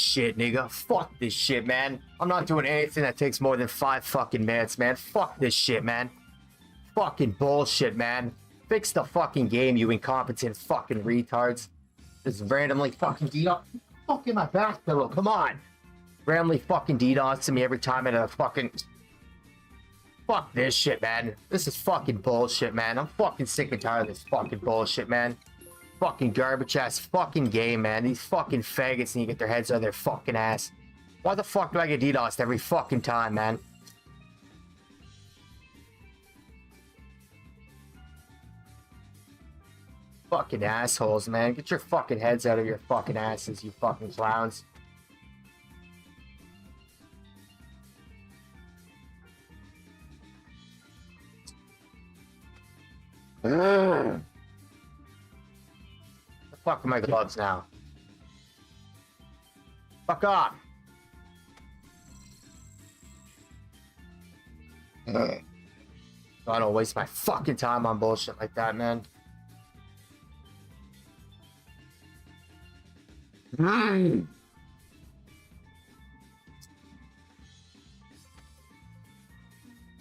shit, nigga. Fuck this shit, man. I'm not doing anything that takes more than 5 fucking minutes, man. Fuck this shit, man. Fucking bullshit, man. Fix the fucking game, you incompetent fucking retards. Just randomly fucking DDoS. Fucking my back pillow, come on. Randomly fucking DDoS to me every time at a fucking... Fuck this shit, man. This is fucking bullshit, man. I'm fucking sick and tired of this fucking bullshit, man. Fucking garbage ass fucking game, man. These fucking faggots need to get their heads out of their fucking ass. Why the fuck do I get DDoSed every fucking time, man? Fucking assholes, man. Get your fucking heads out of your fucking asses, you fucking clowns. The fuck are my gloves now? Fuck off! I don't waste my fucking time on bullshit like that, man.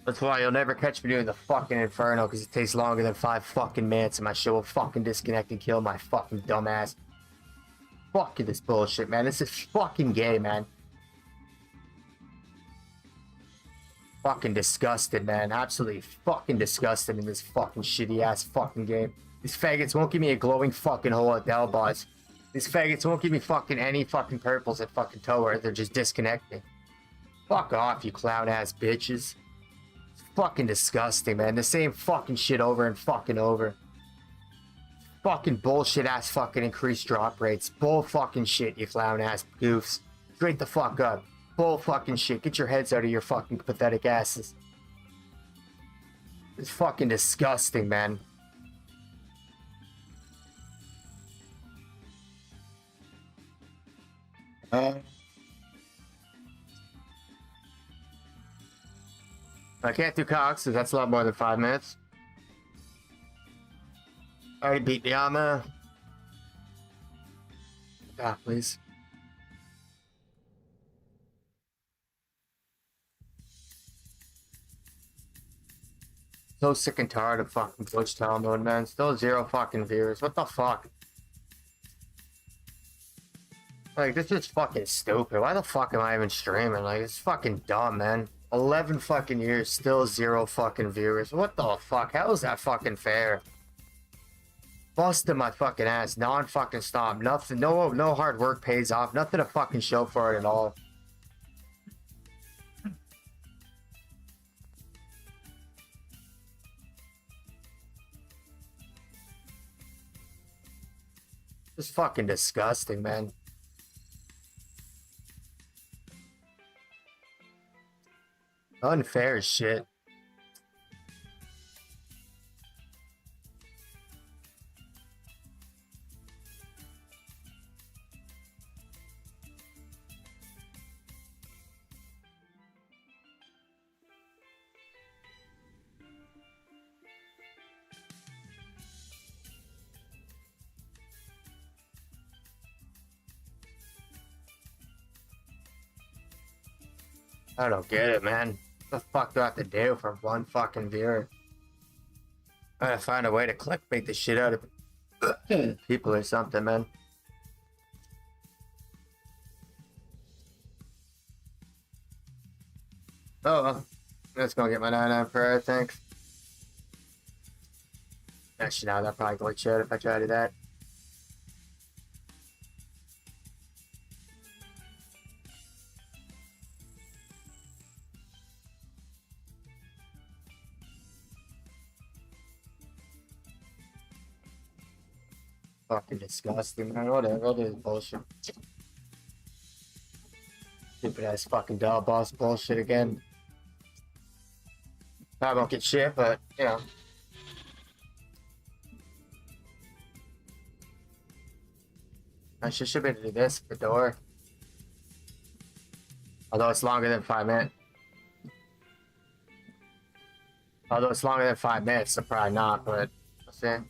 That's why you'll never catch me doing the fucking Inferno, because it takes longer than 5 fucking minutes and my shit will fucking disconnect and kill my fucking dumbass. Fuck this bullshit, man. This is fucking gay, man. Fucking disgusted, man. Absolutely fucking disgusted in this fucking shitty ass fucking game. These faggots won't give me a glowing fucking hole at Del Boss. These faggots won't give me fucking any fucking purples at fucking Tower. They're just disconnecting. Fuck off, you clown ass bitches. It's fucking disgusting, man. The same fucking shit over and fucking over. Fucking bullshit ass fucking increased drop rates. Bull fucking shit, you clown ass goofs. Straight the fuck up. Bull fucking shit. Get your heads out of your fucking pathetic asses. It's fucking disgusting, man. I can't do Cox, so that's a lot more than 5 minutes. Already beat the armor. Ah, please. So sick and tired of fucking Twitch Town mode, man. Still 0 fucking viewers. What the fuck? Like, this is fucking stupid. Why the fuck am I even streaming? Like, it's fucking dumb, man. 11 fucking years, still 0 fucking viewers. What the fuck? How is that fucking fair? Busting my fucking ass, non-fucking stop. Nothing, no hard work pays off. Nothing to fucking show for it at all. It's fucking disgusting, man. Unfair as shit. I don't get it, man. What the fuck do I have to do for 1 fucking viewer? I gotta find a way to clickbait the shit out of people or something, man. Oh well. Let's go get my 99 prayer, thanks. Actually, no, that probably glitch out if I try to do that. Fucking disgusting, man. Whatever, I'll do this bullshit. Stupid ass fucking dog boss bullshit again. I won't get shit, but, you know. I should be able to do this at the door. Although it's longer than 5 minutes. Although it's longer than 5 minutes, so probably not, but we'll see.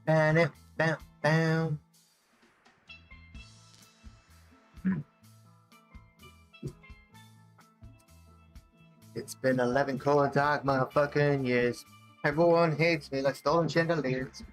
Bam, bam, bam. It's been 11 cold dark motherfucking years. Everyone hates me like stolen chandeliers.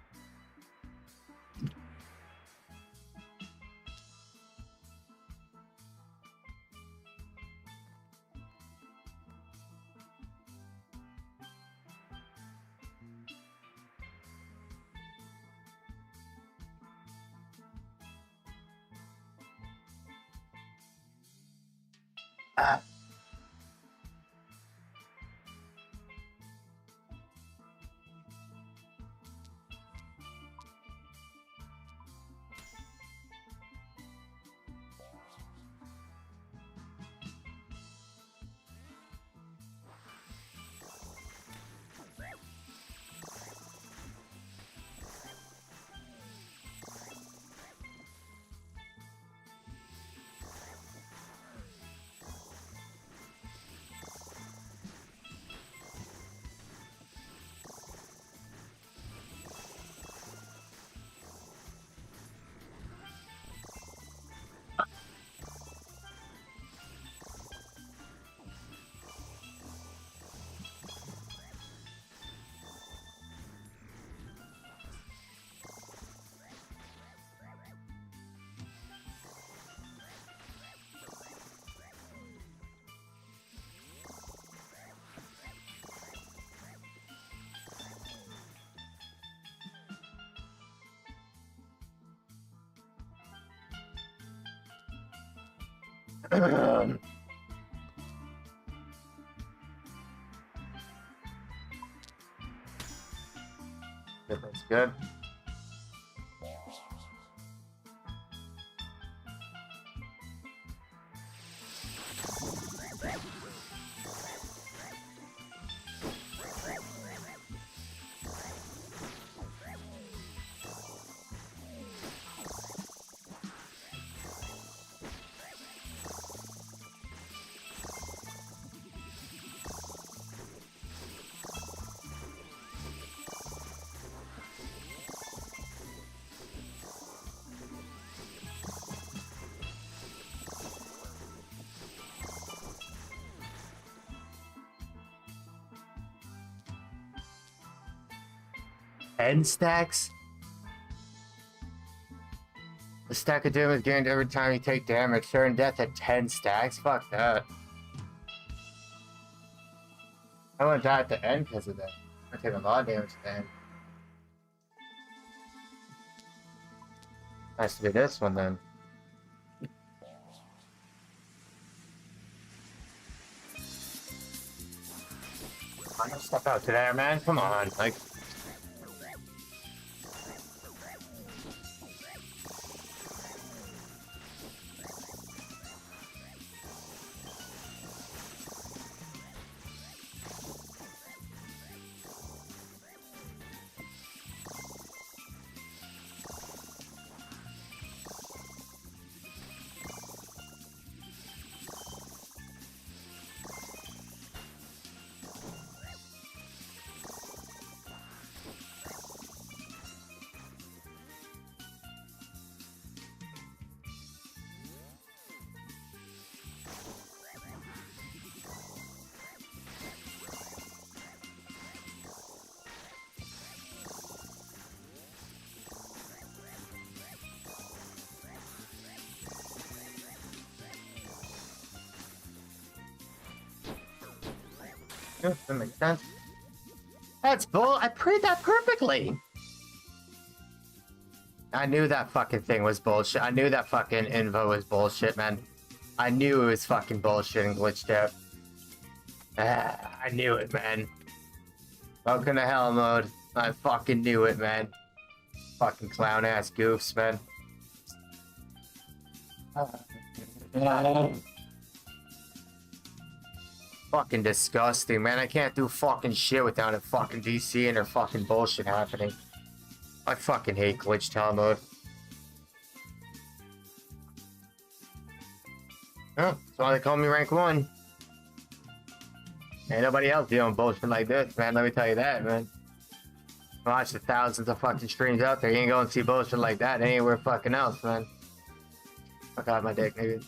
Ah. That's good. End stacks? A stack of damage gained every time you take damage. Certain death at 10 stacks? Fuck that. I wouldn't die at the end because of that. I take a lot of damage at the end. Has to be this one then. I'm gonna step out today, man. Come on, like. Yeah, that makes sense. That's bull. I prayed that perfectly. I knew that fucking thing was bullshit. I knew that fucking info was bullshit, man. I knew it was fucking bullshit and glitched out. I knew it, man. Welcome to hell mode. I fucking knew it, man. Fucking clown ass goofs, man. Fucking disgusting, man. I can't do fucking shit without a fucking DC and their fucking bullshit happening. I fucking hate glitched hell mode. Oh, that's why they call me rank 1. Ain't nobody else doing bullshit like this, man. Let me tell you that, man. Watch the thousands of fucking streams out there. You ain't gonna see bullshit like that anywhere fucking else, man. Fuck out my dick, nigga.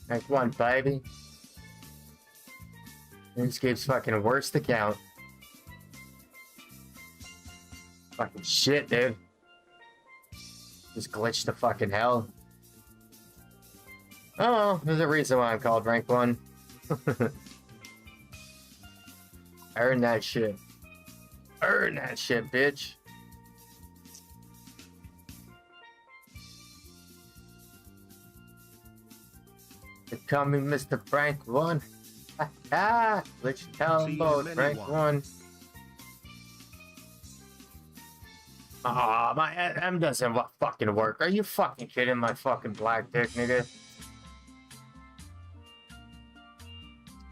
Next one, baby. RuneScape's fucking worst account. Fucking shit, dude. Just glitched to fucking hell. Oh, there's a reason why I'm called rank 1. Earn that shit. Earn that shit, bitch. Becoming Mr. Rank 1. Let's tell them both. Rank 1. Aw, my M doesn't fucking work. Are you fucking kidding my fucking black dick, nigga?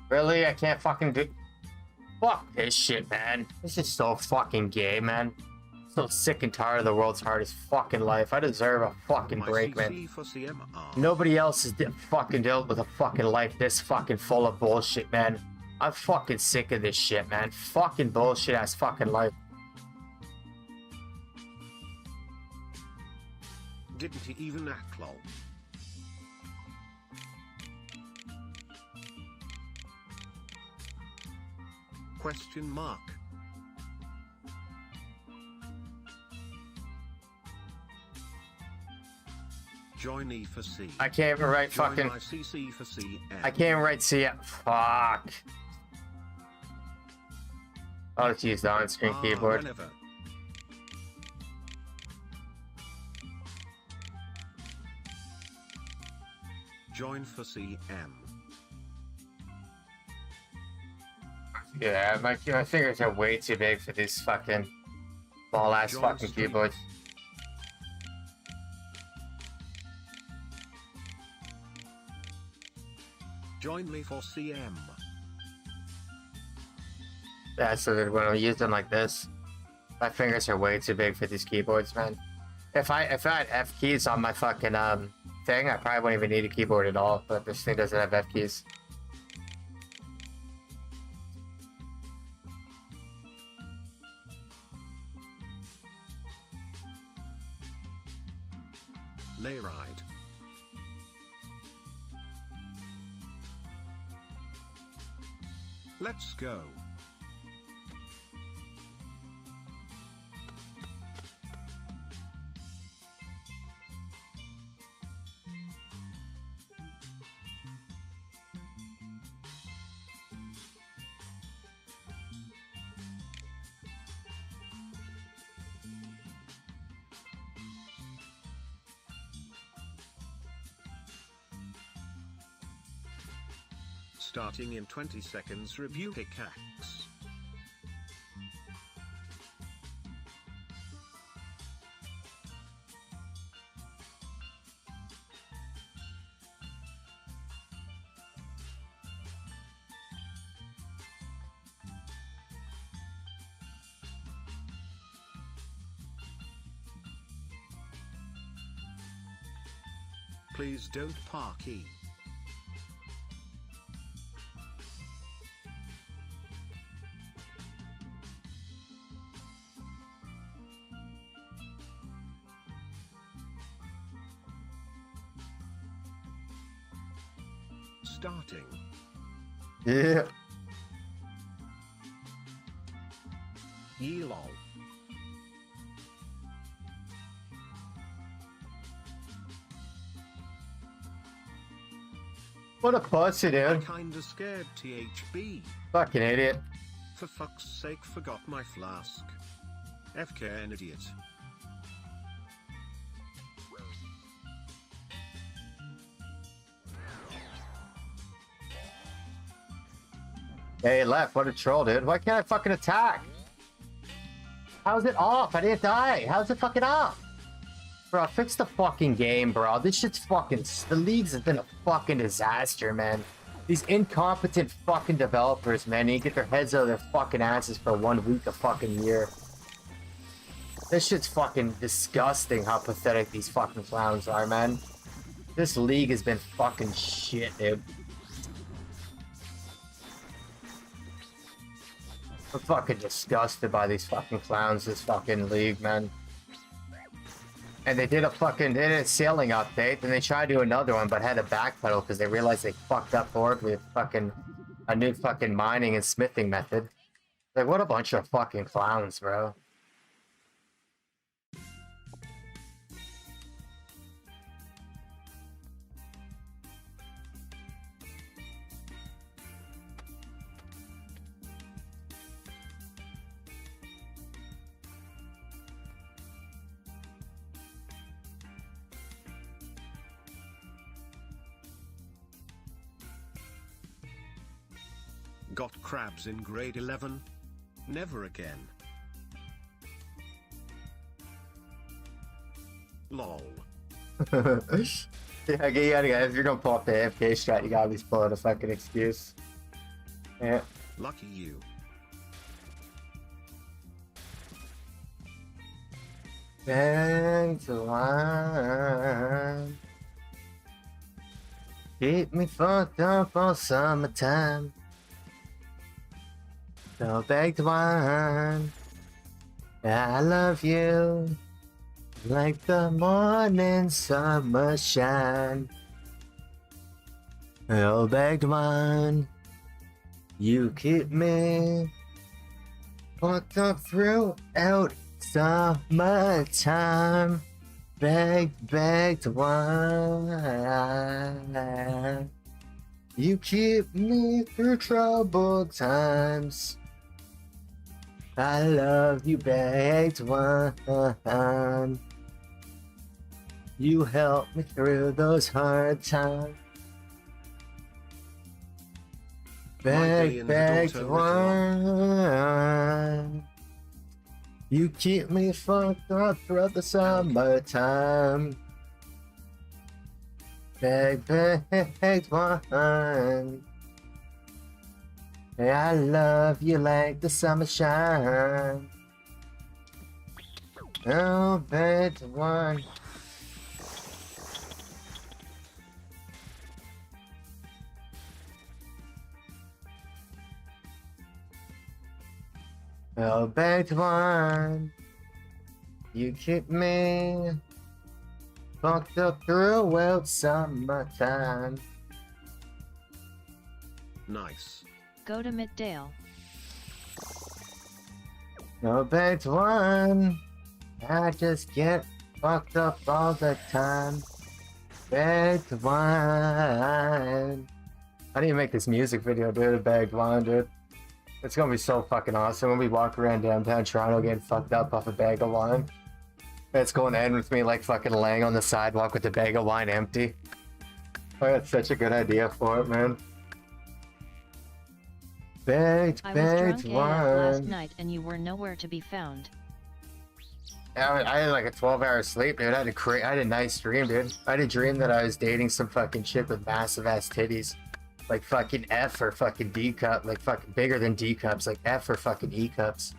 Really? I can't fucking do... Fuck this shit, man. This is so fucking gay, man. So sick and tired of the world's hardest fucking life. I deserve a fucking break, man. Nobody else has fucking dealt with a fucking life this fucking full of bullshit, man. I'm fucking sick of this shit, man. Fucking bullshit ass fucking life. Didn't he even act lol? Question mark. Join E for C. I can't even write fucking... CC for C. I can't even write C. Fuck. I'll just use the on-screen keyboard. Whenever. Join for CM. Yeah, my fingers are way too big for these fucking ball-ass fucking keyboards. Join me for CM. Yeah, so when I use them like this, my fingers are way too big for these keyboards, man. If I had F keys on my fucking thing, I probably wouldn't even need a keyboard at all. But this thing doesn't have F keys. Lay ride. Let's go. Starting in 20 seconds, review pickaxe. Please don't park E. Starting. Yeah. Yelol. What a pussy, I'm dude. kinda scared, THB. Fucking idiot. For fuck's sake, forgot my flask. FK an idiot. Hey, left. What a troll, dude. Why can't I fucking attack? How's it off? I didn't die. How's it fucking off? Bro, fix the fucking game, bro. This shit's fucking... The leagues has been a fucking disaster, man. These incompetent fucking developers, man, they get their heads out of their fucking asses for 1 week a fucking year. This shit's fucking disgusting how pathetic these fucking clowns are, man. This league has been fucking shit, dude. I'm fucking disgusted by these fucking clowns, this fucking league, man. And they did a sailing update, and they tried to do another one, but had to backpedal because they realized they fucked up horribly with fucking a new fucking mining and smithing method. Like, what a bunch of fucking clowns, bro. Got crabs in grade 11? Never again. Lol. Yeah, if you're gonna pull up the AFK strat, you gotta at least pull out a fucking excuse. Yeah. Lucky you. Back to wine. Keep me fucked up all summertime. Go back to wine. I love you. Like the morning summer shine. Go back to wine. You keep me fucked up throughout summertime. Back to wine. You keep me through troubled times. I love you, back to wine. You help me through those hard times. Back to wine. You keep me fucked up throughout the summertime. Back to wine. I love you like the summer shine. Oh, back to wine. Oh, back to wine. You keep me fucked up throughout summertime. Nice. Go to Middale. Oh, back to wine. I just get fucked up all the time. Back to wine. I need to make this music video, dude. Back to wine, dude. It's gonna be so fucking awesome when we walk around downtown Toronto getting fucked up off a bag of wine. It's going to end with me like fucking laying on the sidewalk with the bag of wine empty. I got such a good idea for it, man. Back I was drunk AF last wine. night and you were nowhere to be found. I had like a 12-hour sleep, dude. I had a nice dream, dude. I had a dream that I was dating some fucking chick with massive ass titties. Like fucking F or fucking D cup, like fucking bigger than D cups, like F or fucking E cups.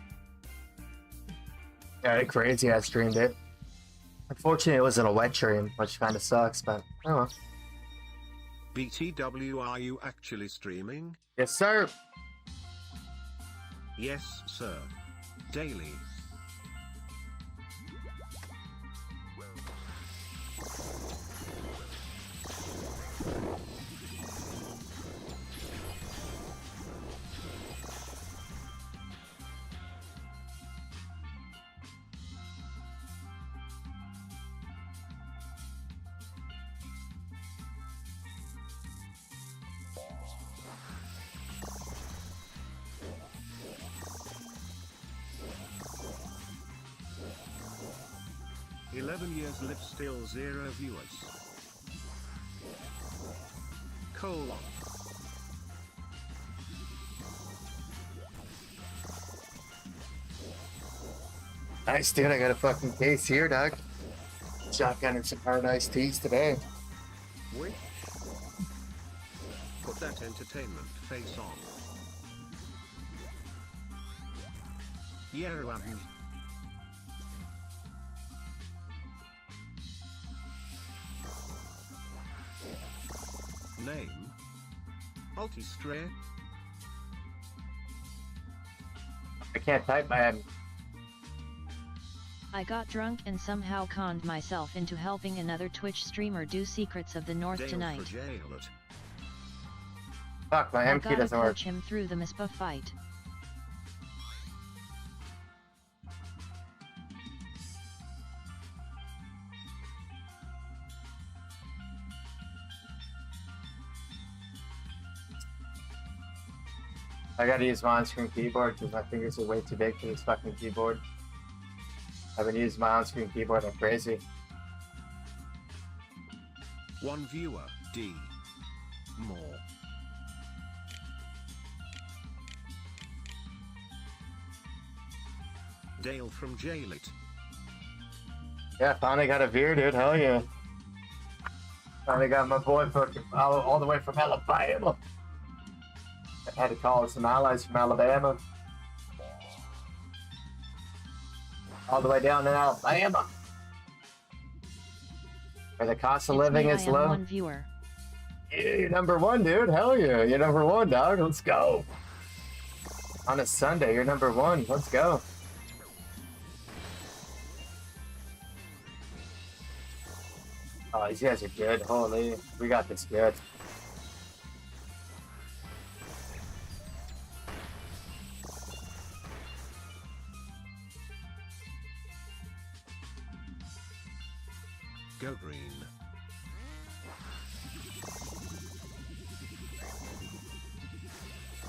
Yeah, I had a crazy ass dream, dude. Unfortunately, it wasn't a wet dream, which kind of sucks, but oh well. BTW, are you actually streaming? Yes, sir. Yes, sir. Daily. Years live still 0 viewers. Colon. Nice, dude. I got a fucking case here, dog. Shotgun and some hard iced teas today. Which? Put that entertainment face on. Yeah, Name? Ultistray? I can't type, man. I got drunk and somehow conned myself into helping another Twitch streamer do Secrets of the North Dale tonight. for jail it. Fuck, my I M key gotta doesn't work. coach him through the Mispa fight. I gotta use my on-screen keyboard because my fingers are way too big for this fucking keyboard. I've been using my on-screen keyboard like crazy. One viewer, D. More. Dale from jail it. Yeah, finally got a veer, dude. Hell yeah. Finally got my boy fucking all the way from Alabama. I had to call some allies from Alabama. All the way down in Alabama. Where the cost of It's living me, is I am low. one viewer. Yeah, you're number one, dude. Hell yeah. You're number one, dog. Let's go. On a Sunday, you're number one. Let's go. Oh, these guys are good. Holy. We got this good. Go green.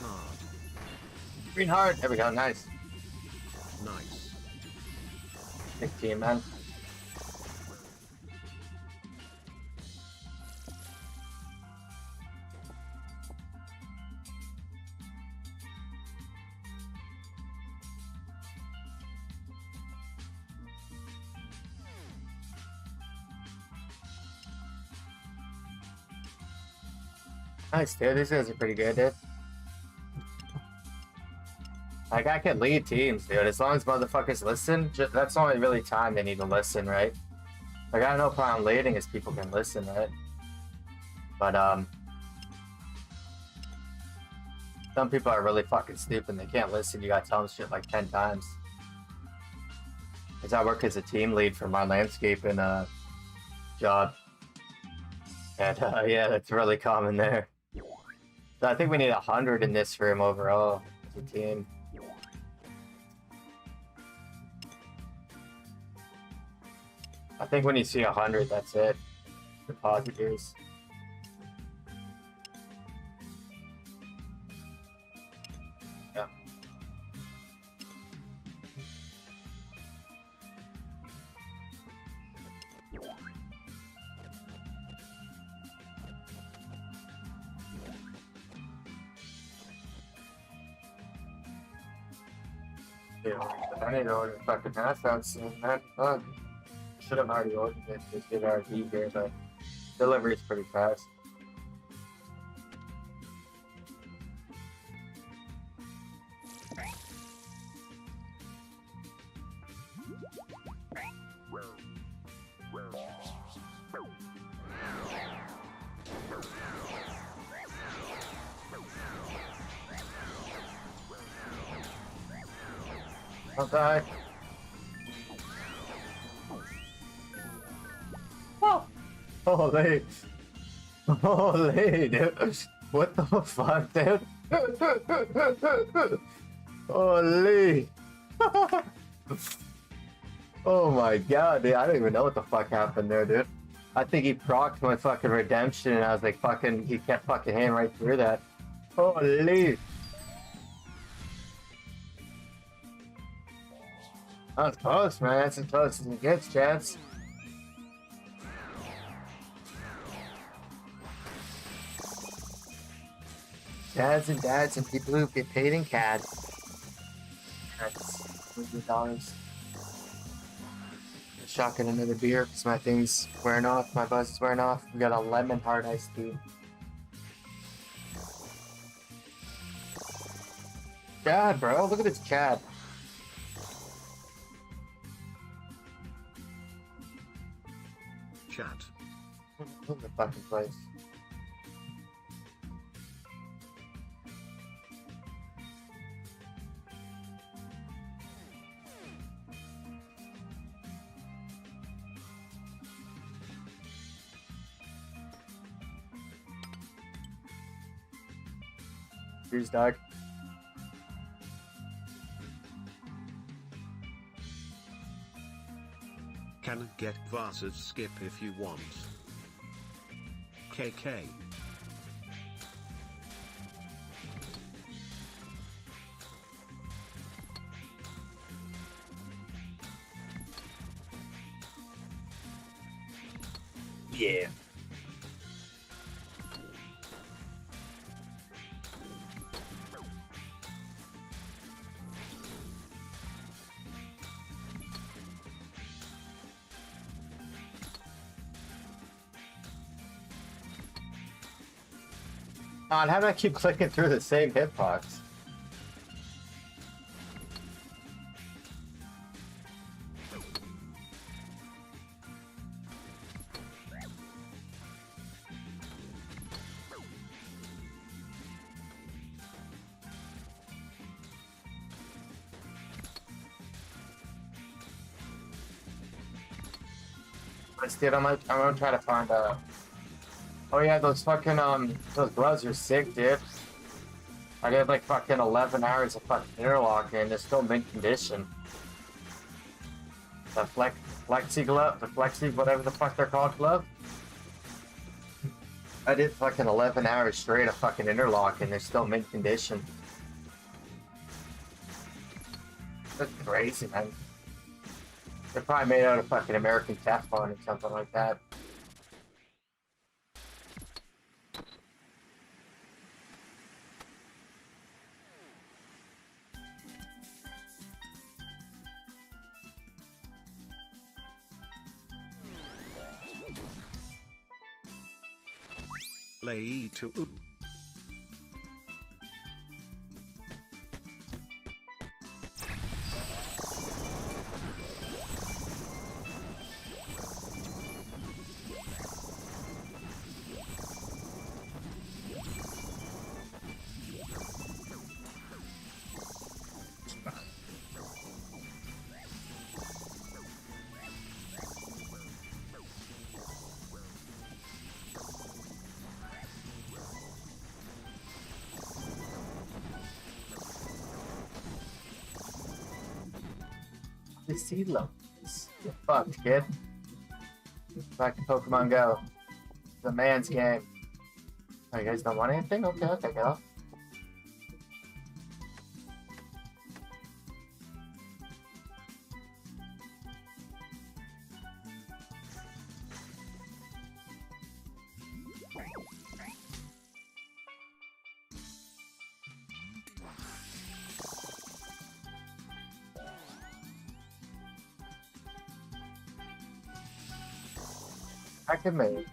Hard. Green heart. There we go. Nice. Nice. Big team, man. Nice, dude. These guys are pretty good, dude. Like, I can lead teams, dude. As long as motherfuckers listen, that's the only really time they need to listen, right? Like, I have no problem leading as people can listen, right? But, some people are really fucking stupid and they can't listen. You gotta tell them shit like 10 times. Because I work as a team lead for my landscaping, job. And, yeah, that's really common there. So I think we need 100 in this room overall as a team. I think when you see 100, that's it. Depositors. Yeah. Yeah, I need to order fucking hash out soon, man. Fuck. Should have already ordered it. Just get our heat here, but delivery is pretty fast. Don't die. Oh! Holy! Holy, dude! What the fuck, dude? Holy! Oh my god, dude! I don't even know what the fuck happened there, dude. I think he procced my fucking redemption, and I was like, fucking, he kept fucking hitting right through that. Holy! That was close, man. That's as close as it gets, chance. Dads and dads and people who get paid in CAD. That's $100. Shotgun another beer because my thing's wearing off. My buzz is wearing off. We got a lemon hard iced tea. Chad, bro. Look at this Chad. Chat. Look at the fucking place. Cheers, dog. Can get versus skip if you want. KK. Yeah. God, how do I keep clicking through the same hitbox? Dude, I'm gonna try to find oh yeah, those fucking those gloves are sick, dude. I did like fucking 11 hours of fucking interlocking and they're still mint condition. The flexi glove, the flexi whatever the fuck they're called glove. I did fucking 11 hours straight of fucking interlock and they're still mint condition. That's crazy, man. They're probably made out of fucking American Teflon or something like that. Lay to oop. The seed loads. You're fucked, kid. Back to Pokemon Go. It's a man's game. Oh, you guys don't want anything? Okay, I'll take it off. I can make.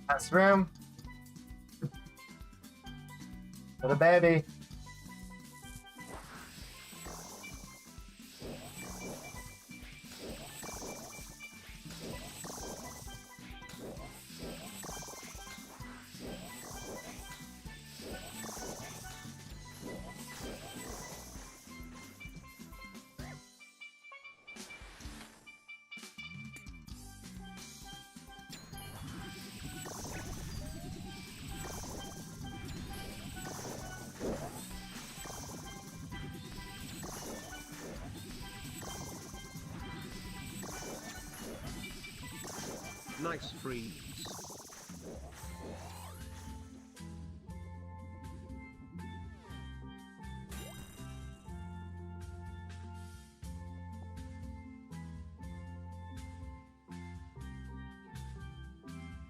Last room. For the baby. Nice freeze.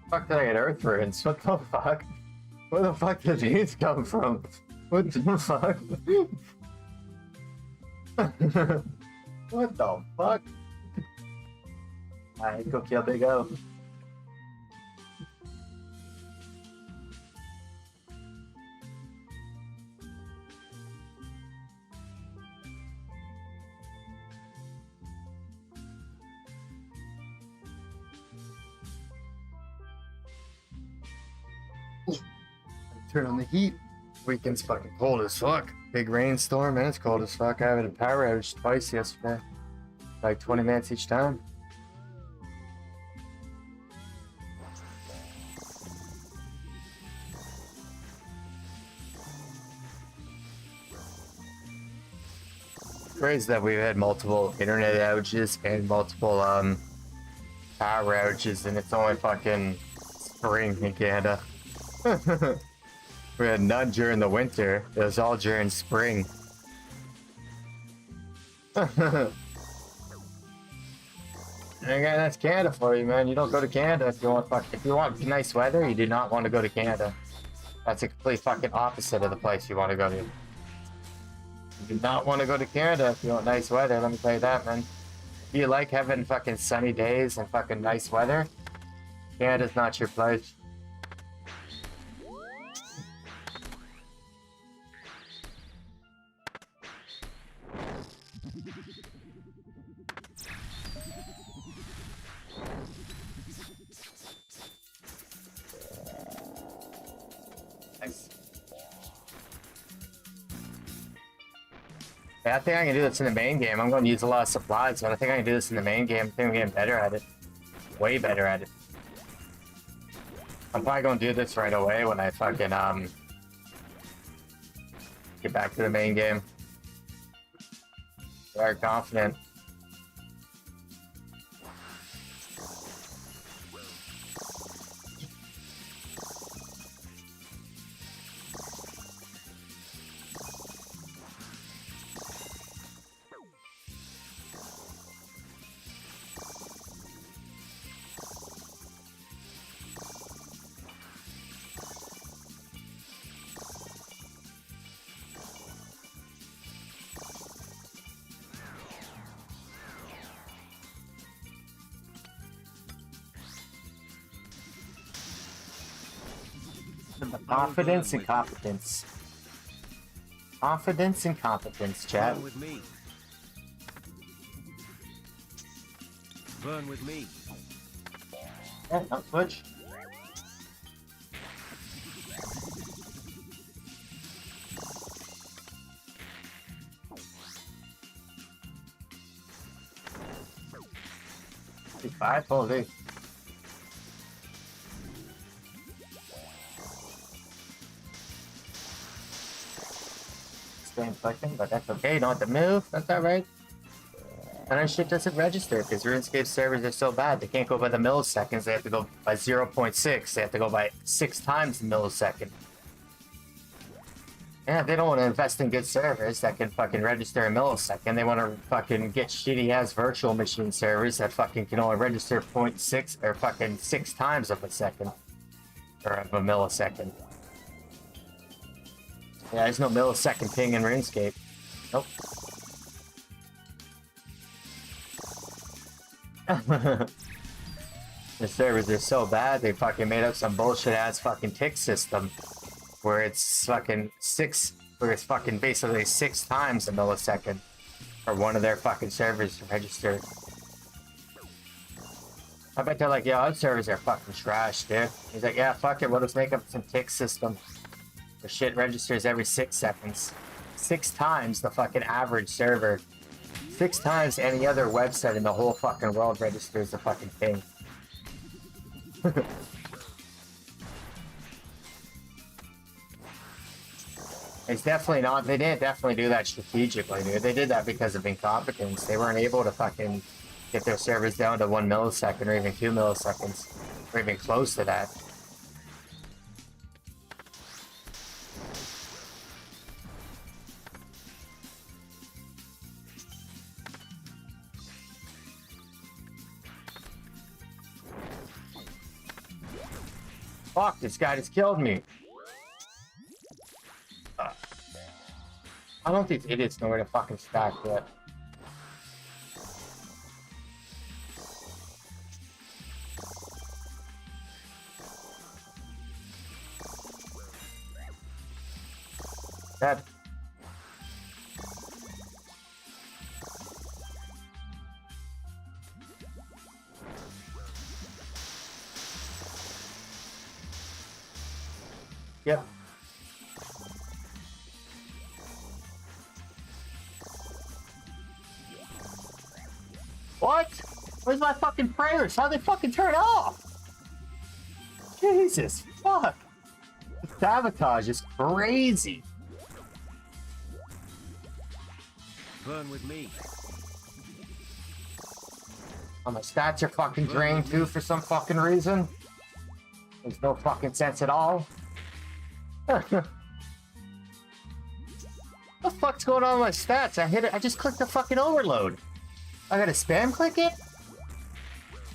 Fuck did I get Earth Runes? What the fuck? Where the fuck did these come from? What the fuck? What the fuck? Alright, go kill Big O. Turn on the heat. Weekend's fucking cold as fuck. Big rainstorm and it's cold as fuck. I had a power outage twice yesterday. Like 20 minutes each time. Crazy that we've had multiple internet outages and multiple power outages and it's only fucking spring in Canada. We had none during the winter. It was all during spring. Again, that's Canada for you, man. You don't go to Canada if you want nice weather. You do not want to go to Canada. That's a complete fucking opposite of the place you want to go to. You do not want to go to Canada if you want nice weather. Let me tell you that, man. If you like having fucking sunny days and fucking nice weather, Canada's not your place. Yeah, I think I can do this in the main game. I'm going to use a lot of supplies, but I think I can do this in the main game. I think I'm getting better at it. Way better at it. I'm probably going to do this right away when I fucking, get back to the main game. Very confident. Confidence and competence. Confidence and competence, chat. Burn with me. Burn with me. Yeah, no switch. Five, holy. Inflecting, but that's okay. You don't have to move. That's alright. And our shit doesn't register because RuneScape servers are so bad. They can't go by the milliseconds. They have to go by 0.6. They have to go by 6 times the millisecond. Yeah, they don't want to invest in good servers that can fucking register a millisecond. They want to fucking get shitty ass virtual machine servers that fucking can only register 0.6 or fucking 6 times of a second. Or of a millisecond. Yeah, there's no millisecond ping in RuneScape. Nope. The servers are so bad, they fucking made up some bullshit ass fucking tick system where it's fucking basically 6 times a millisecond for one of their fucking servers to register. I bet they're like, yeah, our servers are fucking trash, dude. He's like, yeah, fuck it, we'll just make up some tick system. The shit registers every 6 seconds. 6 times the fucking average server. 6 times any other website in the whole fucking world registers the fucking thing. It's definitely not, they didn't definitely do that strategically, dude. They did that because of incompetence. They weren't able to fucking get their servers down to 1 millisecond or even 2 milliseconds. Or even close to that. Fuck, this guy just killed me. I don't think these idiots know where to fucking stack yet. That. Yep. What? Where's my fucking prayers? How'd they fucking turn off? Jesus, fuck. The sabotage is crazy. Burn with me. Oh, my stats are fucking drained too for some fucking reason. Makes no fucking sense at all. What the fuck's going on with my stats? I hit it. I just clicked the fucking overload. I gotta spam click it?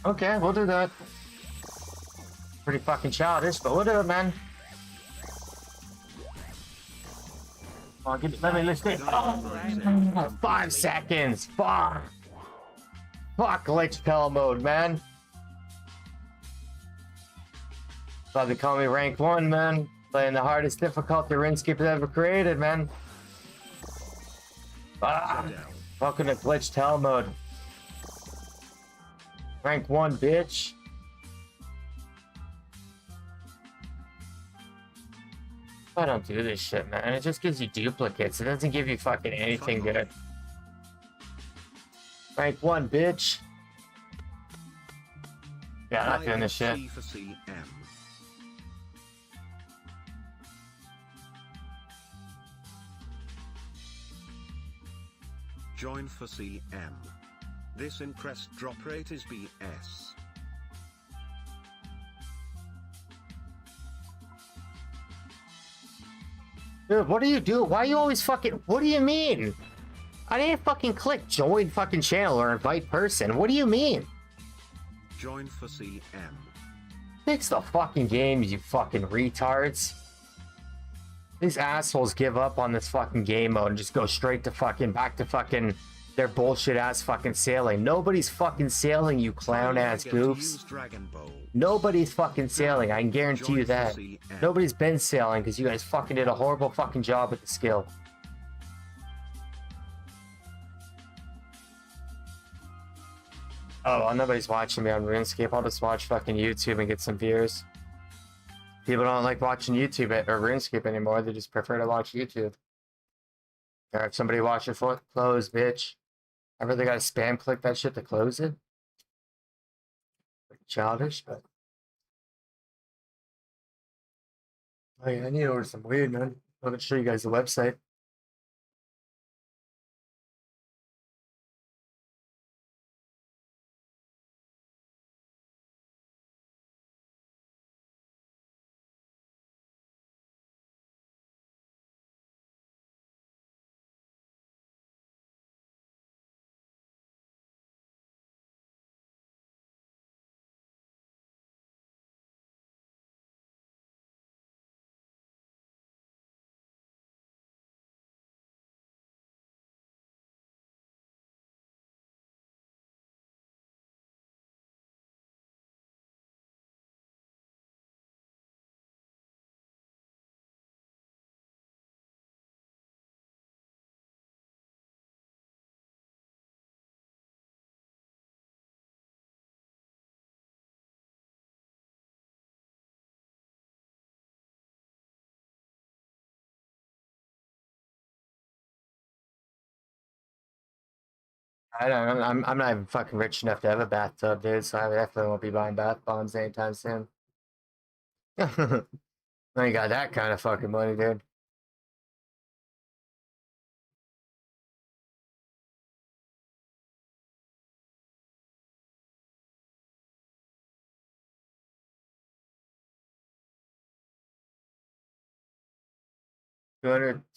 Okay, we'll do that. Pretty fucking childish, but we'll do it, man. Oh, let me list it. Oh, 5 seconds. Fuck. Fuck glitch tell mode, man. Thought they call me rank 1, man. Playing the hardest difficulty RuneScape has ever created, man. Welcome to glitch tell mode. Rank 1, bitch. I don't do this shit, man. It just gives you duplicates. It doesn't give you fucking anything good. Rank 1, bitch. Yeah, I'm not doing this shit. Join for CM. This increased drop rate is BS. Dude, what do you do? Why you always fucking... What do you mean? I didn't fucking click join fucking channel or invite person. What do you mean? Join for CM. Fix the fucking game, you fucking retards. These assholes give up on this fucking game mode and just go straight to fucking back to fucking their bullshit ass fucking sailing. Nobody's fucking sailing, you clown ass goofs. Nobody's fucking sailing, I can guarantee you that. Nobody's been sailing because you guys fucking did a horrible fucking job with the skill. Oh, well, nobody's watching me on RuneScape. I'll just watch fucking YouTube and get some views. People don't like watching YouTube or RuneScape anymore. They just prefer to watch YouTube. Or if somebody watch it close, bitch. I really gotta spam click that shit to close it. Childish, but. Oh yeah, I need to order some weed, man. I'm gonna show you guys the website. I don't know. I'm not even fucking rich enough to have a bathtub, dude. So I definitely won't be buying bath bombs anytime soon. I ain't got that kind of fucking money, dude.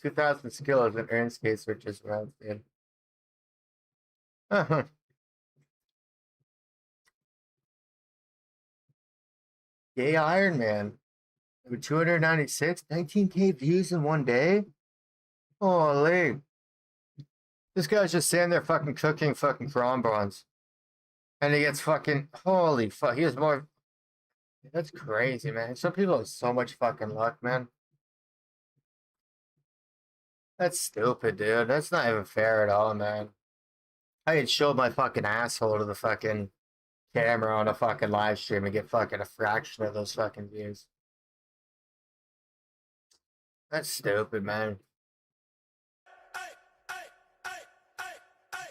Two thousand skills and earns case which is rounds, dude. Gay Iron Man. 296, 19K views in one day. Holy. This guy's just standing there fucking cooking fucking bonbons. And he gets fucking, holy fuck, he has more. That's crazy, man. Some people have so much fucking luck, man. That's stupid, dude. That's not even fair at all, man. I could show my fucking asshole to the fucking camera on a fucking live stream and get fucking a fraction of those fucking views. That's stupid, man.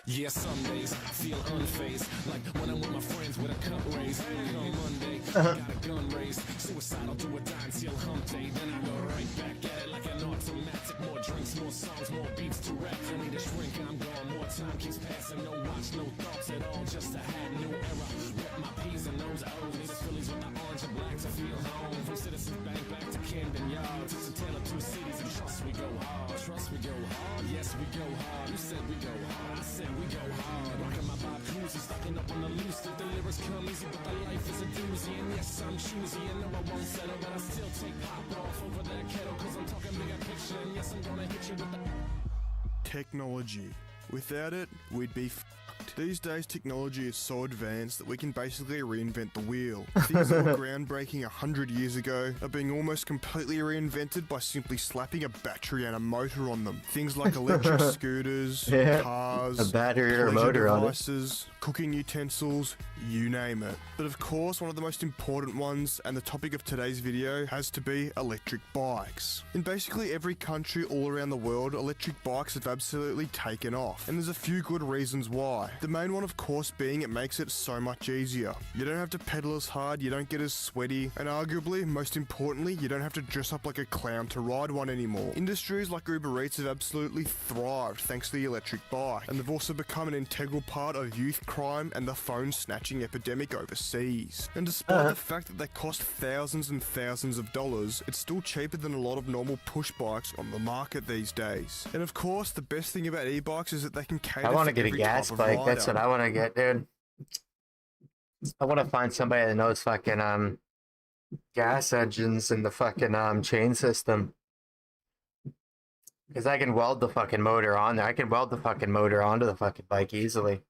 Yeah, some days feel unfazed, like when I'm with my friends with a cup raised. And on Monday, got a gun raised, suicidal to a die until hump day. Then I go right back at it like an automatic. More drinks, more songs, more beats to rap. I need a shrink, I'm gone. More time keeps passing, no watch, no thoughts at all. Just a hat, new era. Rep my P's and O's, O's. Need the Phillies with the orange and black to feel home. From Citizens Bank back to Camden Yards. It's a tale of two cities, and trust we go hard. Trust we go hard, yes we go hard. You said we go hard, I said we go hard. Rocking my Bob Cruiser, stocking up on the loose. If the lyrics come easy, but the life is a doozy. And yes, I'm choosy, and no, I won't settle, but I still take pop off over that kettle. Cause I'm talking bigger picture, and yes, I'm gonna hit you with the technology. Without it, we'd be f***ed. These days, technology is so advanced that we can basically reinvent the wheel. Things that were groundbreaking 100 years ago are being almost completely reinvented by simply slapping a battery and a motor on them. Things like electric scooters, cars, a battery or a motor devices, cooking utensils, you name it. But of course, one of the most important ones, and the topic of today's video, has to be electric bikes. In basically every country all around the world, electric bikes have absolutely taken off. And there's a few good reasons why. The main one, of course, being it makes it so much easier. You don't have to pedal as hard, you don't get as sweaty, and arguably, most importantly, you don't have to dress up like a clown to ride one anymore. Industries like Uber Eats have absolutely thrived thanks to the electric bike, and they've also become an integral part of youth crime and the phone snatching epidemic overseas. And despite the fact that they cost thousands and thousands of dollars, it's still cheaper than a lot of normal push bikes on the market these days. And of course, the best thing about e-bikes is that they can cater I want to for get a every gas type of bike. rider. That's what I want to get, dude. I want to find somebody that knows fucking gas engines and the fucking chain system. Because I can weld the fucking motor on there. I can weld the fucking motor onto the fucking bike easily.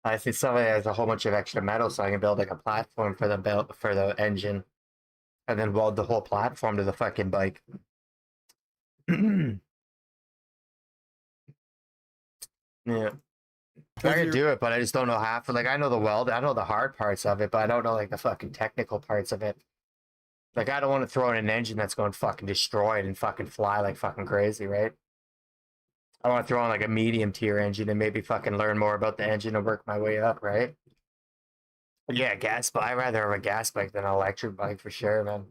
I see somebody has a whole bunch of extra metal, so I can build like a platform for the belt for the engine, and then weld the whole platform to the fucking bike. Yeah. I could do it, but I just don't know half. Like, I know the weld, I know the hard parts of it, but I don't know like the fucking technical parts of it. Like, I don't want to throw in an engine that's going to fucking destroy it and fucking fly like fucking crazy, right? I want to throw in like a medium tier engine and maybe fucking learn more about the engine and work my way up, right? But yeah, gas bike. I'd rather have a gas bike than an electric bike for sure, man.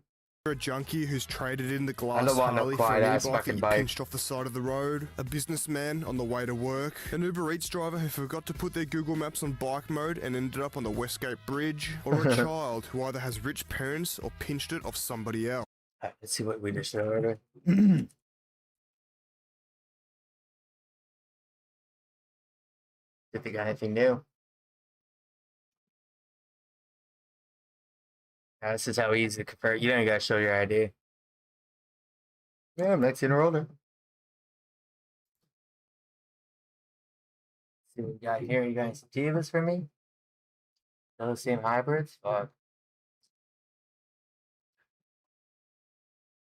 You're a junkie who's traded in the glass don't want no Harley for an quiet-ass e-bike that fucking you bike. pinched off the side of the road, a businessman on the way to work, an Uber Eats driver who forgot to put their Google Maps on bike mode and ended up on the Westgate Bridge, or a child who either has rich parents or pinched it off somebody else. Alright, let's see what we just ordered. If you got anything new. This is how easy to compare. You don't even gotta show your ID. Yeah, I'm 19 or older. See what we got here. You got any sativas for me? Those same hybrids? Fuck.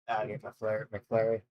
I'll get my McFlurry.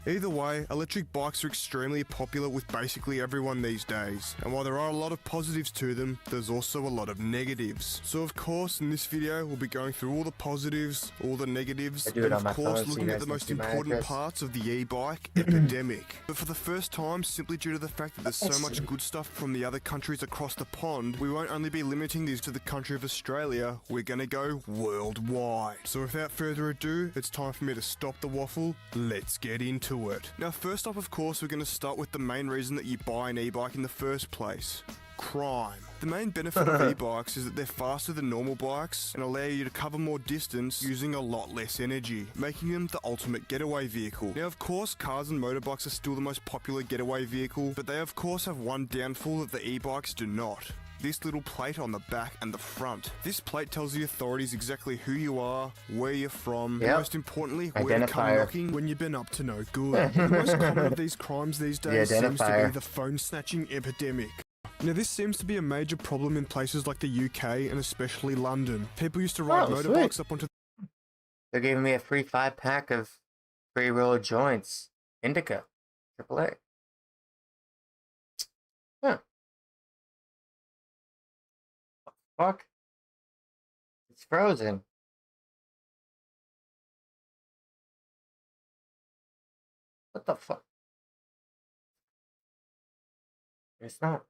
Either way, electric bikes are extremely popular with basically everyone these days, and while there are a lot of positives to them, there's also a lot of negatives. So of course, in this video, we'll be going through all the positives, all the negatives, I do it and on of my course phone, so looking you at guys the can most see my important address. parts of the e-bike epidemic. But for the first time, simply due to the fact that there's so much good stuff from the other countries across the pond, we won't only be limiting these to the country of Australia, we're gonna go worldwide. So without further ado, it's time for me to stop the waffle, let's get into it. Now first up, of course, we're going to start with the main reason that you buy an e-bike in the first place. Crime. The main benefit of e-bikes is that they're faster than normal bikes and allow you to cover more distance using a lot less energy, making them the ultimate getaway vehicle. Now of course, cars and motorbikes are still the most popular getaway vehicle, but they of course have one downfall that the e-bikes do not. this little plate on the back and the front. This plate tells the authorities exactly who you are, where you're from, and most importantly, where to come knocking when you've been up to no good. The most common of these crimes these days seems to be the phone snatching epidemic. Now this seems to be a major problem in places like the UK and especially London. People used to ride motorbikes up onto... They're giving me a free 5-pack of pre-roll joints. Indica. AAA. Huh. Fuck. It's frozen. What the fuck? It's not.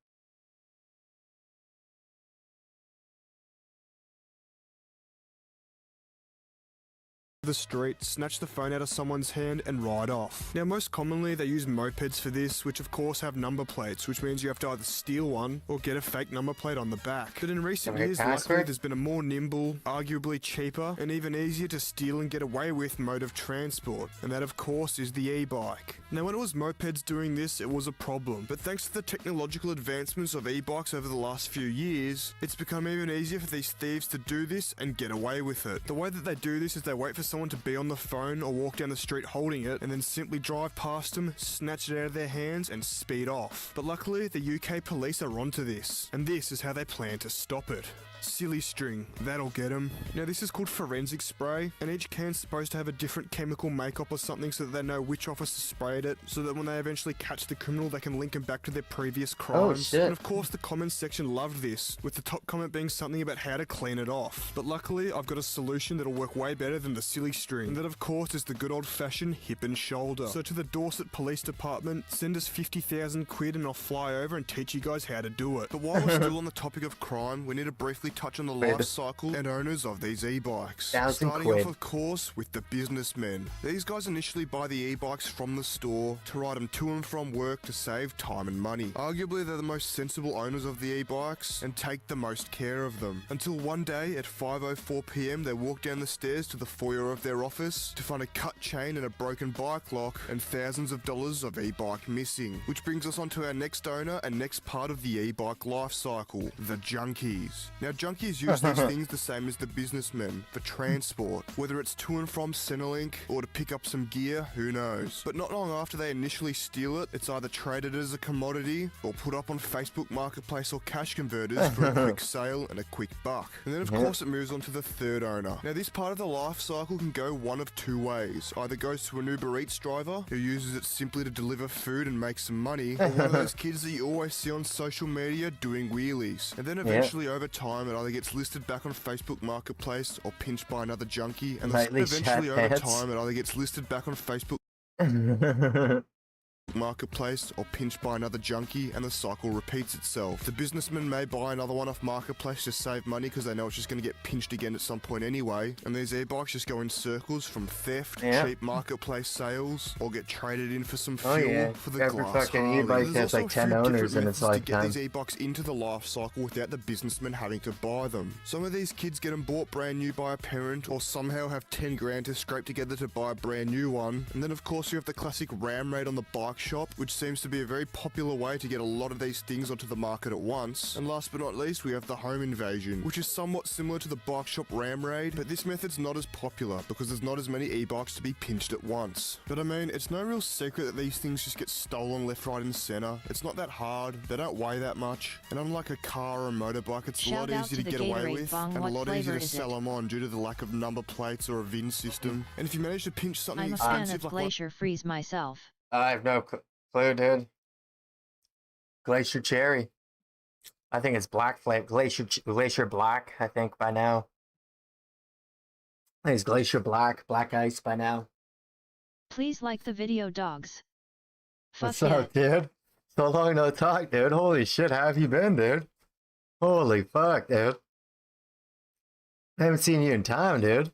The street, snatch the phone out of someone's hand and ride off. Now most commonly they use mopeds for this, which of course have number plates, which means you have to either steal one or get a fake number plate on the back. But in recent years, luckily there's been a more nimble, arguably cheaper, and even easier to steal and get away with mode of transport, and that of course is the e-bike. Now when it was mopeds doing this, it was a problem, but thanks to the technological advancements of e-bikes over the last few years, it's become even easier for these thieves to do this and get away with it. The way that they do this is they wait for someone to be on the phone or walk down the street holding it and then simply drive past them, snatch it out of their hands and speed off. But luckily the UK police are onto this, and this is how they plan to stop it. Silly string, that'll get them. Now this is called forensic spray, and each can's supposed to have a different chemical makeup or something so that they know which officer sprayed it, so that when they eventually catch the criminal they can link them back to their previous crimes. And of course the comments section loved this, with the top comment being something about how to clean it off. But luckily I've got a solution that'll work way better than the silly string, and that of course is the good old fashioned hip and shoulder. So to the Dorset Police Department, send us 50,000 quid and I'll fly over and teach you guys how to do it. But while we're still on the topic of crime, we need to briefly touch on the life cycle and owners of these e-bikes. Starting off of course with the businessmen. These guys initially buy the e-bikes from the store to ride them to and from work to save time and money. Arguably they're the most sensible owners of the e-bikes and take the most care of them. Until one day at 5:04 PM they walk down the stairs to the foyer of their office to find a cut chain and a broken bike lock and thousands of dollars of e-bike missing. Which brings us on to our next owner and next part of the e-bike life cycle, the junkies. Now junkies use these things the same as the businessmen, for transport. Whether it's to and from Centrelink or to pick up some gear, who knows. But not long after they initially steal it, it's either traded as a commodity or put up on Facebook Marketplace or cash converters for a quick sale and a quick buck. And then of course it moves on to the third owner. Now this part of the life cycle can go one of two ways. Either goes to an Uber Eats driver who uses it simply to deliver food and make some money, or one of those kids that you always see on social media doing wheelies. And then eventually over time it either gets listed back on Facebook Marketplace or pinched by another junkie, and eventually over time it either gets listed back on Facebook Marketplace or pinched by another junkie, and the cycle repeats itself. The businessman may buy another one off Marketplace to save money because they know it's just going to get pinched again at some point anyway, and these e-bikes just go in circles from theft, cheap Marketplace sales, or get traded in for some fuel for the glass Harley. E-bike has like 10 owners in its lifetime. To get these e-bikes into the life cycle without the businessman having to buy them. Some of these kids get them bought brand new by a parent, or somehow have 10 grand to scrape together to buy a brand new one. And then of course you have the classic ram raid on the bike shop, which seems to be a very popular way to get a lot of these things onto the market at once. And last but not least, we have the home invasion, which is somewhat similar to the bike shop ram raid, but this method's not as popular because there's not as many e-bikes to be pinched at once. But I mean, it's no real secret that these things just get stolen left, right and center. It's not that hard, they don't weigh that much, and unlike a car or a motorbike, it's a lot easier to get away with, and a lot easier to sell them on due to the lack of number plates or a VIN system. And if you manage to pinch something expensive I'm a fan of Glacier Freeze myself. I have no clue, dude. Glacier Cherry. I think it's Black Flame. Glacier Black, I think, by now. I think it's Glacier Black. Black Ice by now. Please like the video, dogs. What's up, dude? So long no talk, dude. Holy shit, how have you been, dude? Holy fuck, dude. I haven't seen you in time, dude.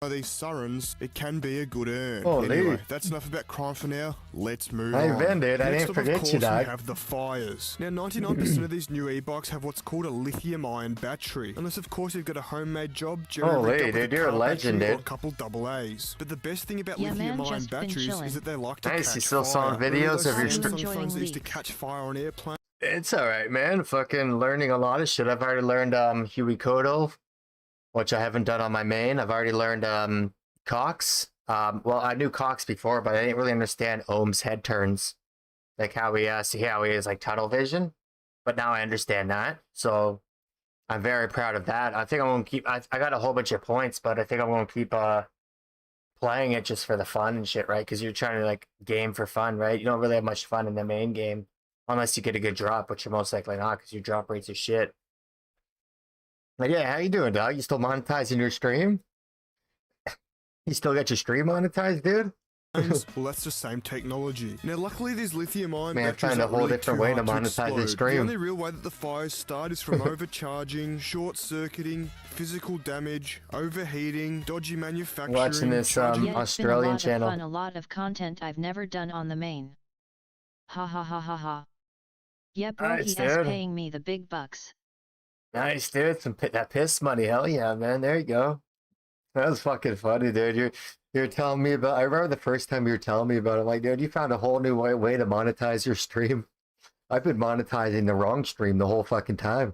These Surrens, it can be a good earn. Anyway, that's enough about crime for now. Let's move on. How you been, dude? I didn't forget you, dog. We have the fires. Now, 99% of these new e-bikes have what's called a lithium-ion battery. Unless, of course, you've got a homemade job. Holy, dude, you're a legend, dude. A couple double A's. But the best thing about lithium-ion batteries is that they like to catch fire. You still saw videos of your phones that used to catch fire on airplanes. It's all right, man. Fucking learning a lot of shit. I've already learned Huey Kodo, which I haven't done on my main. I've already learned Cox. Well, I knew Cox before, but I didn't really understand Ohm's head turns, like how we see how he is like tunnel vision. But now I understand that, so I'm very proud of that. I think I'm gonna keep. I got a whole bunch of points, but I think I'm gonna keep playing it just for the fun and shit, right? Because you're trying to like game for fun, right? You don't really have much fun in the main game unless you get a good drop, which you're most likely not, because your drop rates are shit. But yeah, how you doing, dog? You still monetizing your stream? You still got your stream monetized, dude? Well, that's the same technology. Now, luckily, these lithium-ion Man, batteries find a are whole really different too way to hard monetize the explode. The stream. only real way that the fires start is from overcharging, short-circuiting, physical damage, overheating, dodgy manufacturing. Watching this Yet it's Australian been a lot channel. of fun, a lot of content I've never done on the main. Ha ha ha ha ha. Yeah, bro, Nice, he is dude. paying me the big bucks. Nice, dude. That piss money. Hell yeah, man. There you go. That was fucking funny, dude. You're telling me about. I remember the first time you were telling me about it. I'm like, dude, you found a whole new way to monetize your stream. I've been monetizing the wrong stream the whole fucking time.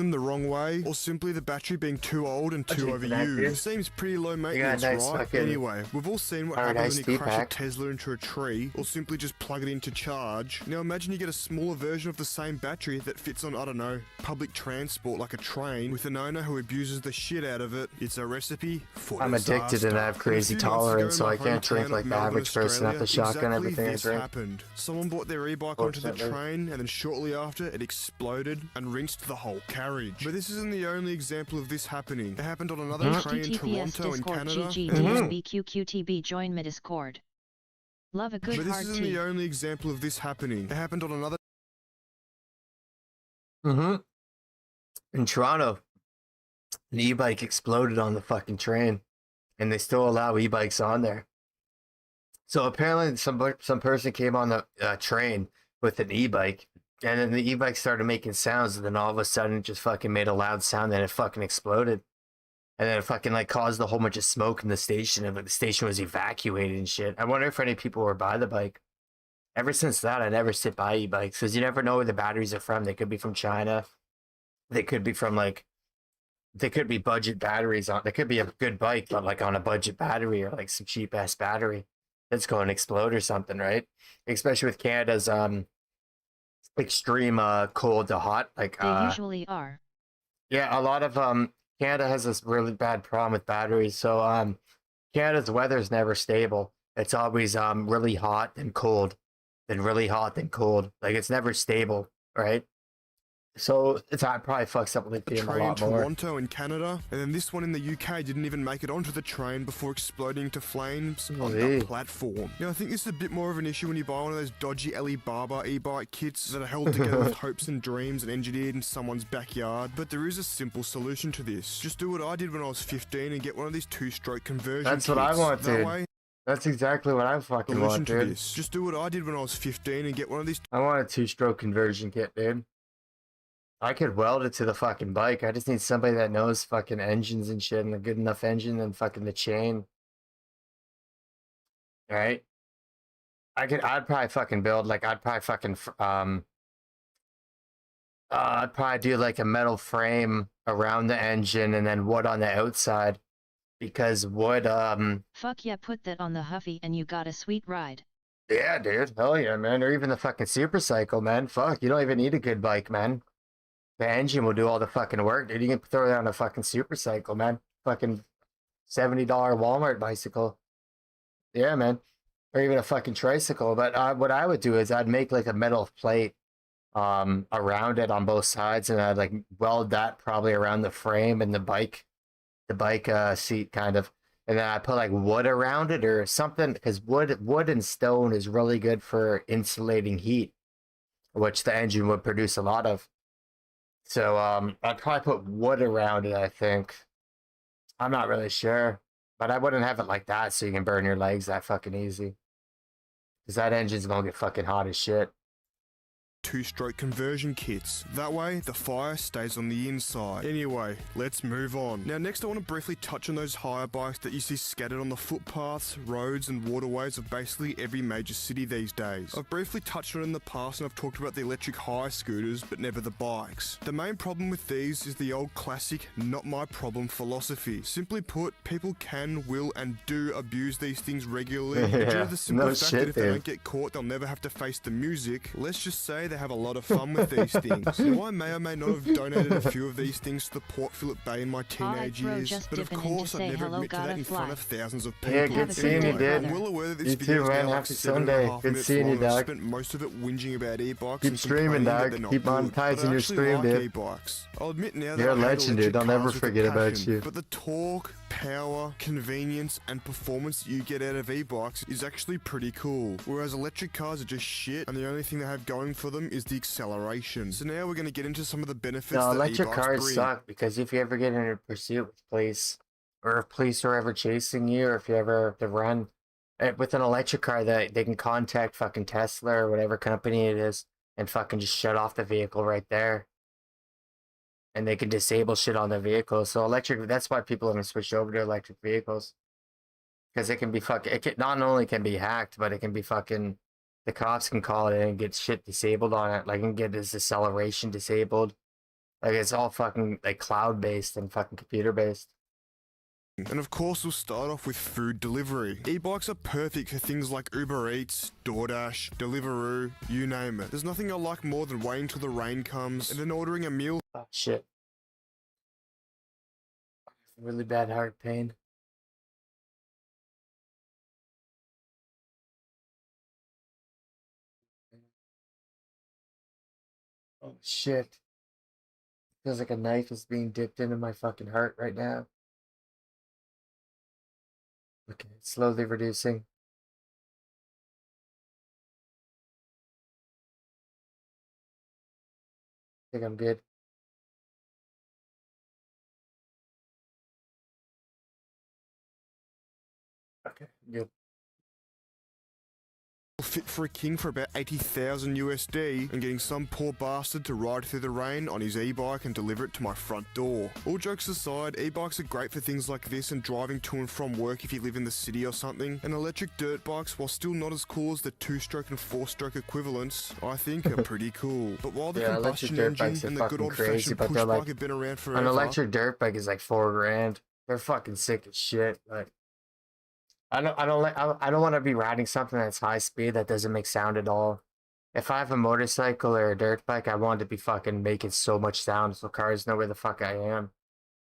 Them the wrong way, or simply the battery being too old and too I'll take that, overused. dude. It seems pretty low maintenance, nice right? fucking Anyway, we've all seen what Paradise happens when you crash a Tea-Pack. Tesla into a tree, or simply just plug it into charge. Now imagine you get a smaller version of the same battery that fits on, I don't know, public transport like a train, with an owner who abuses the shit out of it. It's a recipe for I'm addicted and I have crazy tolerance, so I can't drink like the average person at the shotgun. Everything I this drink. happened. Someone brought their e-bike onto the Fortunately. train, and then shortly after, it exploded and rinsed the whole carriage. But this isn't the only example of this happening. It happened on another train in HTTPS Toronto in Discord Canada. GG join my Discord. Love a good But this hard isn't tea. the only example of this happening. It happened on another In Toronto, an e-bike exploded on the fucking train, and they still allow e-bikes on there. So apparently, some person came on the train with an e-bike, and then the e-bike started making sounds, and then all of a sudden, it just fucking made a loud sound, and it fucking exploded, and then it fucking like caused a whole bunch of smoke in the station, and the station was evacuated and shit. I wonder if any people were by the bike. Ever since that, I never sit by e-bikes because you never know where the batteries are from. They could be from China. They could be from like, they could be budget batteries on. They could be a good bike, but like on a budget battery or like some cheap ass battery that's going to explode or something, right? Especially with Canada's extreme cold to hot. Like They usually are. yeah, a lot of Canada has this really bad problem with batteries. So Canada's weather is never stable. It's always really hot and cold, then really hot and cold. Like it's never stable, right? So it probably fucks up lithium a train in lot more. Toronto in Canada, and then this one in the UK didn't even make it onto the train before exploding into flames on Holy. the platform. Now I think this is a bit more of an issue when you buy one of those dodgy Alibaba e-bike kits that are held together with hopes and dreams and engineered in someone's backyard, but there is a simple solution to this. Just do what I did when I was 15 and get one of these two-stroke conversion That's kits. what I want, That dude. way, That's exactly what I fucking solution want, to dude. this. Just do what I did when I was 15 and get one of these I want a 2-stroke conversion kit, dude. I could weld it to the fucking bike. I just need somebody that knows fucking engines and shit and a good enough engine and fucking the chain. Right? I'd probably fucking build, like, I'd probably fucking, I'd probably do like a metal frame around the engine and then wood on the outside. Because wood, Fuck yeah, put that on the Huffy and you got a sweet ride. yeah, dude. Hell yeah, man. Or even the fucking supercycle, man. Fuck, you don't even need a good bike, man. The engine will do all the fucking work, dude. You can throw it on a fucking supercycle, man. Fucking $70 Walmart bicycle. Yeah, man. Or even a fucking tricycle. But what I would do is I'd make like a metal plate around it on both sides, and I'd like weld that probably around the frame and the bike seat kind of. And then I put like wood around it or something, because wood and stone is really good for insulating heat, which the engine would produce a lot of. So I'd probably put wood around it, I think. I'm not really sure. But I wouldn't have it like that so you can burn your legs that fucking easy. Because that engine's gonna get fucking hot as shit. two-stroke conversion kits. That way, the fire stays on the inside. Anyway, let's move on. Now next I want to briefly touch on those hire bikes that you see scattered on the footpaths, roads and waterways of basically every major city these days. I've briefly touched on it in the past and I've talked about the electric hire scooters, but never the bikes. The main problem with these is the old classic not my problem philosophy. Simply put, people can, will and do abuse these things regularly due to the simple fact that if they don't get caught, they'll never have to face the music. Let's just say they have a lot of fun with these things. Now I may or may not have donated a few of these things to the Port Phillip Bay in my teenage years, but of course I'd never admit to that in front of thousands of people. Yeah, good seeing you, dude. I'm well aware that this You video too, is man. now like Happy 7.5 Sunday. Good minutes seeing you, long. I've dog. spent most of it whinging about e-bikes Keep and streaming, complaining that dog. they're not Keep good, but monetizing I your actually stream, like dude. e-bikes. I'll admit now that You're a I hate legend, electric dude. I'll never cars with a forget about passion, you. But the torque, power, convenience and performance that you get out of e-bikes is actually pretty cool. Whereas electric cars are just shit and the only thing they have going for them is the acceleration. So now we're going to get into some of the benefits No, that electric e-bikes cars bring. suck because if you ever get in a pursuit with police, or if police are ever chasing you, or if you ever have to run with an electric car, that they can contact fucking Tesla or whatever company it is and fucking just shut off the vehicle right there. And they can disable shit on the vehicle. So electric, that's why people haven't switched over to electric vehicles. Because it can be fucking, not only can be hacked, but it can be fucking, the cops can call it in and get shit disabled on it. Like, and get this acceleration disabled. Like, it's all fucking, like, cloud-based and fucking computer-based. And of course we'll start off with food delivery. E-bikes are perfect for things like Uber Eats, DoorDash, Deliveroo, you name it. There's nothing I like more than waiting till the rain comes and then ordering a meal. Oh, shit. Really bad heart pain. Oh, shit. Feels like a knife is being dipped into my fucking heart right now. Okay, it's slowly reducing. I think I'm good. Okay, good. Fit for a king for about 80,000 USD and getting some poor bastard to ride through the rain on his e-bike and deliver it to my front door. All jokes aside, e-bikes are great for things like this and driving to and from work if you live in the city or something, and electric dirt bikes, while still not as cool as the 2-stroke and 4-stroke equivalents, I think are pretty cool. But while the Yeah, electric combustion dirt engine bikes are and the good fucking old crazy, fashioned but push they're bike like, have been around forever. an electric dirt bike is like $4 grand. They're fucking sick as shit, but I don't want to be riding something that's high speed that doesn't make sound at all. If I have a motorcycle or a dirt bike, I want it to be fucking making so much sound so cars know where the fuck I am.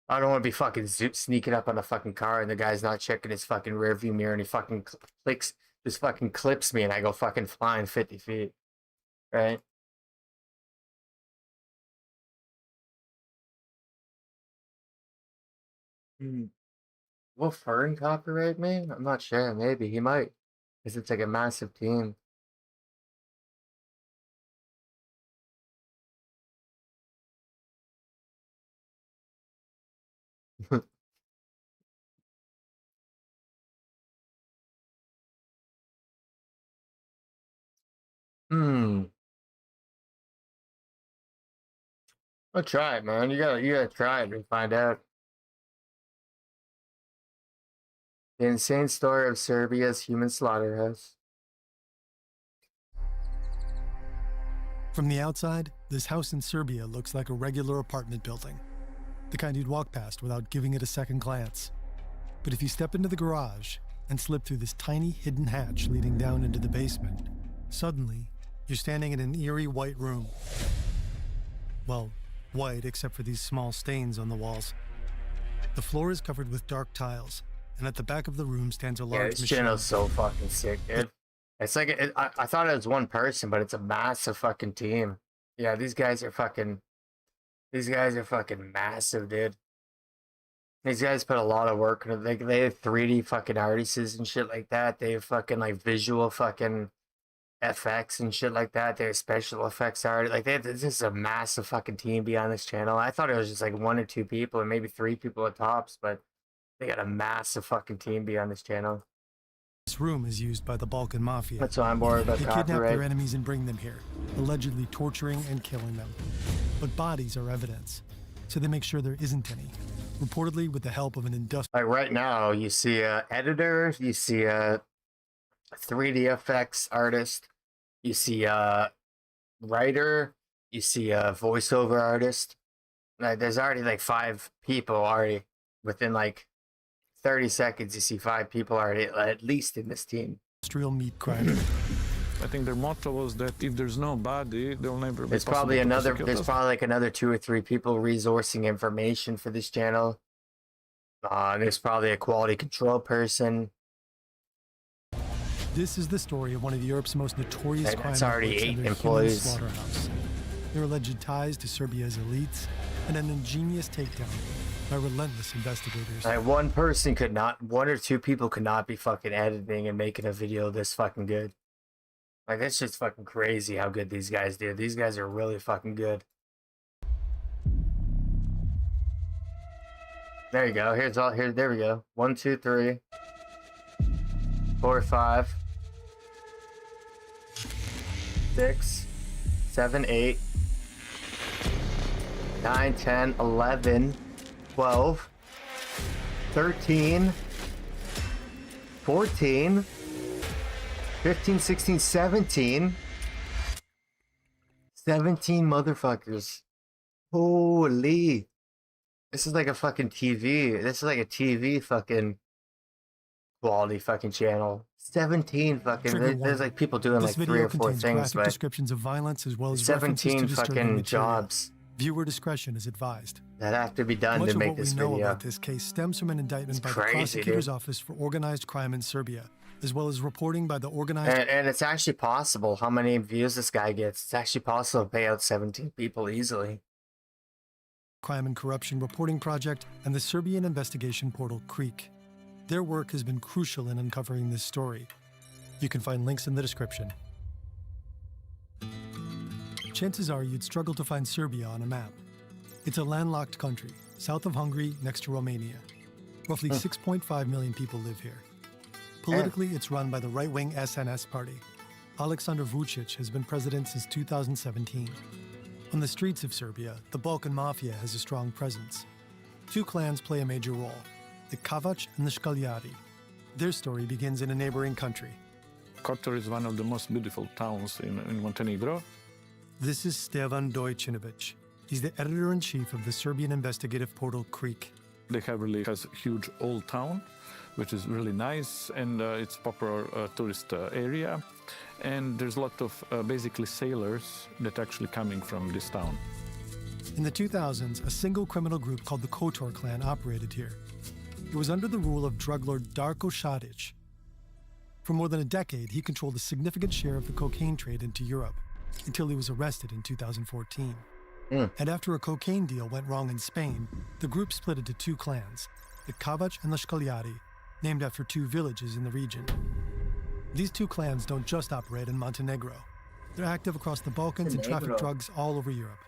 I don't want to be fucking sneaking up on a fucking car and the guy's not checking his fucking rearview mirror and he fucking just fucking clips me and I go fucking flying 50 feet. Right? Will Fern copyright me? I'm not sure. Maybe he might. Because it's like a massive team. Hmm. I'll try it, man. You gotta try it and find out. The insane story of Serbia's human slaughterhouse. From the outside, this house in Serbia looks like a regular apartment building, the kind you'd walk past without giving it a second glance. But if you step into the garage and slip through this tiny hidden hatch leading down into the basement, suddenly you're standing in an eerie white room. Well, white except for these small stains on the walls. The floor is covered with dark tiles, and at the back of the room stands a Yeah, large this machine. channel's so fucking sick, dude. It's like I thought it was one person, but it's a massive fucking team. Yeah, these guys are fucking massive, dude. These guys put a lot of work into it. They have 3D fucking artists and shit like that. They have fucking like visual fucking FX and shit like that. They have special effects art. Like this is a massive fucking team behind this channel. I thought it was just like 1 or 2 people or maybe 3 people at tops, but they got a massive fucking team behind this channel. This room is used by the Balkan Mafia. That's why I'm worried about They kidnap their copyright. enemies and bring them here, allegedly torturing and killing them. But bodies are evidence, so they make sure there isn't any. Reportedly with the help of an industrial Like right now, you see a editor, you see a 3D effects artist, you see a writer, you see a voiceover artist. Like there's already like 5 people already within like 30 seconds. You see 5 people already at least in this team. meat grinder. I think their motto was that if there's no body, there'll never be There's possible probably to another. prosecute There's us. probably like another 2 or 3 people resourcing information for this channel. There's probably a quality control person. This is the story of one of Europe's most notorious Hey, crime that's already networks 8 and their employees. human slaughterhouse. Their alleged ties to Serbia's elites and an ingenious takedown by relentless investigators. Like one person could not, 1 or 2 people could not be fucking editing and making a video this fucking good. Like that's just fucking crazy how good these guys do. These guys are really fucking good. There you go. Here's all. Here, there we go. 1, 2, 3, 4, 5, 6, 7, 8, 9, 10, 11, 12, 13, 14, 15, 16, 17. 17 motherfuckers. Holy. This is like a fucking TV. This is like a TV fucking quality fucking channel. 17 fucking. Trigger There's warning. like people doing This like 3 video or 4 contains things, graphic but descriptions of violence as well as references to 17 disturbing fucking material. jobs Viewer discretion is advised. that have to be done Much to of make what this we know video. about this case stems from an indictment by the crazy, prosecutor's dude. office for organized crime in Serbia, as well as reporting by the organized And it's actually possible. How many views this guy gets? It's actually possible to pay out 17 people easily. Crime and Corruption Reporting Project and the Serbian investigation portal Creek. Their work has been crucial in uncovering this story. You can find links in the description. Chances are you'd struggle to find Serbia on a map. It's a landlocked country, south of Hungary, next to Romania. Roughly 6.5 million people live here. Politically, it's run by the right-wing SNS party. Aleksandar Vučić has been president since 2017. On the streets of Serbia, the Balkan Mafia has a strong presence. 2 clans play a major role, the Kavač and the Škaljari. Their story begins in a neighboring country. Kotor is one of the most beautiful towns in Montenegro. This is Stevan Dojčinović. He's the editor-in-chief of the Serbian investigative portal Creek. They have really has a huge old town, which is really nice, and it's a popular tourist area. And there's a lot of basically sailors that actually coming from this town. In the 2000s, a single criminal group called the Kotor clan operated here. It was under the rule of drug lord Darko Šarić. For more than a decade, he controlled a significant share of the cocaine trade into Europe, until he was arrested in 2014. And after a cocaine deal went wrong in Spain, the group split into 2 clans, the Kavač and the Škaljari, named after 2 villages in the region. These 2 clans don't just operate in Montenegro. They're active across the Balkans and traffic Montenegro. drugs all over Europe.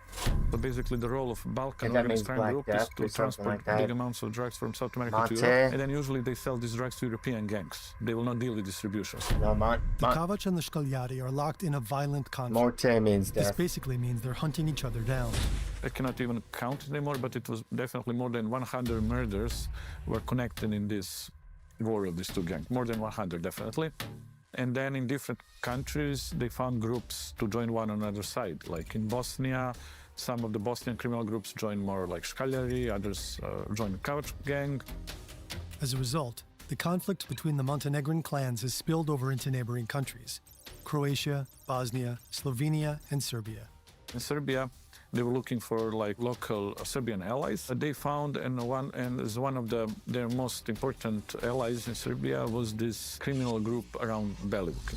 So basically the role of Balkan And that organized means crime Black group Death is to or something transport like that. big amounts of drugs from South America Monte. to Europe, and then usually they sell these drugs to European gangs. They will not deal with distributions. No, The Kavač and the Škaljari are locked in a violent conflict. Morte means This death. basically means they're hunting each other down. I cannot even count it anymore, but it was definitely more than 100 murders were connected in this war of these 2 gangs. More than 100, definitely. And then in different countries, they found groups to join one another side. Like in Bosnia, some of the Bosnian criminal groups joined more like Škaljari, others joined the Kavač gang. As a result, the conflict between the Montenegrin clans has spilled over into neighboring countries: Croatia, Bosnia, Slovenia, and Serbia. In Serbia, they were looking for like local Serbian allies. They found, and as one of their most important allies in Serbia was this criminal group around Belivuk.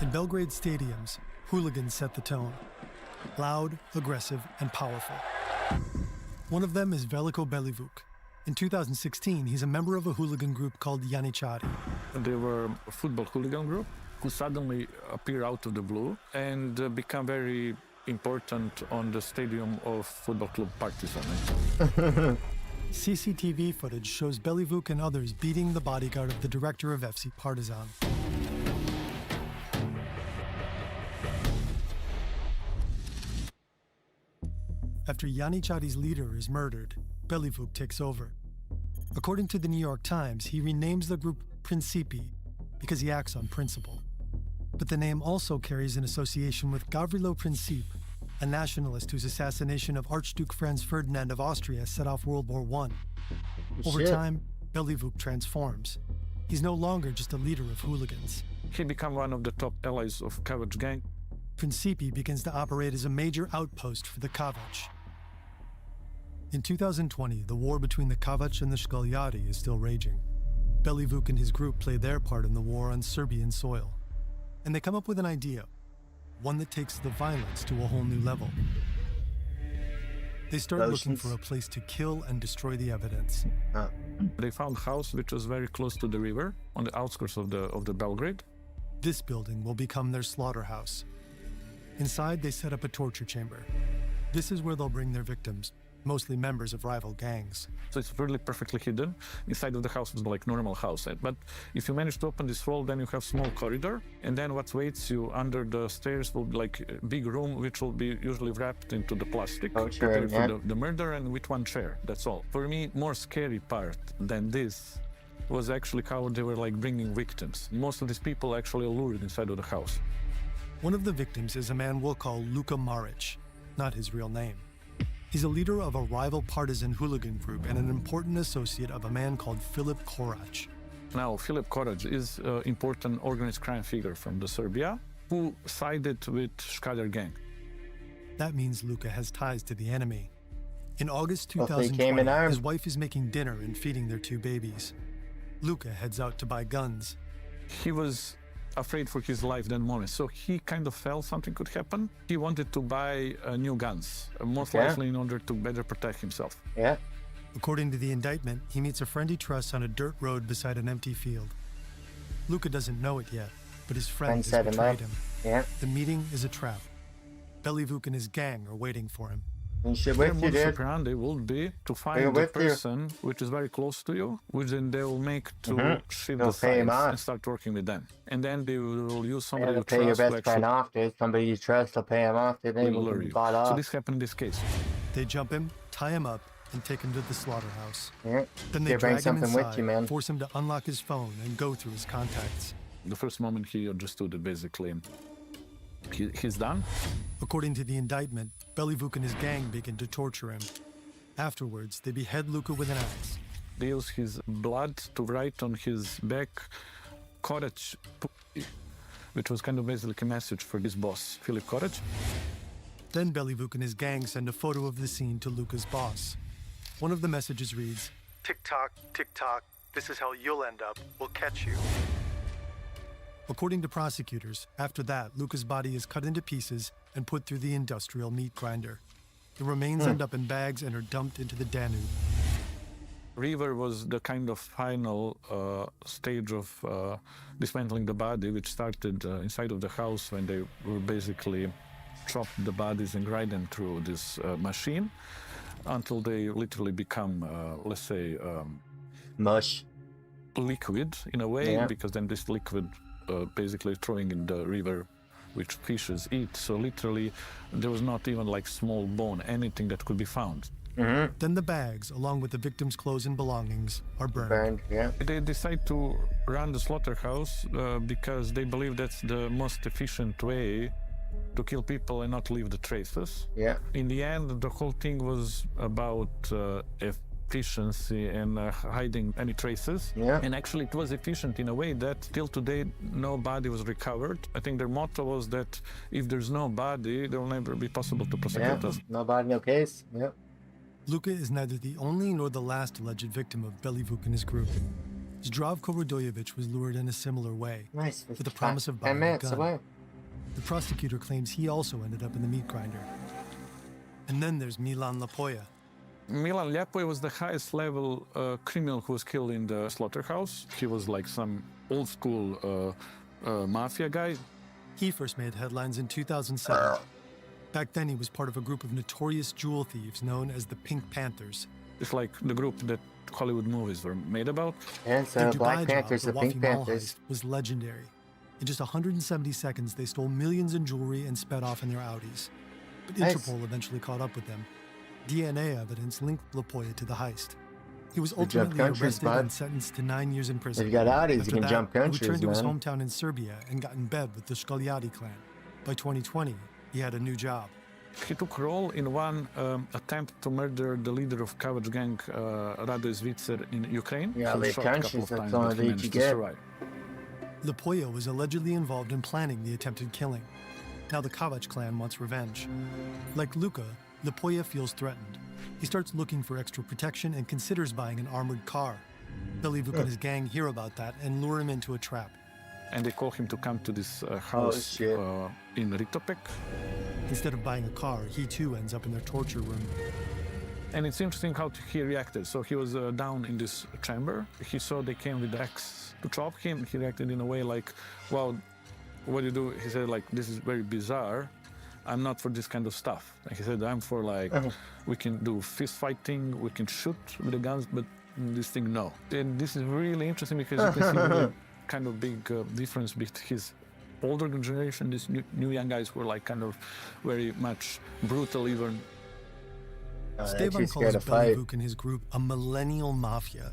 In Belgrade stadiums, hooligans set the tone. Loud, aggressive, and powerful. One of them is Veliko Belivuk. In 2016, he's a member of a hooligan group called Janičari. They were a football hooligan group who suddenly appear out of the blue and become very important on the stadium of Football Club Partizan. CCTV footage shows Belivuk and others beating the bodyguard of the director of FC Partizan. After Yanichari's leader is murdered, Belivuk takes over. According to the New York Times, he renames the group Principi because he acts on principle. But the name also carries an association with Gavrilo Princip, a nationalist whose assassination of Archduke Franz Ferdinand of Austria set off World War I. Over time, Belivuk transforms. He's no longer just a leader of hooligans. He became one of the top allies of Kavac gang. Principi begins to operate as a major outpost for the Kavac. In 2020, the war between the Kavac and the Shkoljari is still raging. Belivuk and his group play their part in the war on Serbian soil. And they come up with an idea, one that takes the violence to a whole new level. They start looking for a place to kill and destroy the evidence. They found a house which was very close to the river, on the outskirts of the Belgrade. This building will become their slaughterhouse. Inside, they set up a torture chamber. This is where they'll bring their victims, mostly members of rival gangs. So it's really perfectly hidden. Inside of the house was like normal house. But if you manage to open this wall, then you have small corridor. And then what waits you under the stairs will be like a big room, which will be usually wrapped into the plastic. Oh, sure, for the murder, and with one chair, that's all. For me, more scary part than this was actually how they were like bringing victims. Most of these people actually lured inside of the house. One of the victims is a man we'll call Luka Maric, not his real name. He's a leader of a rival partisan hooligan group and an important associate of a man called Filip Korac. Now, Filip Korac is an important organized crime figure from the Serbia who sided with Shkader gang. That means Luka has ties to the enemy. In August 2020, his wife is making dinner and feeding their 2 babies. Luka heads out to buy guns. He was afraid for his life that moment, so he kind of felt something could happen. He wanted to buy new guns, most likely in order to better protect himself. Yeah. According to the indictment, he meets a friend he trusts on a dirt road beside an empty field. Luka doesn't know it yet, but his friend has betrayed him. Yeah. The meeting is a trap. Belivuk and his gang are waiting for him. Their modus operandi will be to find the person which is very close to you, which then they will make to shift the sides and start working with them. And then they will use somebody you pay your trust best friend after. Somebody you trust will pay him after. They will lure you. So this happened in this case. They jump him, tie him up, and take him to the slaughterhouse. Yeah. Then they drag him inside, with you, man. force him to unlock his phone and go through his contacts. The first moment he understood it, basically, he's done. According to the indictment, Belivuk and his gang begin to torture him. Afterwards, they behead Luka with an axe. They use his blood to write on his back, Korac, which was kind of basically a message for his boss, Filip Korac. Then Belivuk and his gang send a photo of the scene to Luka's boss. One of the messages reads, "Tick-tock, tick-tock, this is how you'll end up. We'll catch you." According to prosecutors, after that, Luka's body is cut into pieces and put through the industrial meat grinder. The remains end up in bags and are dumped into the Danube. River was the kind of final stage of dismantling the body, which started inside of the house when they were basically chopped the bodies and grind them through this machine until they literally become, let's say, mush. Liquid in a way, because then this liquid basically throwing in the river, which fishes eat. So literally, there was not even like small bone, anything that could be found. Then the bags, along with the victim's clothes and belongings, are burned. They decide to run the slaughterhouse because they believe that's the most efficient way to kill people and not leave the traces. In the end, the whole thing was about efficiency and hiding any traces. And actually it was efficient in a way that till today no body was recovered. I think their motto was that if there's no body, there will never be possible to prosecute us. No body, no case. Luka is neither the only nor the last alleged victim of Belivuk and his group. Zdravko Radojevic was lured in a similar way, with the promise of buying a gun. The prosecutor claims he also ended up in the meat grinder. And then there's Milan Lapoja. Milan Ljapoja was the highest level criminal who was killed in the slaughterhouse. He was like some old school mafia guy. He first made headlines in 2007. Back then, he was part of a group of notorious jewel thieves known as the Pink Panthers. It's like the group that Hollywood movies were made about. And Their so Black Dubai Panthers, job, the the Pink Wafi Mall Panthers. heist, was legendary. In just 170 seconds, they stole millions in jewelry and sped off in their Audis. But Nice. Interpol eventually caught up with them. DNA evidence linked Lapoya to the heist. He was You jump ultimately countries, arrested bud. and sentenced to 9 years in prison. If you got Audis, you After can that, jump he countries, returned to his man. hometown in Serbia and got in bed with the Shkalyadi clan. By 2020, he had a new job. He took role in one attempt to murder the leader of Kavač gang, Rado Zvitser, in Ukraine. Yeah, He was leave shot a couple countries, of that's times, the only but he lead managed you to get. survive. Lapoya was allegedly involved in planning the attempted killing. Now the Kavač clan wants revenge. Like Luka, Lapoya feels threatened. He starts looking for extra protection and considers buying an armored car. Belivuk and his gang hear about that and lure him into a trap. And they call him to come to this house shit. in Ritopek. Instead of buying a car, he too ends up in their torture room. And it's interesting how he reacted. So he was down in this chamber. He saw they came with the axe to chop him. He reacted in a way like, well, what do you do? He said, like, this is very bizarre. I'm not for this kind of stuff. Like he said, I'm for like, we can do fist fighting, we can shoot with the guns, but this thing, no. And this is really interesting because you can see the kind of big difference between his older generation, these new young guys were like kind of very much brutal even. Stevan calls Belivuk and his group a millennial mafia,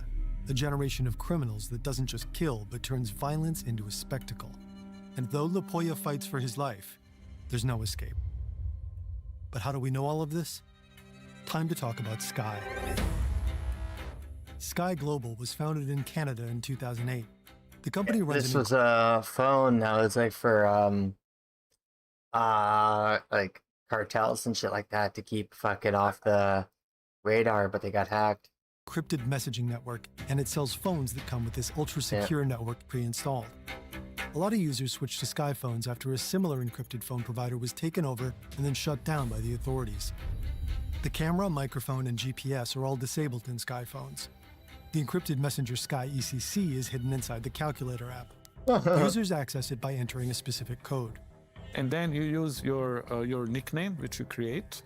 a generation of criminals that doesn't just kill, but turns violence into a spectacle. And though Lapoya fights for his life, there's no escape. But how do we know all of this? Time to talk about Sky. Sky Global was founded in Canada in 2008. The company runs This an was a phone that was like for like cartels and shit like that to keep fucking off the radar, but they got hacked. encrypted messaging network, and it sells phones that come with this ultra-secure network pre-installed. A lot of users switched to Sky phones after a similar encrypted phone provider was taken over and then shut down by the authorities. The camera, microphone, and GPS are all disabled in Sky phones. The encrypted messenger Sky ECC is hidden inside the calculator app. Users access it by entering a specific code. And then you use your nickname, which you create,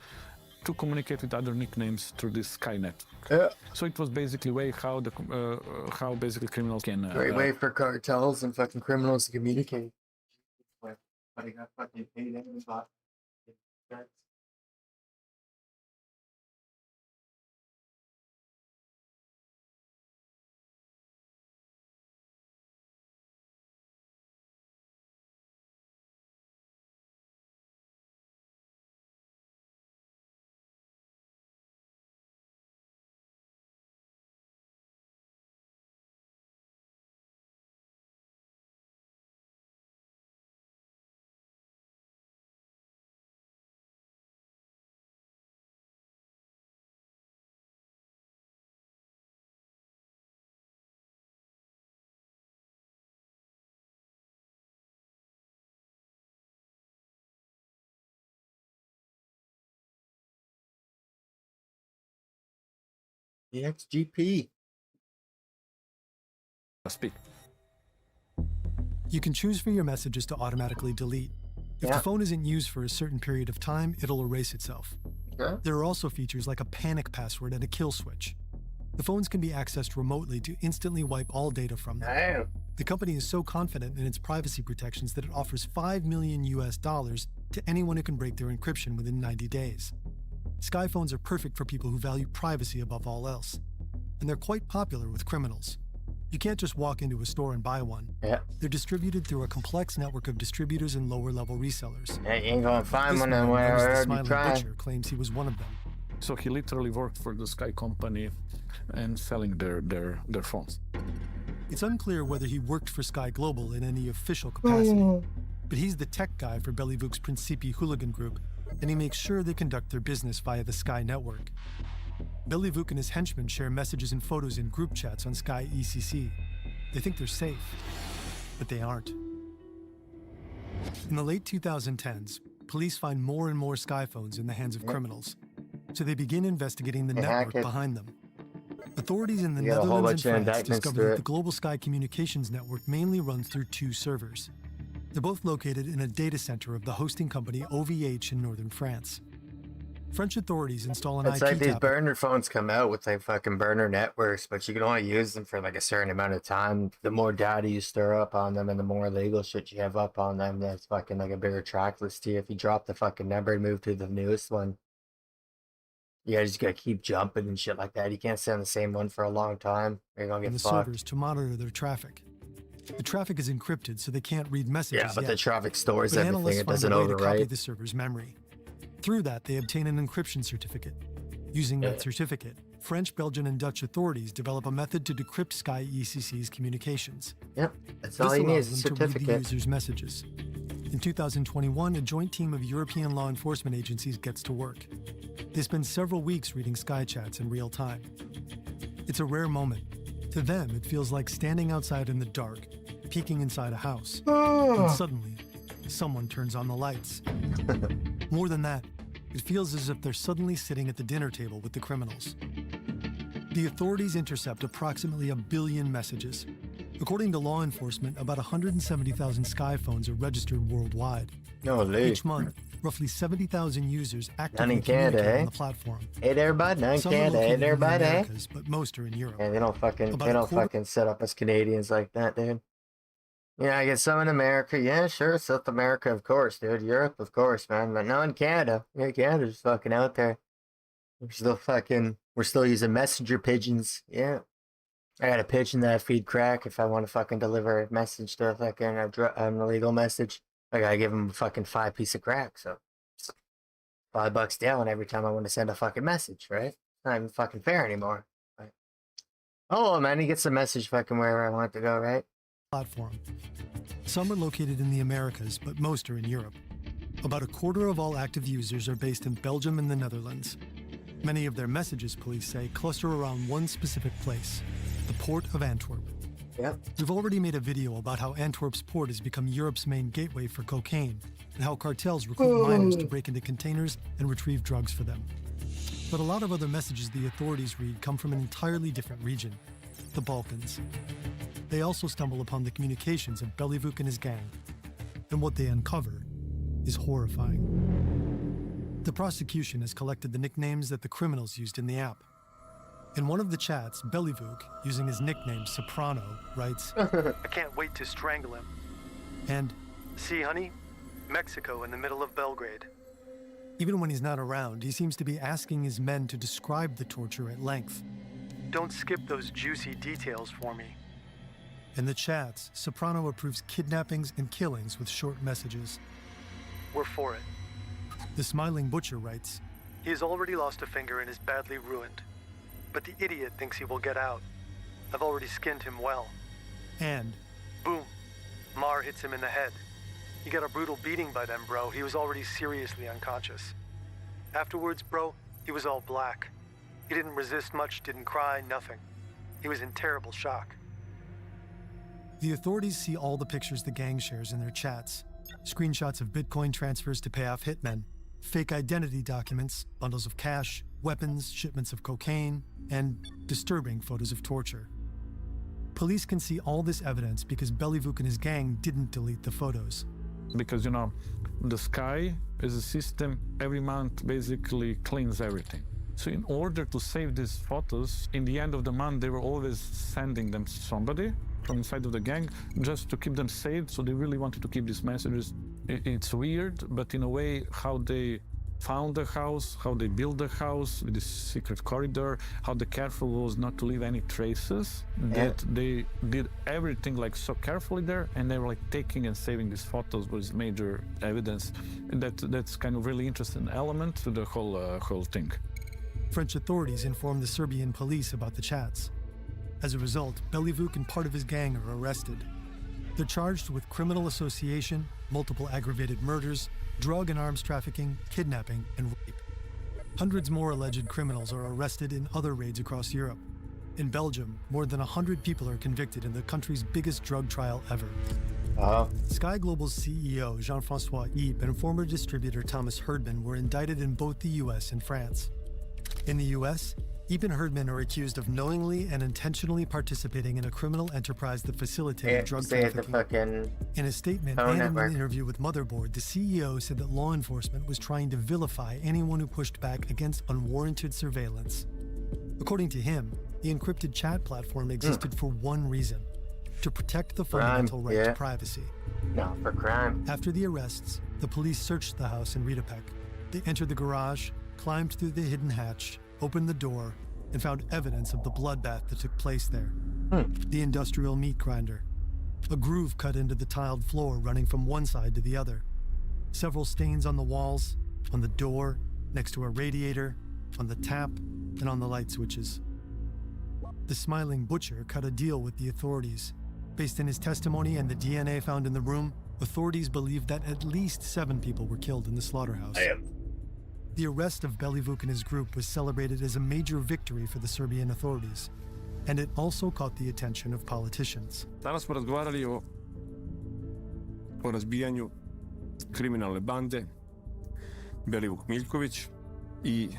to communicate with other nicknames through this Skynet. Yeah. So it was basically way how basically criminals can. Great way for cartels and fucking criminals to communicate. But I got fucking paid in spot. The XGP. Speak. You can choose for your messages to automatically delete. If the phone isn't used for a certain period of time, it'll erase itself. Okay. There are also features like a panic password and a kill switch. The phones can be accessed remotely to instantly wipe all data from them. Damn. The company is so confident in its privacy protections that it offers $5 million to anyone who can break their encryption within 90 days. Sky phones are perfect for people who value privacy above all else. And they're quite popular with criminals. You can't just walk into a store and buy one. Yeah. They're distributed through a complex network of distributors and lower-level resellers. Yeah, you ain't gonna find This one man, known as the anywhere you Smiling try. Butcher, claims he was one of them. So he literally worked for the Sky company and selling their phones. It's unclear whether he worked for Sky Global in any official capacity, but he's the tech guy for Belivuk's Principi hooligan group, and he makes sure they conduct their business via the Sky network. Belivuk and his henchmen share messages and photos in group chats on Sky ECC. They think they're safe, but they aren't. In the late 2010s, police find more and more Sky phones in the hands of criminals, so they begin investigating the They hack network it. behind them. Authorities in the You got a whole Netherlands bunch of and France indictments discovered through that it. the global Sky communications network mainly runs through two servers. They're both located in a data center of the hosting company OVH in northern France. French authorities install an It's IP like these tap. burner phones come out with like fucking burner networks, but you can only use them for like a certain amount of time. The more data you stir up on them and the more illegal shit you have up on them, that's fucking like a bigger track list to you. If you drop the fucking number and move to the newest one, you just gotta keep jumping and shit like that. You can't stay on the same one for a long time. Or you're gonna and get the fucked. servers to monitor their traffic. The traffic is encrypted, so they can't read messages Yeah, but yet. the traffic stores But everything. analysts It find doesn't a way to copy overwrite. the server's memory. Through that, they obtain an encryption certificate. Using that certificate, French, Belgian, and Dutch authorities develop a method to decrypt Sky ECC's communications. Yep, that's This all you need allows is a them to read the certificate. user's messages. In 2021, a joint team of European law enforcement agencies gets to work. They spend several weeks reading Sky chats in real time. It's a rare moment. To them, it feels like standing outside in the dark, peeking inside a house. And suddenly, someone turns on the lights. More than that, it feels as if they're suddenly sitting at the dinner table with the criminals. The authorities intercept approximately 1 billion messages. According to law enforcement, about 170,000 Sky phones are registered worldwide. No, Each month, roughly 70,000 users actively in Canada, communicate eh? on the platform. Hey there, bud. Not in Some are Canada. Hey located there, in the bud. Eh? Americas, but most are in Europe. Yeah, they don't fucking About a quarter- set up us Canadians like that, dude. Yeah, I get some in America. Yeah, sure. South America, of course, dude. Europe, of course, man. But no in Canada. Yeah, Canada's fucking out there. We're still using messenger pigeons. Yeah. I got a pigeon that I feed crack if I want to fucking deliver a message to a fucking an illegal message. I gotta give him a fucking 5 piece of crack, so $5 down every time I want to send a fucking message, right? Not even fucking fair anymore. Right? Oh man, he gets the message fucking wherever I want it to go, right? Platform. Some are located in the Americas, but most are in Europe. About a quarter of all active users are based in Belgium and the Netherlands. Many of their messages, police say, cluster around one specific place, the port of Antwerp. Yep. We've already made a video about how Antwerp's port has become Europe's main gateway for cocaine, and how cartels recruit miners to break into containers and retrieve drugs for them. But a lot of other messages the authorities read come from an entirely different region, the Balkans. They also stumble upon the communications of Belyvuk and his gang, and what they uncover is horrifying. The prosecution has collected the nicknames that the criminals used in the app. In one of the chats, Belyvuk, using his nickname Soprano, writes, I can't wait to strangle him. and See, honey? Mexico in the middle of Belgrade. even when he's not around, he seems to be asking his men to describe the torture at length. Don't skip those juicy details for me. In the chats, Soprano approves kidnappings and killings with short messages. We're for it. The smiling butcher writes, He has already lost a finger and is badly ruined. But the idiot thinks he will get out. I've already skinned him well. and Boom. Mar hits him in the head. He got a brutal beating by them, bro. He was already seriously unconscious. Afterwards, bro, he was all black. He didn't resist much, didn't cry, nothing. He was in terrible shock. the authorities see all the pictures the gang shares in their chats. Screenshots of Bitcoin transfers to pay off hitmen, fake identity documents, bundles of cash, weapons, shipments of cocaine, and disturbing photos of torture. Police can see all this evidence because Belyvuk and his gang didn't delete the photos. Because, you know, the Sky is a system every month basically cleans everything. So in order to save these photos, in the end of the month, they were always sending them to somebody from inside of the gang just to keep them saved. So they really wanted to keep these messages. It's weird, but in a way, how they found the house, how they built the house with this secret corridor, how the careful was not to leave any traces, that they did everything like so carefully there, and they were like taking and saving these photos was major evidence. That's kind of really interesting element to the whole thing. French authorities inform the Serbian police about the chats. As a result, Belyvuk and part of his gang are arrested. They're charged with criminal association, multiple aggravated murders, drug and arms trafficking, kidnapping, and rape. Hundreds more alleged criminals are arrested in other raids across Europe. In Belgium, more than 100 people are convicted in the country's biggest drug trial ever. Sky Global's CEO, Jean-François Ypes, and former distributor Thomas Herdman were indicted in both the US and France. In the US, Eben Herdman are accused of knowingly and intentionally participating in a criminal enterprise that facilitated drug Say it the trafficking. fucking In a statement phone and in network. an interview with Motherboard, the CEO said that law enforcement was trying to vilify anyone who pushed back against unwarranted surveillance. According to him, the encrypted chat platform existed for one reason: to protect the fundamental right to privacy. No, for crime. After the arrests, the police searched the house in Riedepec. They entered the garage, climbed through the hidden hatch, opened the door, and found evidence of the bloodbath that took place there. The industrial meat grinder. A groove cut into the tiled floor running from one side to the other. Several stains on the walls, on the door, next to a radiator, on the tap, and on the light switches. The smiling butcher cut a deal with the authorities. Based on his testimony and the DNA found in the room, authorities believe that at least 7 people were killed in the slaughterhouse. The arrest of Belivuk and his group was celebrated as a major victory for the Serbian authorities, and it also caught the attention of politicians. Danas smo razgovarali o razbijanju kriminalne bande Belivuk Miljković i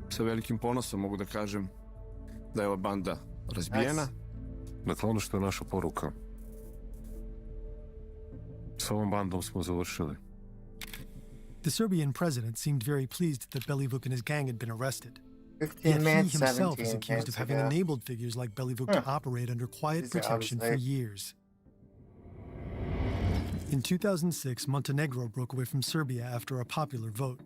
sa velikim ponosom mogu da kažem da je ova banda razbijena. Dakle, ono što je naša poruka. S ovom bandom smo završili. The Serbian president seemed very pleased that Belivuk and his gang had been arrested. 15 Yet he minutes, himself is 17 accused of minutes having ago. enabled figures like Belivuk to operate under quiet These are protection for obviously- years. In 2006, Montenegro broke away from Serbia after a popular vote.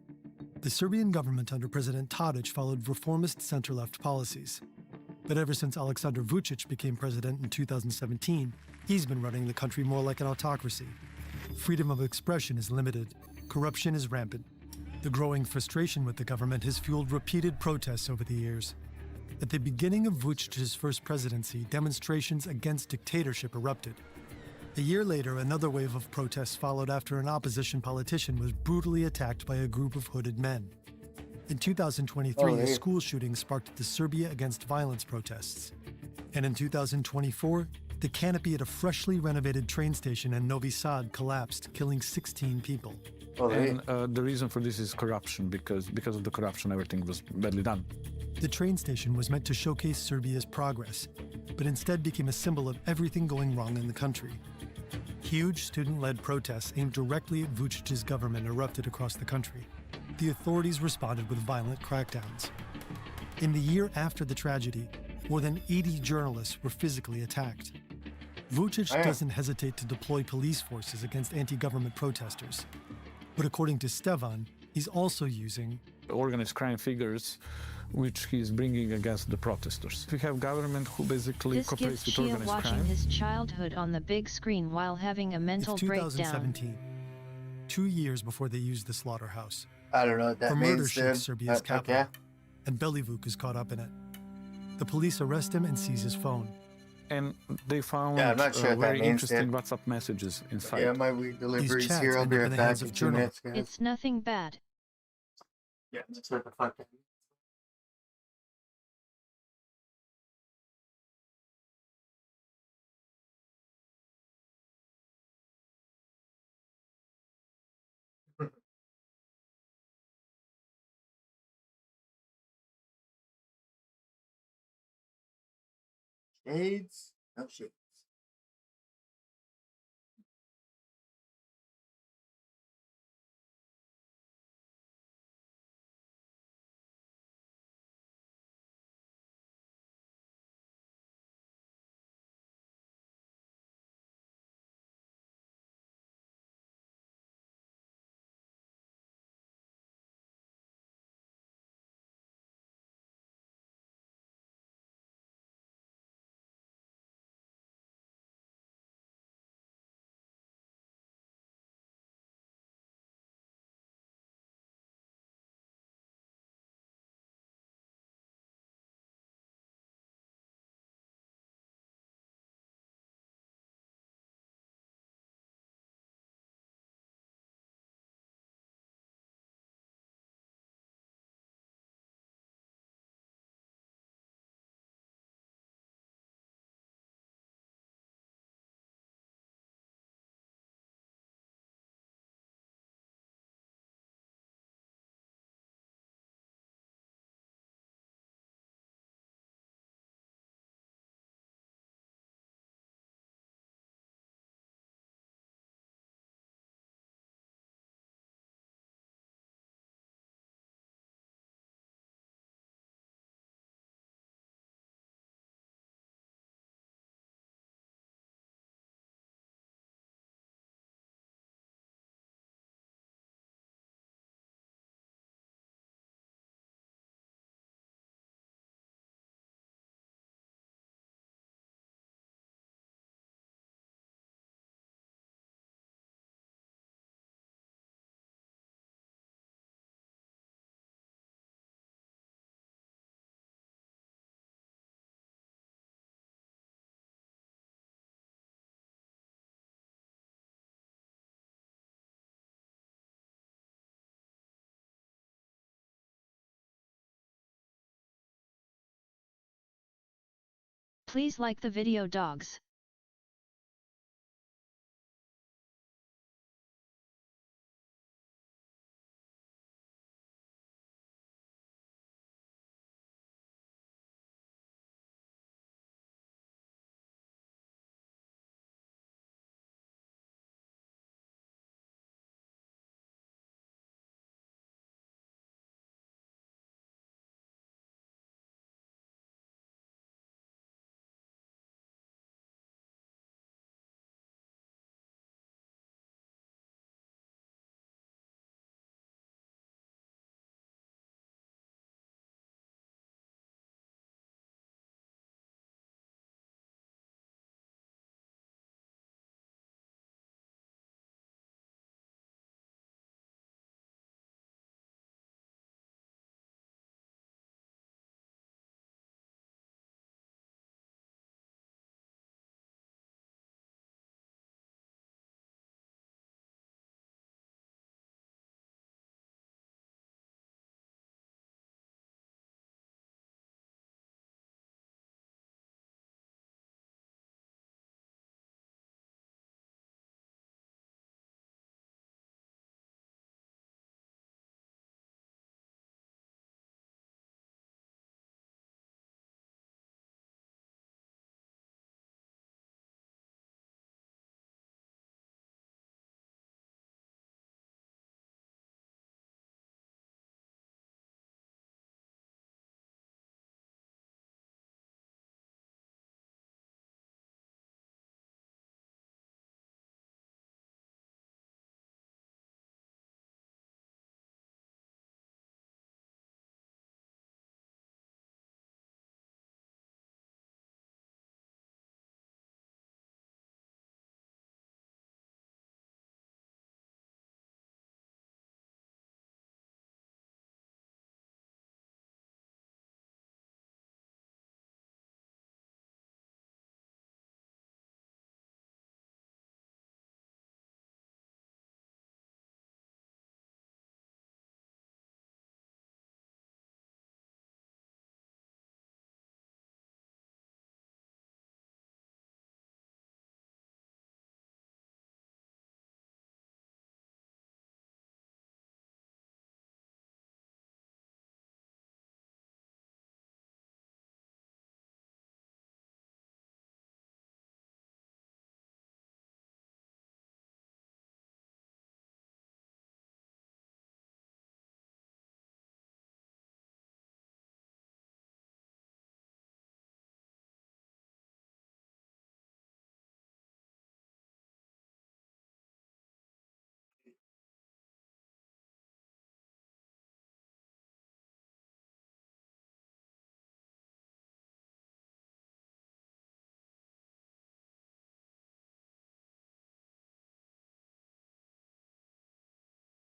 The Serbian government under President Tadic followed reformist center-left policies. But ever since Aleksandar Vučić became president in 2017, he's been running the country more like an autocracy. Freedom of expression is limited. Corruption is rampant. The growing frustration with the government has fueled repeated protests over the years. At the beginning of Vučić's first presidency, demonstrations against dictatorship erupted. A year later, another wave of protests followed after an opposition politician was brutally attacked by a group of hooded men. In 2023, a school shooting sparked the Serbia Against Violence protests. And in 2024, the canopy at a freshly renovated train station in Novi Sad collapsed, killing 16 people. And the reason for this is corruption, because of the corruption, everything was badly done. The train station was meant to showcase Serbia's progress, but instead became a symbol of everything going wrong in the country. Huge student-led protests aimed directly at Vučić's government erupted across the country. The authorities responded with violent crackdowns. In the year after the tragedy, more than 80 journalists were physically attacked. Vučić doesn't hesitate to deploy police forces against anti-government protesters. But according to Stevan, he's also using Organized crime figures which he's bringing against the protesters. We have government who basically This cooperates gives with Shia organized watching crime. his childhood on the big screen while having a mental it's breakdown. 2017, 2 years before they used the slaughterhouse. I don't know what that A murder means, shook dude. Serbia's capital, Okay. and Belivuk is caught up in it. The police arrest him and seize his phone. And they found Yeah, I'm not sure what that very means, interesting dude. WhatsApp messages inside. Yeah, my weed delivery's chats here. I'll end be up right in the back hands in of 2 minutes, guys. It's nothing bad. Yeah, that's what the fuck. Shades? No shades. Please like the video, dogs.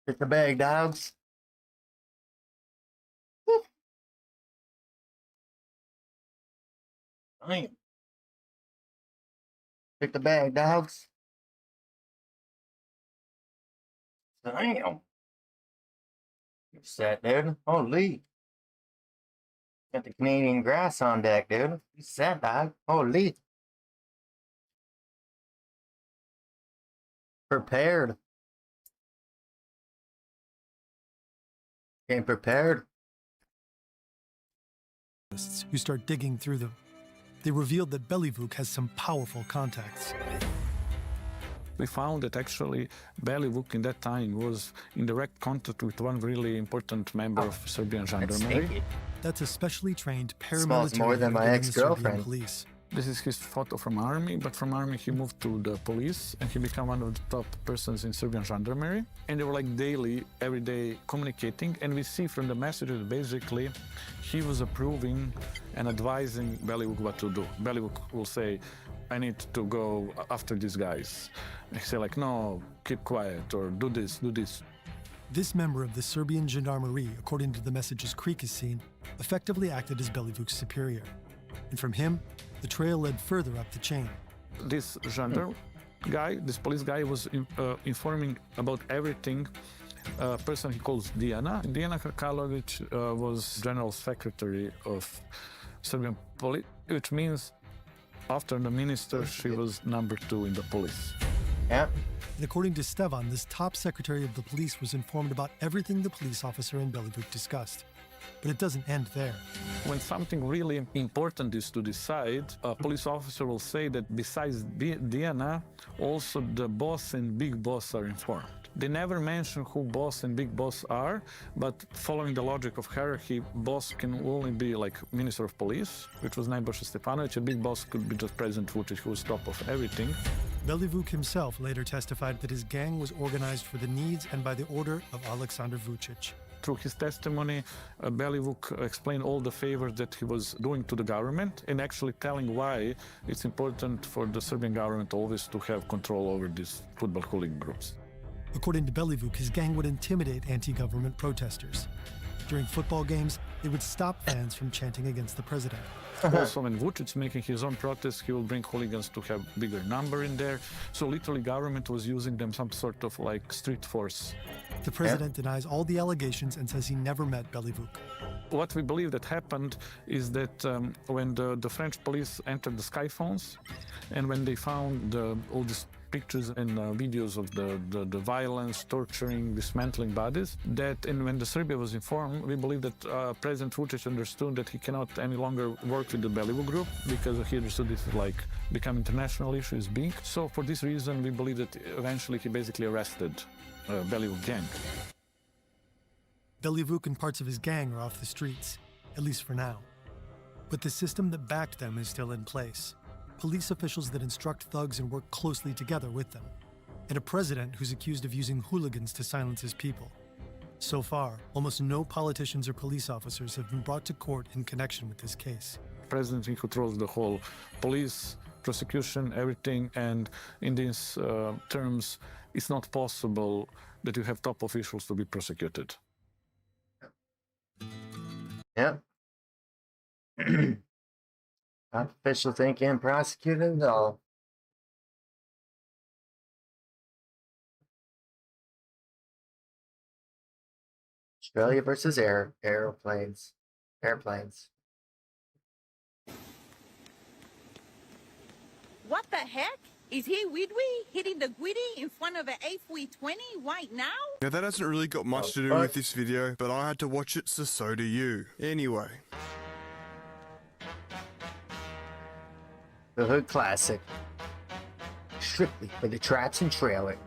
Pick the bag, dogs. Damn. Pick the bag, dogs. Damn. You're set, dude. Holy. Got the Canadian grass on deck, dude. You set, dog. Holy. Prepared. Came prepared. Who start digging through them. They revealed that Belivuc has some powerful contacts. We found that actually Belivuc in that time was in direct contact with one really important member of Serbian gendarmerie. That's a specially trained Smells paramilitary more than my within the Serbian ex-girlfriend. police. This is his photo from army, but from army he moved to the police and he became one of the top persons in Serbian gendarmerie. And they were like daily, every day communicating, and we see from the messages basically he was approving and advising Belivuc what to do. Belivuc will say, I need to go after these guys. And he say like, no, keep quiet, or do this, do this. This member of the Serbian gendarmerie, according to the messages Creek has seen, effectively acted as Belivuc's superior. And from him, the trail led further up the chain. This gendarme guy, this police guy, was informing about everything. A person he calls Diana. Diana Krkalovic was general secretary of Serbian police, which means After the minister, she was number 2 in the police. Yeah. And according to Stevan, this top secretary of the police was informed about everything the police officer in Bellevue discussed. But it doesn't end there. When something really important is to decide, a police officer will say that besides Diana, also the boss and big boss are informed. They never mention who boss and big boss are, but following the logic of hierarchy, boss can only be like Minister of Police, which was Nebojša Stefanović. A big boss could be just President Vučić, who was top of everything. Belivuk himself later testified that his gang was organized for the needs and by the order of Aleksandar Vučić. Through his testimony, Belivuk explained all the favors that he was doing to the government and actually telling why it's important for the Serbian government always to have control over these football hooligan groups. According to Belivuk, his gang would intimidate anti-government protesters. During football games, they would stop fans from chanting against the president. Also, when Vučić making his own protests, he will bring hooligans to have bigger number in there. So literally government was using them some sort of like street force. The president denies all the allegations and says he never met Belivuk. What we believe that happened is that when the French police entered the Skyphones and when they found all these pictures and videos of the violence, torturing, dismantling bodies, and when the Serbia was informed, we believe that President Vučić understood that he cannot any longer work with the Belivuk group because he understood this is like become international issue, is big. So for this reason, we believe that eventually he basically arrested Belivuk gang. Belivuk and parts of his gang are off the streets, at least for now. But the system that backed them is still in place. Police officials that instruct thugs and work closely together with them. And a president who's accused of using hooligans to silence his people. So far, almost no politicians or police officers have been brought to court in connection with this case. President who controls the whole police, prosecution, everything, and in these terms, it's not possible that you have top officials to be prosecuted. Yeah. Top officials ain't getting prosecuted at all. Australia versus airplanes. What the heck? Is he Widwee hitting the Gwitty in front of an A320 right now? Now that hasn't really got much to do with this video, but I had to watch it, so do you. Anyway. The Hood Classic. Strictly for the traps and trailer.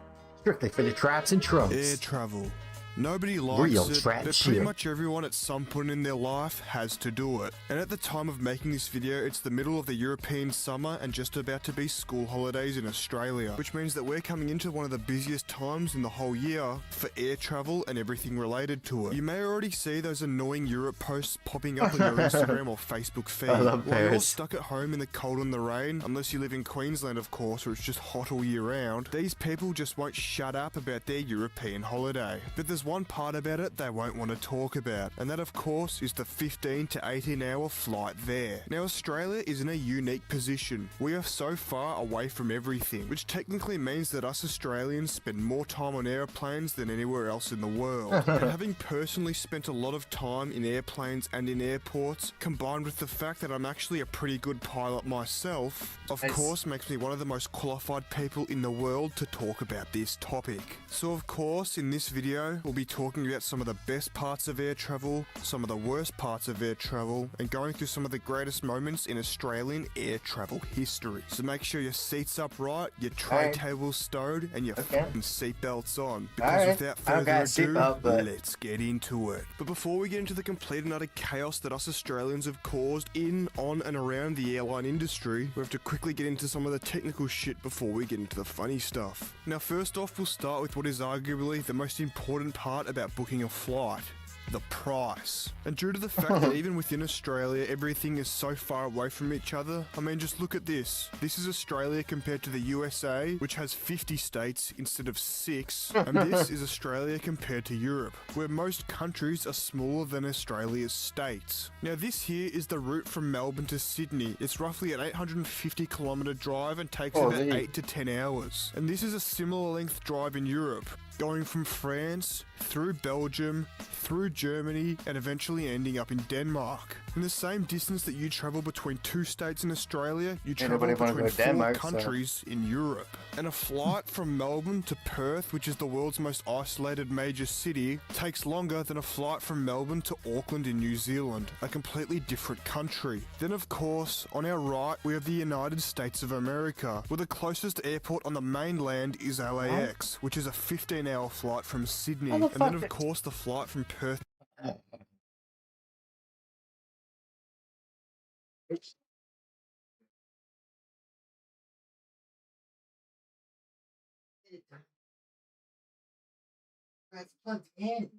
Strictly for the traps and trunks. Air travel. Nobody likes Real it, trap but shit. pretty much everyone at some point in their life has to do it. And at the time of making this video, it's the middle of the European summer and just about to be school holidays in Australia, which means that we're coming into one of the busiest times in the whole year for air travel and everything related to it. You may already see those annoying Europe posts popping up on your Instagram or Facebook feed. I love While you're Paris. stuck at home in the cold and the rain, unless you live in Queensland of course, where it's just hot all year round, these people just won't shut up about their European holiday. But there's one part about it they won't want to talk about, and that of course is the 15 to 18 hour flight there. Now Australia is in a unique position. We are so far away from everything, which technically means that us Australians spend more time on airplanes than anywhere else in the world. And having personally spent a lot of time in airplanes and in airports, combined with the fact that I'm actually a pretty good pilot myself, of course makes me one of the most qualified people in the world to talk about this topic. So of course in this video we'll be talking about some of the best parts of air travel, some of the worst parts of air travel, and going through some of the greatest moments in Australian air travel history. So make sure your seat's upright, your tray table's stowed, and your fucking seatbelts on. Because without further ado, let's get into it. But before we get into the complete and utter chaos that us Australians have caused in, on, and around the airline industry, we have to quickly get into some of the technical shit before we get into the funny stuff. Now first off, we'll start with what is arguably the most important part about booking a flight. The price. And due to the fact that even within Australia everything is so far away from each other, I mean just look at this. This is Australia compared to the USA, which has 50 states instead of 6, and this is Australia compared to Europe, where most countries are smaller than Australia's states. Now this here is the route from Melbourne to Sydney. It's roughly an 850-kilometre drive and takes about 8 to 10 hours. And this is a similar length drive in Europe, going from France, through Belgium, through Germany, and eventually ending up in Denmark. In the same distance that you travel between 2 states in Australia, you travel nobody wanna between go to 4 Denmark, so- countries in Europe. And a flight from Melbourne to Perth, which is the world's most isolated major city, takes longer than a flight from Melbourne to Auckland in New Zealand, a completely different country. Then of course, on our right, we have the United States of America, where the closest airport on the mainland is LAX, which is a 15-hour flight from Sydney. And then of course the flight from Perth That's plugged in.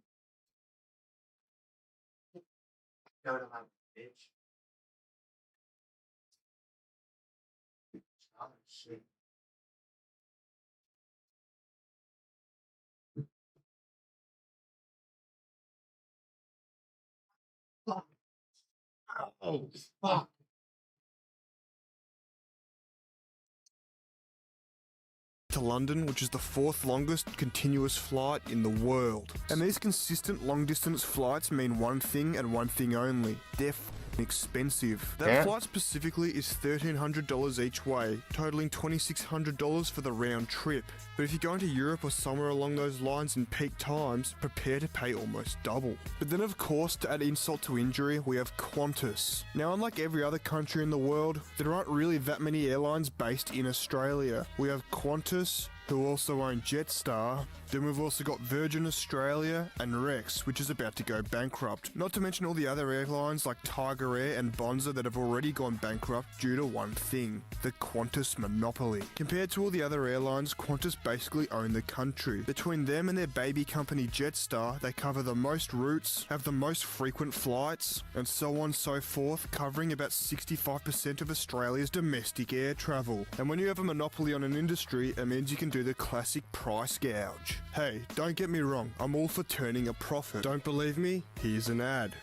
Go to my bitch. Oh shit. Fuck. Oh fuck. to London, which is the 4th longest continuous flight in the world. And these consistent long-distance flights mean one thing and one thing only. They're expensive. That flight specifically is $1,300 each way, totaling $2,600 for the round trip. But if you're going to Europe or somewhere along those lines in peak times, prepare to pay almost double. But then of course, to add insult to injury, we have Qantas. Now unlike every other country in the world, there aren't really that many airlines based in Australia. We have Qantas, who also own Jetstar. Then we've also got Virgin Australia and Rex, which is about to go bankrupt. Not to mention all the other airlines like Tiger Air and Bonza that have already gone bankrupt due to one thing, the Qantas monopoly. Compared to all the other airlines, Qantas basically own the country. Between them and their baby company Jetstar, they cover the most routes, have the most frequent flights, and so on and so forth, covering about 65% of Australia's domestic air travel. And when you have a monopoly on an industry, it means you can do the classic price gouge. Hey, don't get me wrong, I'm all for turning a profit. Don't believe me? Here's an ad.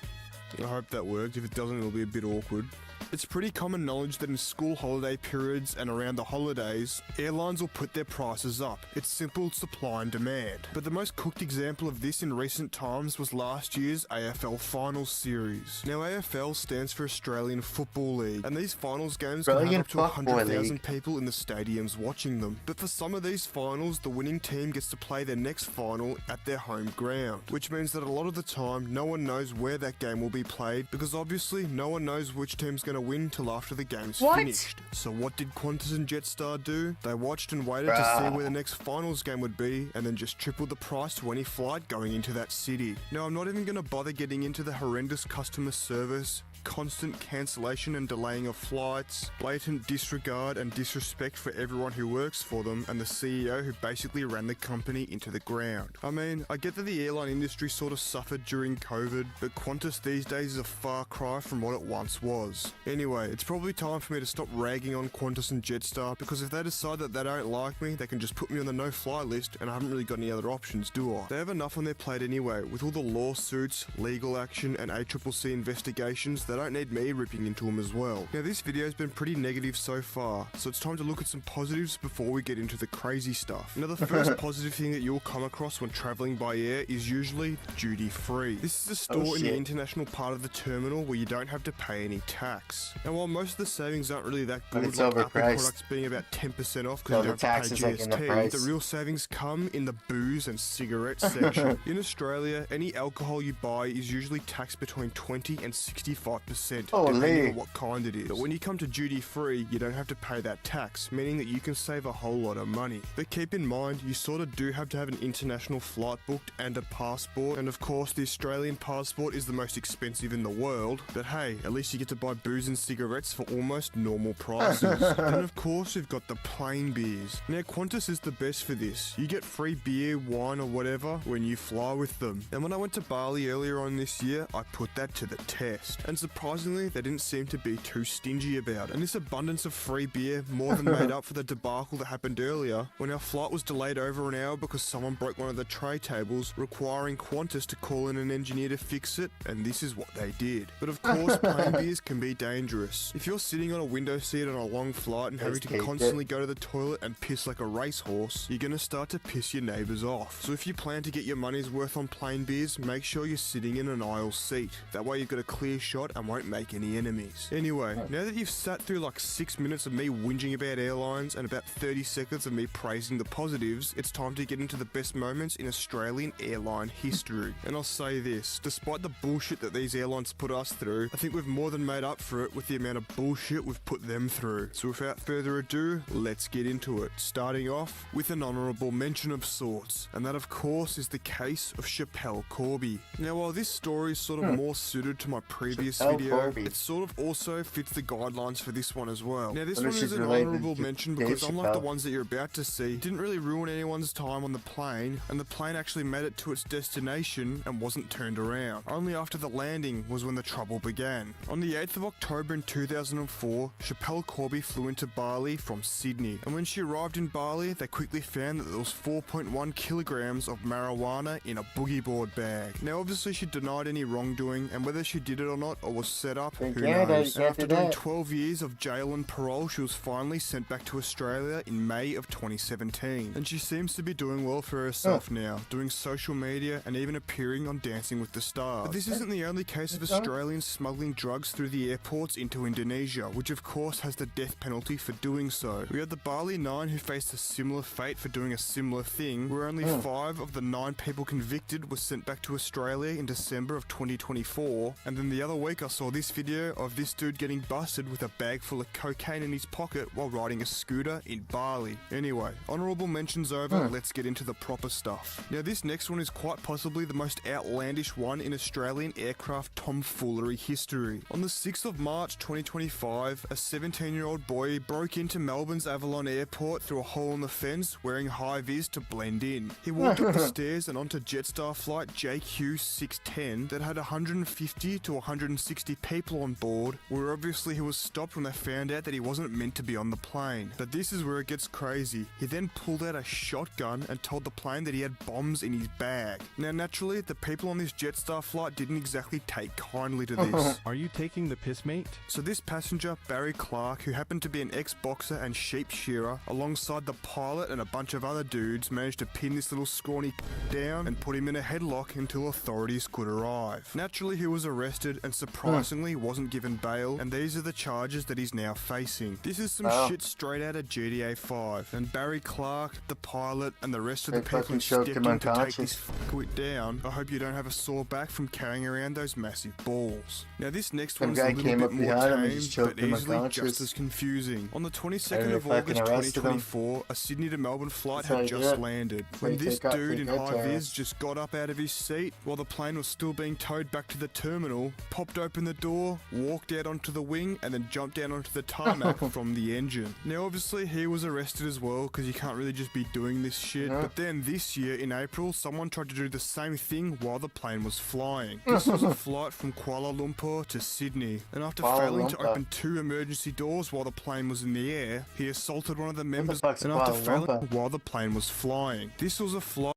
I hope that worked. If it doesn't, it'll be a bit awkward. It's pretty common knowledge that in school holiday periods and around the holidays, airlines will put their prices up. It's simple supply and demand. But the most cooked example of this in recent times was last year's AFL Finals series. Now AFL stands for Australian Football League, and these finals games can have up to 100,000 people in the stadiums watching them. But for some of these finals, the winning team gets to play their next final at their home ground, which means that a lot of the time, no one knows where that game will be played, because obviously no one knows which team's going to win till after the game's finished. So what did Qantas and Jetstar do? They watched and waited to see where the next finals game would be, and then just tripled the price to any flight going into that city. Now I'm not even going to bother getting into the horrendous customer service, constant cancellation and delaying of flights, blatant disregard and disrespect for everyone who works for them, and the CEO who basically ran the company into the ground. I mean, I get that the airline industry sort of suffered during COVID, but Qantas these days is a far cry from what it once was. Anyway, it's probably time for me to stop ragging on Qantas and Jetstar, because if they decide that they don't like me, they can just put me on the no-fly list, and I haven't really got any other options, do I? They have enough on their plate anyway, with all the lawsuits, legal action, and ACCC investigations. They don't need me ripping into them as well. Now this video's been pretty negative so far, so it's time to look at some positives before we get into the crazy stuff. Now the first positive thing that you'll come across when travelling by air is usually duty free. This is a store in the international part of the terminal where you don't have to pay any tax. And while most of the savings aren't really that good, like Apple products being about 10% off because you don't have to pay GST, the real savings come in the booze and cigarette section. In Australia, any alcohol you buy is usually taxed between 20 and 65%. Depending on what kind it is. But when you come to duty free, you don't have to pay that tax, meaning that you can save a whole lot of money. But keep in mind, you sort of do have to have an international flight booked and a passport, and of course the Australian passport is the most expensive in the world, but hey, at least you get to buy booze and cigarettes for almost normal prices. And of course we've got the plain beers. Now Qantas is the best for this. You get free beer, wine or whatever when you fly with them. And when I went to Bali earlier on this year, I put that to the test. And surprisingly, they didn't seem to be too stingy about it. And this abundance of free beer more than made up for the debacle that happened earlier when our flight was delayed over an hour because someone broke one of the tray tables, requiring Qantas to call in an engineer to fix it, and this is what they did. But of course, plain beers can be dangerous. If you're sitting on a window seat on a long flight and having to constantly go to the toilet and piss like a racehorse, you're gonna start to piss your neighbours off. So if you plan to get your money's worth on plain beers, make sure you're sitting in an aisle seat. That way you've got a clear shot and won't make any enemies. Anyway, now that you've sat through like 6 minutes of me whinging about airlines and about 30 seconds of me praising the positives, it's time to get into the best moments in Australian airline history. And I'll say this, despite the bullshit that these airlines put us through, I think we've more than made up for it with the amount of bullshit we've put them through. So without further ado, let's get into it. Starting off with an honourable mention of sorts, and that of course is the case of Chappelle Corby. Now while this story is sort of more suited to my previous video, it sort of also fits the guidelines for this one as well. Now this one is an honourable mention because unlike the ones that you're about to see, it didn't really ruin anyone's time on the plane, and the plane actually made it to its destination and wasn't turned around. Only after the landing was when the trouble began. On the 8th of October in 2004, Chappelle Corby flew into Bali from Sydney, and when she arrived in Bali, they quickly found that there was 4.1 kilograms of marijuana in a boogie board bag. Now obviously she denied any wrongdoing, and whether she did it or not or was set up, who knows. And after doing 12 years of jail and parole, she was finally sent back to Australia in May of 2017. And she seems to be doing well for herself now, doing social media and even appearing on Dancing with the Stars. But this isn't the only case of Australians smuggling drugs through the airports into Indonesia, which of course has the death penalty for doing so. We had the Bali 9 who faced a similar fate for doing a similar thing, where only 5 of the 9 people convicted were sent back to Australia in December of 2024, and then the other week I saw this video of this dude getting busted with a bag full of cocaine in his pocket while riding a scooter in Bali. Anyway, honourable mentions over, let's get into the proper stuff. Now this next one is quite possibly the most outlandish one in Australian aircraft tomfoolery history. On the 6th of March 2025, a 17-year-old boy broke into Melbourne's Avalon Airport through a hole in the fence wearing high-vis to blend in. He walked up the stairs and onto Jetstar flight JQ610 that had 150 to 160 people on board, where obviously he was stopped when they found out that he wasn't meant to be on the plane. But this is where it gets crazy. He then pulled out a shotgun and told the plane that he had bombs in his bag. Now naturally, the people on this Jetstar flight didn't exactly take kindly to this. Are you taking the piss, mate? So this passenger, Barry Clark, who happened to be an ex-boxer and sheep shearer, alongside the pilot and a bunch of other dudes, managed to pin this little scrawny down and put him in a headlock until authorities could arrive. Naturally, he was arrested and surprisingly wasn't given bail, and these are the charges that he's now facing. This is some shit straight out of GTA 5, and Barry Clark, the pilot, and the rest of the people who stepped in to take this fuckwit down, I hope you don't have a sore back from carrying around those massive balls. Now this next one is a little bit more tame, but easily just as confusing. On the 22nd of August 2024, a Sydney to Melbourne flight had just landed, when this dude in high-vis just got up out of his seat while the plane was still being towed back to the terminal, popped open the door, walked out onto the wing, and then jumped down onto the tarmac from the engine. Now obviously he was arrested as well, because you can't really just be doing this shit, but then this year in April, someone tried to do the same thing while the plane was flying. This was a flight from Kuala Lumpur to Sydney, and after failing to open 2 emergency doors while the plane was in the air, he assaulted one of the members and after failing while the plane was flying. This was a flight.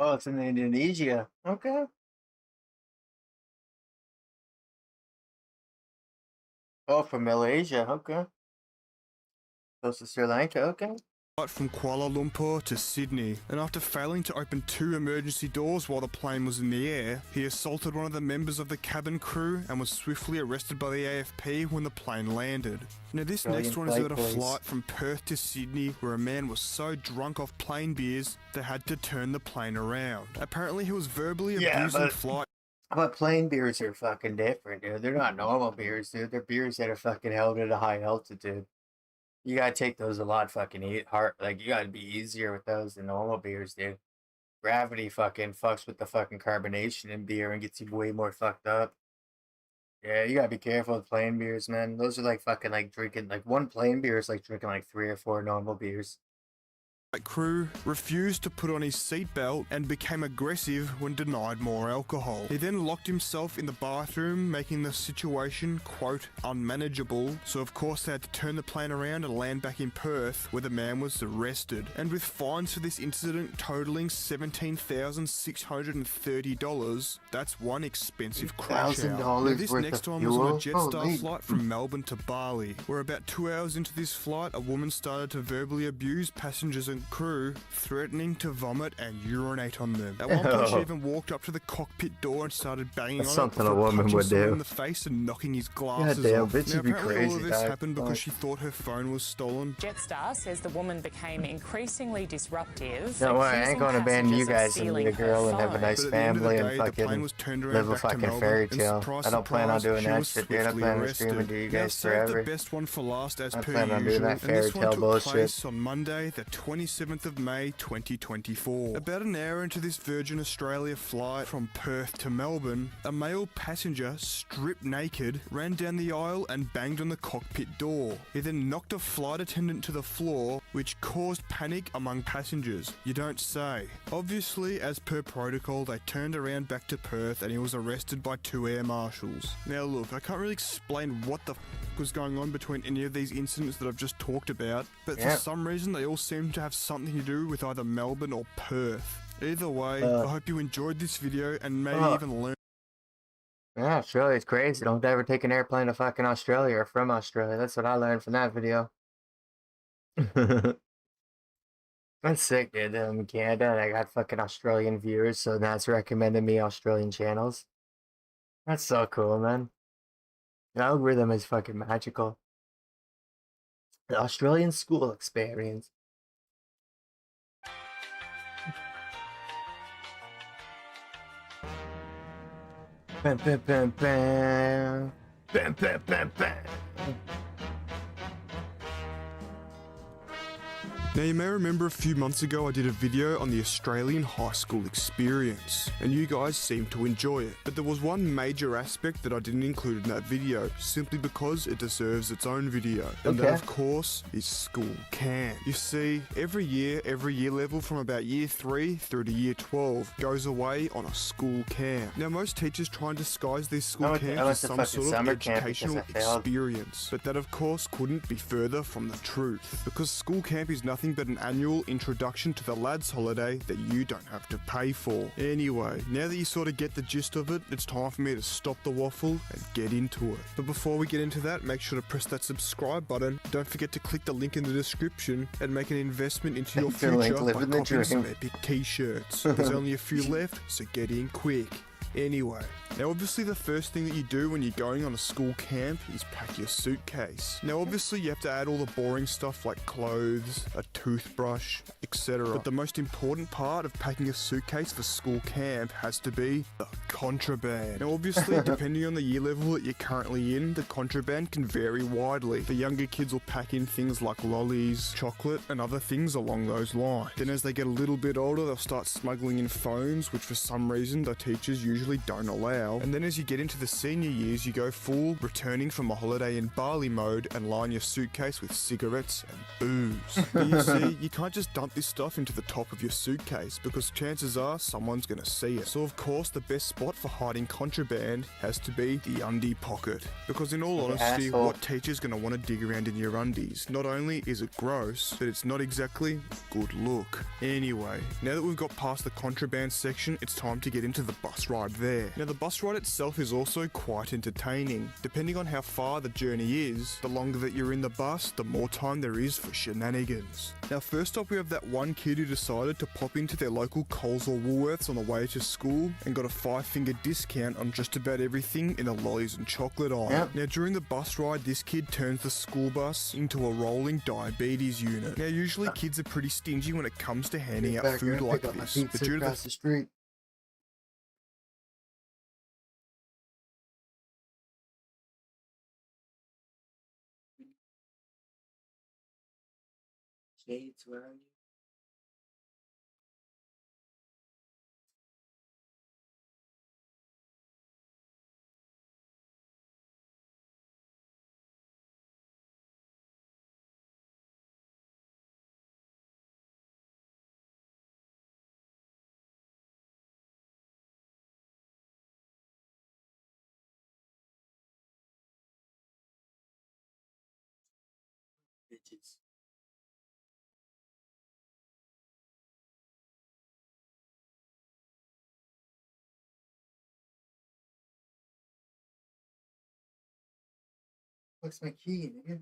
Oh, it's in Indonesia. Okay. Oh, from Malaysia. Okay. Close to Sri Lanka. Okay. From Kuala Lumpur to Sydney, and after failing to open 2 emergency doors while the plane was in the air, he assaulted one of the members of the cabin crew and was swiftly arrested by the AFP when the plane landed. Now this next one is about a flight from Perth to Sydney where a man was so drunk off plain beers they had to turn the plane around. Apparently he was verbally abusing flight. But plain beers are fucking different, dude. They're not normal beers, dude. They're beers that are fucking held at a high altitude. You gotta take those a lot fucking hard. Like, you gotta be easier with those than normal beers, dude. Gravity fucking fucks with the fucking carbonation in beer and gets you way more fucked up. Yeah, you gotta be careful with plain beers, man. Those are like fucking like drinking, like one plain beer is like drinking like 3 or 4 normal beers. Crew refused to put on his seatbelt and became aggressive when denied more alcohol. He then locked himself in the bathroom, making the situation, quote, unmanageable. So of course they had to turn the plane around and land back in Perth, where the man was arrested. And with fines for this incident totaling $17,630, that's one expensive crash out. Now, this next one was on a Jetstar flight from Melbourne to Bali, where about 2 hours into this flight, a woman started to verbally abuse passengers and and crew threatening to vomit and urinate on them. At one point, she even walked up to the cockpit door and started banging That's on something it a before woman punching would someone do. in the face and knocking his glasses Goddamn, off. bitch, Now, you'd be apparently all of crazy, this dog. happened because Fuck. she thought her phone was stolen. Jetstar says the woman became increasingly disruptive. Don't worry, I ain't accusing gonna abandon you passengers of guys and be stealing a girl her and have a phone. nice But at the end of the family and day, the plane fucking was turned around live a back to fucking Melbourne, fairy and tale. surprise, I don't plan on surprise, doing she that was shit, dude. I swiftly plan on arrested. streaming to you Now, guys save forever. the best one for last as I per plan on doing usual, that and this fairy one tale took bullshit. place on Monday, the 27th of May, 2024. About an hour into this Virgin Australia flight from Perth to Melbourne, a male passenger, stripped naked, ran down the aisle and banged on the cockpit door. He then knocked a flight attendant to the floor, which caused panic among passengers. You don't say. Obviously, as per protocol, they turned around back to Perth and he was arrested by 2 air marshals. Now look, I can't really explain what the was going on between any of these incidents that I've just talked about, but for some reason they all seem to have something to do with either Melbourne or Perth. Either way, I hope you enjoyed this video and maybe even learned. Yeah, Australia's crazy. Don't ever take an airplane to fucking Australia or from Australia. That's what I learned from that video. That's sick, dude. I'm in Canada and I got fucking Australian viewers, so that's recommending me Australian channels. That's so cool, man. The algorithm is fucking magical. The Australian school experience. Bam, bam, bam, bam. Bam, bam, bam, bam. Now you may remember a few months ago I did a video on the Australian high school experience, and you guys seemed to enjoy it. But there was one major aspect that I didn't include in that video, simply because it deserves its own video. And that of course is school camp. You see, every year level from about year 3 through to year 12 goes away on a school camp. Now most teachers try and disguise these school camps as some sort of educational experience, but that of course couldn't be further from the truth, because school camp is nothing but an annual introduction to the lads holiday that you don't have to pay for. Anyway, now that you sort of get the gist of it, it's time for me to stop the waffle and get into it. But before we get into that, make sure to press that subscribe button. Don't forget to click the link in the description and make an investment into your future by copying some epic t-shirts. There's only a few left, so get in quick. Anyway, now obviously the first thing that you do when you're going on a school camp is pack your suitcase. Now obviously you have to add all the boring stuff like clothes, a toothbrush, etc. But the most important part of packing a suitcase for school camp has to be the contraband. Now obviously depending on the year level that you're currently in, the contraband can vary widely. The younger kids will pack in things like lollies, chocolate and other things along those lines. Then as they get a little bit older, they'll start smuggling in phones, which for some reason the teachers usually don't allow. And then as you get into the senior years, you go full returning from a holiday in Bali mode and line your suitcase with cigarettes and booze. But you see, you can't just dump this stuff into the top of your suitcase because chances are someone's gonna see it. So of course the best spot for hiding contraband has to be the undie pocket. Because in all honesty, what teacher's gonna want to dig around in your undies? Not only is it gross, but it's not exactly a good look. Anyway, now that we've got past the contraband section, it's time to get into the bus ride there. Now the bus ride itself is also quite entertaining. Depending on how far the journey is, the longer that you're in the bus, the more time there is for shenanigans. Now first up we have that one kid who decided to pop into their local Coles or Woolworths on the way to school and got a 5-finger discount on just about everything in the lollies and chocolate aisle. Now during the bus ride, this kid turns the school bus into a rolling diabetes unit. Now usually kids are pretty stingy when it comes to handing out food like this, but due to the street. Shades, where are you? Bitches. What's my key, nigga?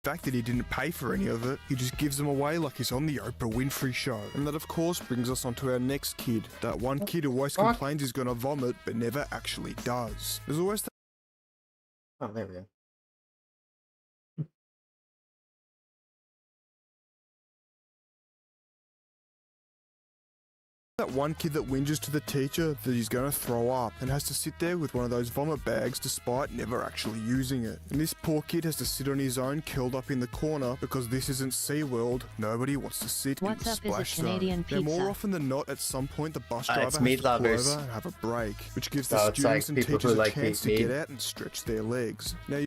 fact that he didn't pay for any of it, he just gives them away like he's on the Oprah Winfrey show. And that of course brings us on to our next kid, that one kid who always complains he's gonna vomit but never actually does. There's always Oh, there we go. that one kid that whinges to the teacher that he's going to throw up and has to sit there with one of those vomit bags despite never actually using it. And this poor kid has to sit on his own curled up in the corner because this isn't SeaWorld. Nobody wants to sit in the splash zone. Now, more often than not, at some point the bus driver has to pull over and have a break, which gives the students and teachers a chance to get out and stretch their legs. Now,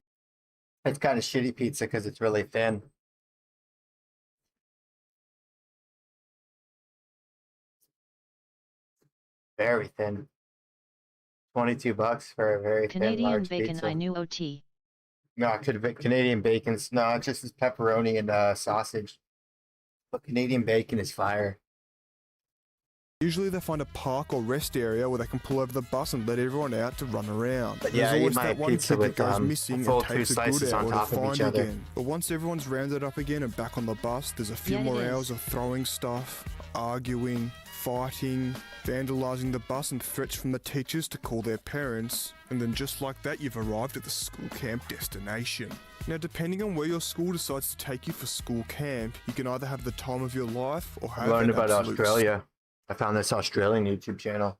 it's kind of shitty pizza because it's really thin. Very thin. $22 for a very thin, Canadian large bacon, pizza. I knew OT. No, it could have been Canadian bacon's. No, it's just pepperoni and sausage. But Canadian bacon is fire. usually they find a park or rest area where they can pull over the bus and let everyone out to run around. But yeah, there's I always eat my that one pizza kid with that goes missing full and takes two a good slices on hour to top of find each other. again. But once everyone's rounded up again and back on the bus, there's a few more hours of throwing stuff, arguing, fighting, vandalising the bus, and threats from the teachers to call their parents. And then just like that, you've arrived at the school camp destination. Now, depending on where your school decides to take you for school camp, you can either have the time of your life or have I learned an about absolute Australia. I found this Australian YouTube channel.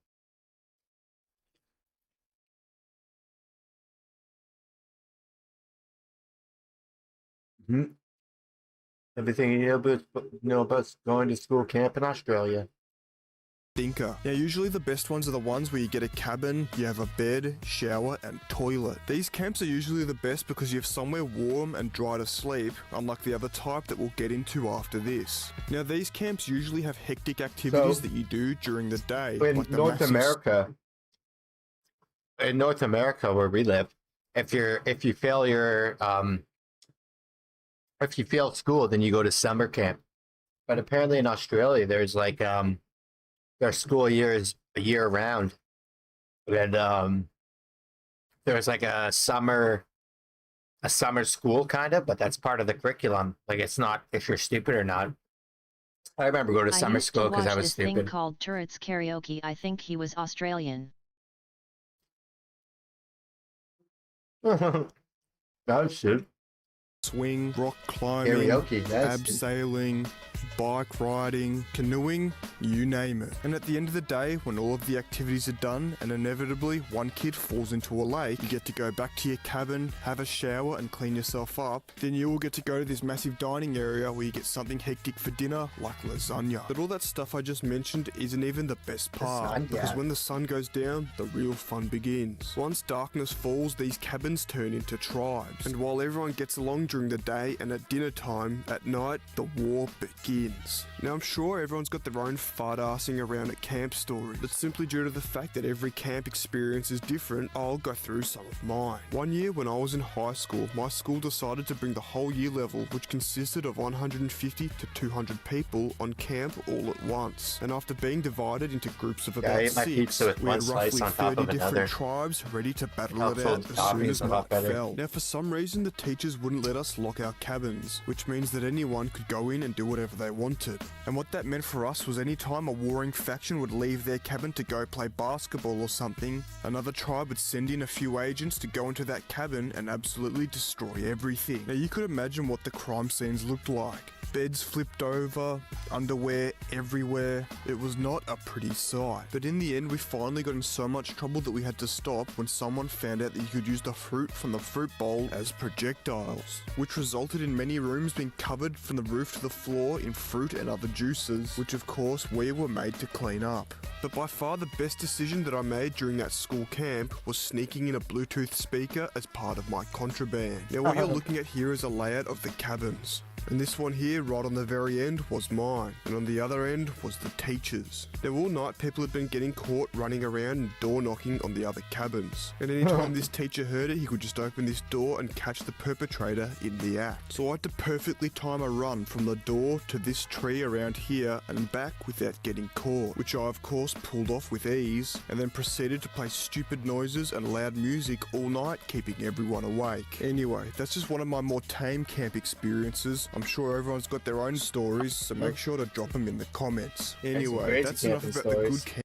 Everything you know about going to school camp in Australia. Thinker. Now, usually the best ones are the ones where you get a cabin, you have a bed, shower, and toilet. These camps are usually the best because you have somewhere warm and dry to sleep, unlike the other type that we'll get into after this. Now, these camps usually have hectic activities that you do during the day. In like the North America, where we live, if you fail school, then you go to summer camp. But apparently in Australia, there's like their school year is a year round, and there's like a summer school kind of, but that's part of the curriculum. Like, it's not if you're stupid or not. I remember going to summer school because I was this thing stupid. called Turret's Karaoke. I think he was Australian. That shit. Swing, rock climbing, Karaoke, abseiling, bike riding, canoeing, you name it. And at the end of the day, when all of the activities are done and inevitably one kid falls into a lake, you get to go back to your cabin, have a shower and clean yourself up. Then you will get to go to this massive dining area where you get something hectic for dinner like lasagna. But all that stuff I just mentioned isn't even the best part, because when the sun goes down, the real fun begins. Once darkness falls, these cabins turn into tribes. And while everyone gets along during the day and at dinner time, at night, the war begins. Now, I'm sure everyone's got their own fart-assing around at camp stories, but simply due to the fact that every camp experience is different, I'll go through some of mine. One year when I was in high school, my school decided to bring the whole year level, which consisted of 150 to 200 people, on camp all at once. And after being divided into groups of about 6, we had roughly 30 different tribes ready to battle it out as soon as night fell. Now, for some reason, the teachers wouldn't let us lock our cabins, which means that anyone could go in and do whatever they wanted. And what that meant for us was any time a warring faction would leave their cabin to go play basketball or something, another tribe would send in a few agents to go into that cabin and absolutely destroy everything. Now, you could imagine what the crime scenes looked like. Beds flipped over, underwear everywhere. It was not a pretty sight. But in the end, we finally got in so much trouble that we had to stop when someone found out that you could use the fruit from the fruit bowl as projectiles, which resulted in many rooms being covered from the roof to the floor in fruit and other juices, which of course we were made to clean up. But by far the best decision that I made during that school camp was sneaking in a Bluetooth speaker as part of my contraband. Now, what you're looking at here is a layout of the cabins. And this one here, right on the very end, was mine. And on the other end was the teacher's. Now all night people had been getting caught running around and door knocking on the other cabins. And anytime this teacher heard it, he could just open this door and catch the perpetrator in the act. So I had to perfectly time a run from the door to this tree around here and back without getting caught, which I of course pulled off with ease, and then proceeded to play stupid noises and loud music all night, keeping everyone awake. Anyway, that's just one of my more tame camp experiences. I'm sure everyone's got their own stories, so make sure to drop them in the comments. Anyway, that's enough about the good camp.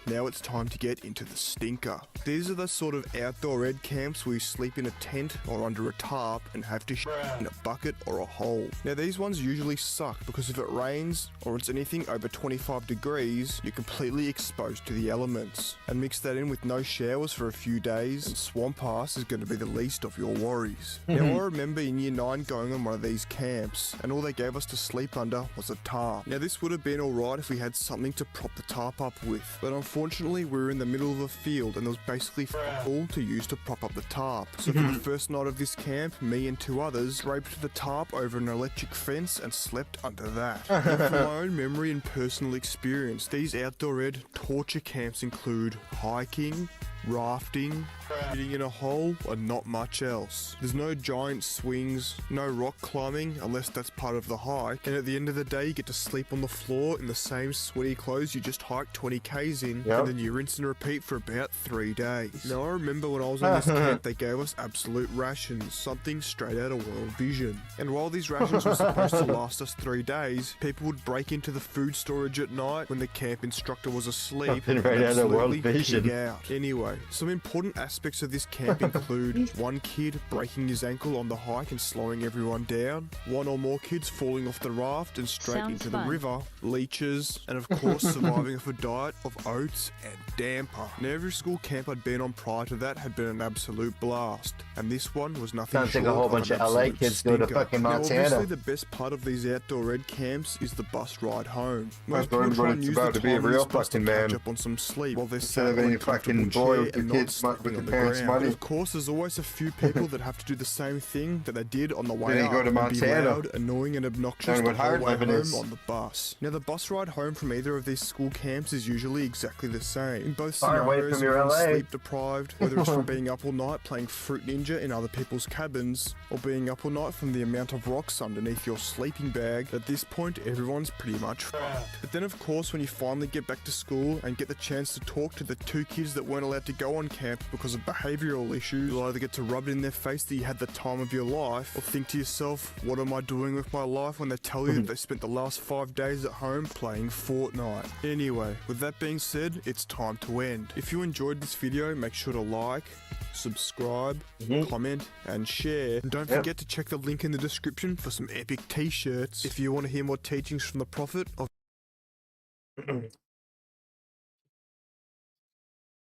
Now it's time to get into the stinker. These are the sort of outdoor ed camps where you sleep in a tent or under a tarp and have to shit in a bucket or a hole. Now these ones usually suck because if it rains or it's anything over 25 degrees, you're completely exposed to the elements. And mix that in with no showers for a few days, and swamp ass is going to be the least of your worries. Now I remember in year 9 going on one of these camps, and all they gave us to sleep under was a tarp. Now this would have been alright if we had something to prop the tarp up with, but unfortunately we were in the middle of a field and there was basically all to use to prop up the tarp. So for the first night of this camp, me and 2 others draped the tarp over an electric fence and slept under that. Now, from my own memory and personal experience, these outdoor ed torture camps include hiking, rafting, sitting in a hole, and not much else. There's no giant swings, no rock climbing unless that's part of the hike, and at the end of the day you get to sleep on the floor in the same sweaty clothes you just hiked 20 k's in, and then you rinse and repeat for about 3 days. Now I remember when I was on this camp they gave us absolute rations, something straight out of World Vision. And while these rations were supposed to last us 3 days, people would break into the food storage at night when the camp instructor was asleep and absolutely pig out. Anyway, some important aspects of this camp include one kid breaking his ankle on the hike and slowing everyone down, 1 or more kids falling off the raft and straight into the river, leeches, and of course surviving off a diet of oats and damper. Now every school camp I'd been on prior to that had been an absolute blast, and this one was nothing Sounds short like a whole of bunch an of LA absolute kids go to stinker. fucking Now, Montana. obviously the best part of these outdoor ed camps is the bus ride home. Most Well, people try and it's use the about to be a time real on this bus to fucking catch man. up on some sleep while they're Instead sat of on any a comfortable fucking boy chair with your and not kids sleeping with on the the parents' ground. money. Of course, there's always a few people that have to do the same thing that they did on the way Then you up go to and be Montana. loud, annoying, and obnoxious Learn the what whole hard way living home is. on the bus. Now, the bus ride home from either of these school camps is usually exactly the same. In both Far away scenarios, from your everyone's LA. sleep deprived, whether it's from being up all night playing Fruit Ninja in other people's cabins, or being up all night from the amount of rocks underneath your sleeping bag. At this point, everyone's pretty much fucked. But then, of course, when you finally get back to school and get the chance to talk to the 2 kids that weren't allowed to go on camp because of behavioural issues, you'll either get to rub it in their face that you had the time of your life, or think to yourself, what am I doing with my life, when they tell you that they spent the last 5 days at home playing Fortnite. Anyway, with that being said, it's time to end. If you enjoyed this video, make sure to like, subscribe, comment, and share. And don't forget to check the link in the description for some epic t-shirts if you want to hear more teachings from the Prophet of...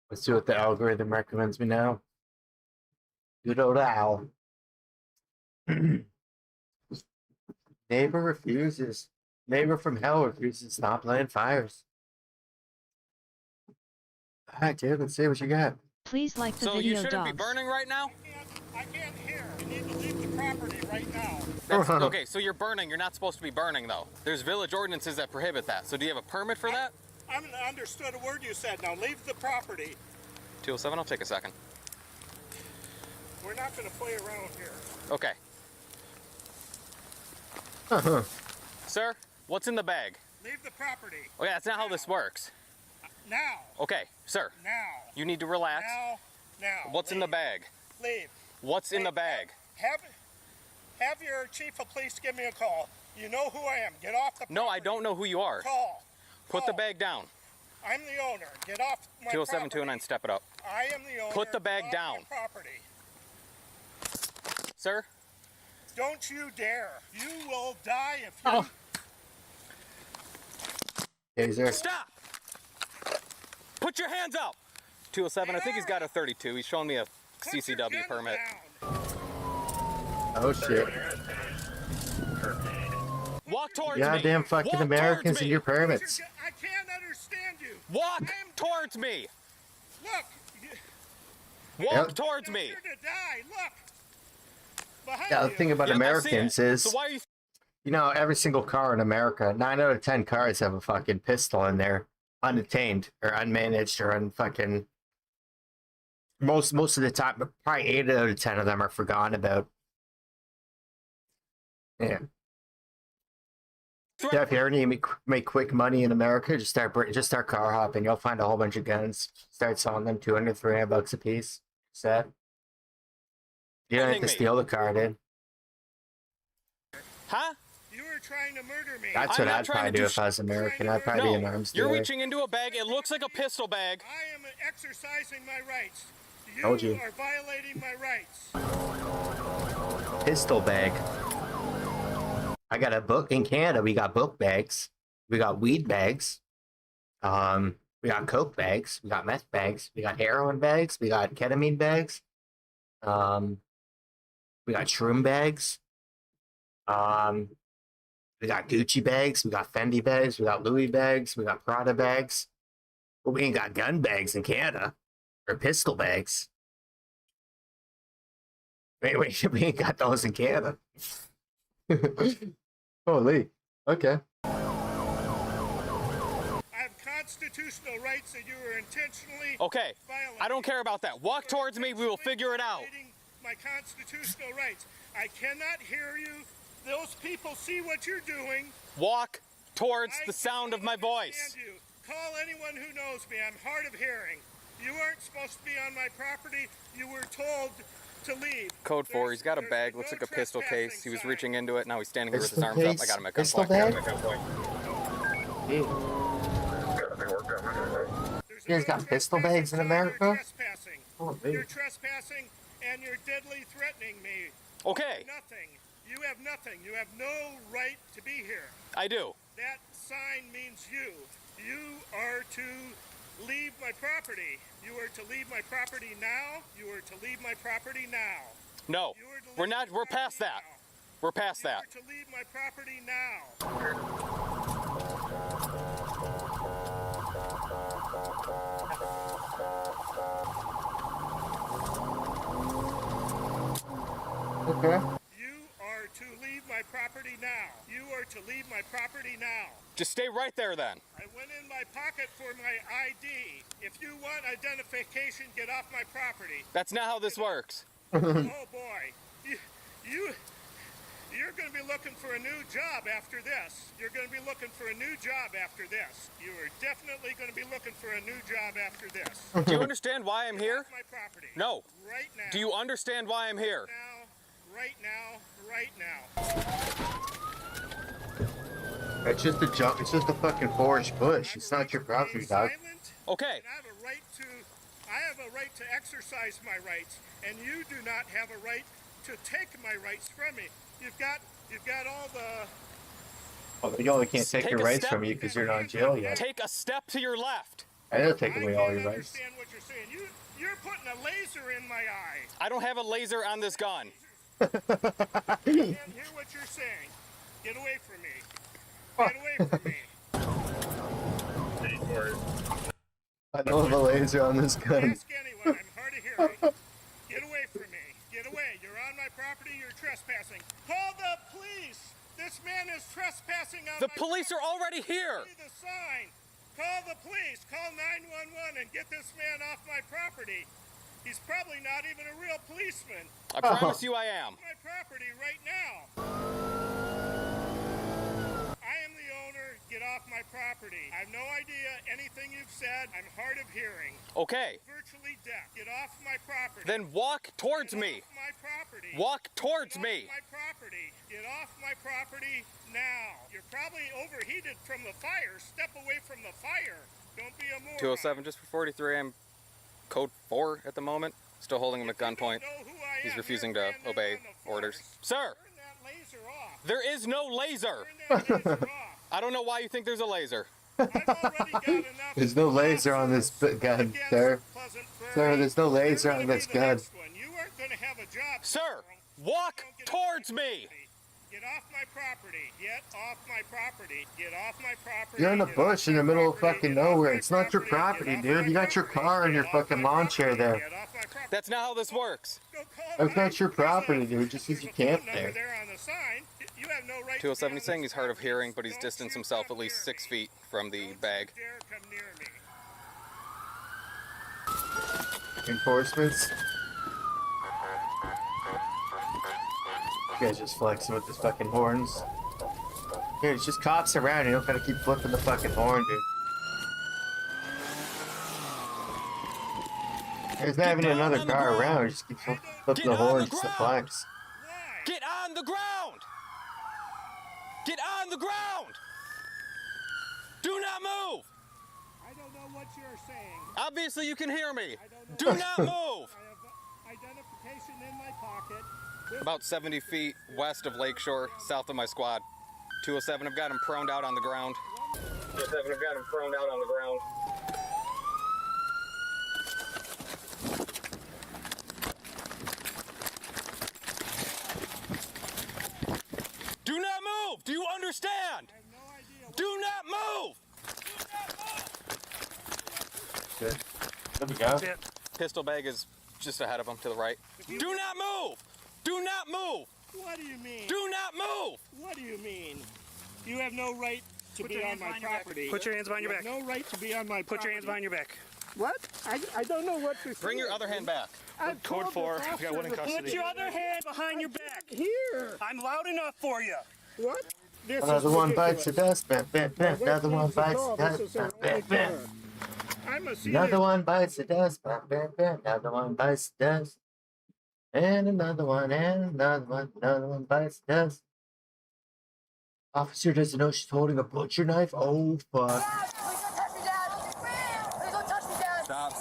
Let's see what the algorithm recommends me now. Good old owl. Neighbor refuses. Neighbor from hell refuses to stop laying fires. Alright, dude, let's see what you got. Please like the So you video, shouldn't dogs. be burning right now? I can't hear. You need to leave the property right now. That's, okay, so you're burning. You're not supposed to be burning, though. There's village ordinances that prohibit that. So do you have a permit for that? I haven't understood a word you said. Now leave the property. 207, I'll take a second. We're not going to play around here. Okay. Sir, what's in the bag? Leave the property. Okay, that's not how this works. Now. Okay, sir. Now. You need to relax. Now. What's in the bag? Leave. What's in the bag? Have your chief of police give me a call. You know who I am. Get off the property. No, I don't know who you are. Call. Put the bag down. I'm the owner. Get off my 207, property. 209, step it up. I am the owner. Put the bag of down. my property. Sir? Don't you dare. You will die if you... Taser. Stop! Put your hands up! 207, I think he's got a 32. He's showing me a CCW permit. Oh shit. Walk towards me! Goddamn fucking Walk Americans towards and me. your permits. I can't understand you. Walk towards me! Look. Walk towards me! You're here to die. Look. Behind Yeah, the you. thing about Yep, I see Americans it. is So why are you You know, every single car in America, 9 out of 10 cars have a fucking pistol in there, unattained or unmanaged or unfucking. Most of the time, probably 8 out of 10 of them are forgotten about. Yeah. Yeah, if you ever need to make quick money in America, just start car hopping. You'll find a whole bunch of guns. Start selling them $200, $300 a piece. Set. You don't have to steal the car, dude. Huh? You were trying to murder me. That's what I'd probably do if I was American. I'd probably be an arms dealer. You're reaching into a bag. It looks like a pistol bag. I am exercising my rights. Told you. Are violating my rights. Pistol bag. I got a book in Canada. We got book bags. We got weed bags. We got coke bags. We got meth bags. We got heroin bags. We got ketamine bags. We got shroom bags. We got Gucci bags. We got Fendi bags. We got Louis bags. We got Prada bags. But we ain't got gun bags in Canada. Or pistol bags. Wait, we ain't got those in Canada. Holy. Okay. I have constitutional rights that you were intentionally Okay. violating. I don't care about that. Walk towards me. We will figure it out. My constitutional rights. I cannot hear you. Those people see what you're doing. Walk towards the sound of my voice. You. Call anyone who knows me. I'm hard of hearing. You aren't supposed to be on my property. You were told to leave. Code 4, he's got a bag, looks like a pistol case. He was reaching into it, now he's standing here with his Pistol arms up. case? I got him at Pistol gunpoint. bag? You guys got pistol bags in America? You're trespassing and you're deadly threatening me. Okay. Nothing. You have nothing. You have no right to be here. I do. That sign means you. You are to leave my property. You are to leave my property now. You are to leave my property now. No, we're not. We're past that. We're past that. You are to leave my property now. Okay. You are to leave my property now. You are to leave my property now. Just stay right there then. I went in my pocket for my ID. If you want identification, get off my property. That's not how this works. Oh boy. You're going to be looking for a new job after this. You're going to be looking for a new job after this. You are definitely going to be looking for a new job after this. Do you understand why I'm here? My property. No. Right now. Do you understand why I'm here? Right now. It's just a jump. It's just a fucking forest bush. It's not your property, dog. Okay. I have a right to exercise my rights, and you do not have a right to take my rights from me. You've got all the. Oh, you only can't take your rights from you because you're not in jail yet. Take a step to your left. I don't take away all your rights. I understand what you're saying. You're putting a laser in my eye. I don't have a laser on this gun. I can't hear what you're saying. Get away from me. Get away from me. I don't have a laser on this gun. Ask anyone. I'm hard of hearing. Get away from me. Get away. You're on my property. You're trespassing. Call the police. This man is trespassing on The police are already here. See the sign. Call the police. Call 911 and get this man off my property. He's probably not even a real policeman. I promise you I am. My property right now. I am the owner. Get off my property. I have no idea anything you've said. I'm hard of hearing. Okay. Virtually deaf. Get off my property. Then walk towards me. Off my property. Walk towards me. Get off my property. Get off my property now. You're probably overheated from the fire. Step away from the fire. Don't be a moron. 207 just for 43. I'm code 4 at the moment. Still holding him at gunpoint. He's refusing to obey orders. Sir! There is no laser! I don't know why you think there's a laser. There's no laser on this gun, sir. Sir, there's no laser on this gun. You aren't going to have a job. Sir, walk towards me! Get off my property. Get off my property. Get off my property. You're in the bush in the middle of fucking nowhere. It's not your property, dude. You got your car and your fucking lawn chair there. That's not how this works. That's not your property, dude. Just because you camp there. There on the sign. You have no right 207, he's saying he's hard of hearing, but he's distanced himself at least 6 feet from the bag. dare come near me. Enforcements. You guys just flexing with his fucking horns. Dude, it's just cops around. You don't gotta keep flipping the fucking horn, dude. There's not even another car around. You just keep flipping the horn just to flex. Get on the ground! Get on the ground! Do not move! I don't know what you're saying. Obviously you can hear me. Do not move! I have identification in my pocket. About 70 feet west of Lakeshore, south of my squad. 207, I've got him proned out on the ground. 207, I've got him proned out on the ground. Do not move! Do you understand? Do not move! Good. There we go. Pistol bag is just ahead of him to the right. Do not move! Do not move! What do you mean? Do not move! What do you mean? You have no right to be on my property. Put your hands behind your back. You have no right to be on my property. Put your hands behind your back. What? I don't know what to say. Bring your other hand back. Code 4. We got one in custody. Put your other hand behind your back. Here. I'm loud enough for you. What? This Another is one bites ridiculous. the dust, bam, bam, bam. Another one bites the dust, bam, bam, bam. I'm a serious... Another one bites the dust, bam, bam, bam. Another one bites the dust. And another one, another one bites the dust. Officer doesn't know she's holding a butcher knife. Oh, fuck. Stop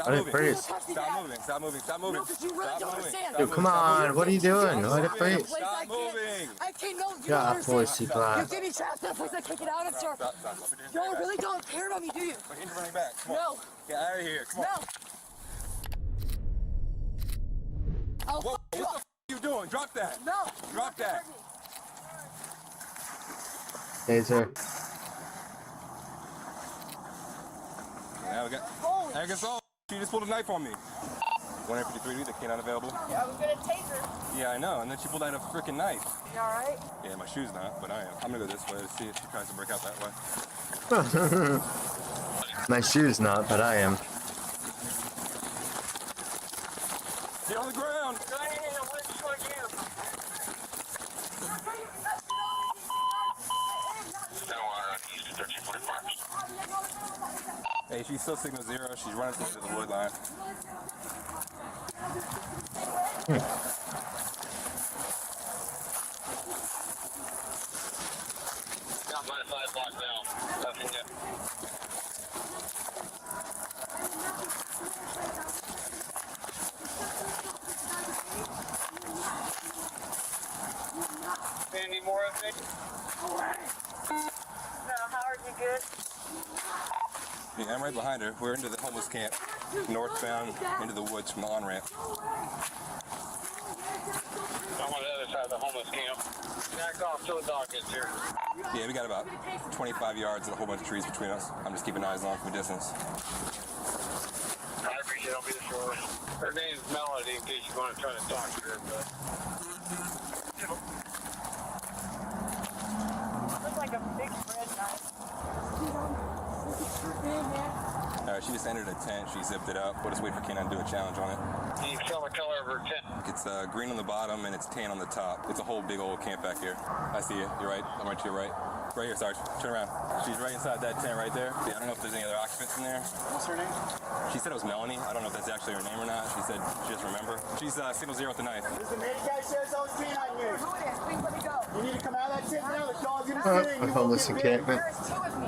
Let it moving. freeze. Stop moving. Dude, come on. What are you doing? Let it freeze. Stop moving. I can't know. You Yeah, don't boys, understand. you blind. You give me traps to the place I can't get out of, sir. Y'all really don't care about me, do you? My hands running back. Come on. No. Get out of here. Come on. No. Whoa, what the f are you doing? Drop that. No. Drop that. Taser. Now we got. I guess all. She just pulled a knife on me. 153, the canine available. Yeah, I was gonna taser. Yeah, I know. And then she pulled out a freaking knife. You alright? Yeah, my shoe's not, but I am. I'm gonna go this way to see if she tries to break out that way. My shoe's not, but I am. Get on the ground. Hey, she's still signal 0. She's running to the wood line. Got my 5 block now. Left in Any more of it? No, Howard, you good? Yeah, I'm right behind her. We're into the homeless camp, northbound into the woods from the on-ramp. I'm on the other side of the homeless camp. Back off till the dog gets here. Yeah, we got about 25 yards and a whole bunch of trees between us. I'm just keeping eyes on her from a distance. I appreciate it. I'll be the shore. Her name's Melody in case you want to try to talk to her, but... Looks like a big red knife. Alright, she just entered a tent. She zipped it up. We'll just wait for Kenan to do a challenge on it. Can you tell the color of her tent? It's green on the bottom and it's tan on the top. It's a whole big old camp back here. I see you. You're right. I'm right to your right. Right here, Sarge. Turn around. She's right inside that tent right there. Yeah, I don't know if there's any other occupants in there. What's her name? She said it was Melanie. I don't know if that's actually her name or not. She said she doesn't remember. She's signal 0 with the knife. Listen, man, you guys share those canine here. Who it is? Please let me go. You need to come out of that tent now. The dog's in the city. A homeless encampment. There's 2 of me.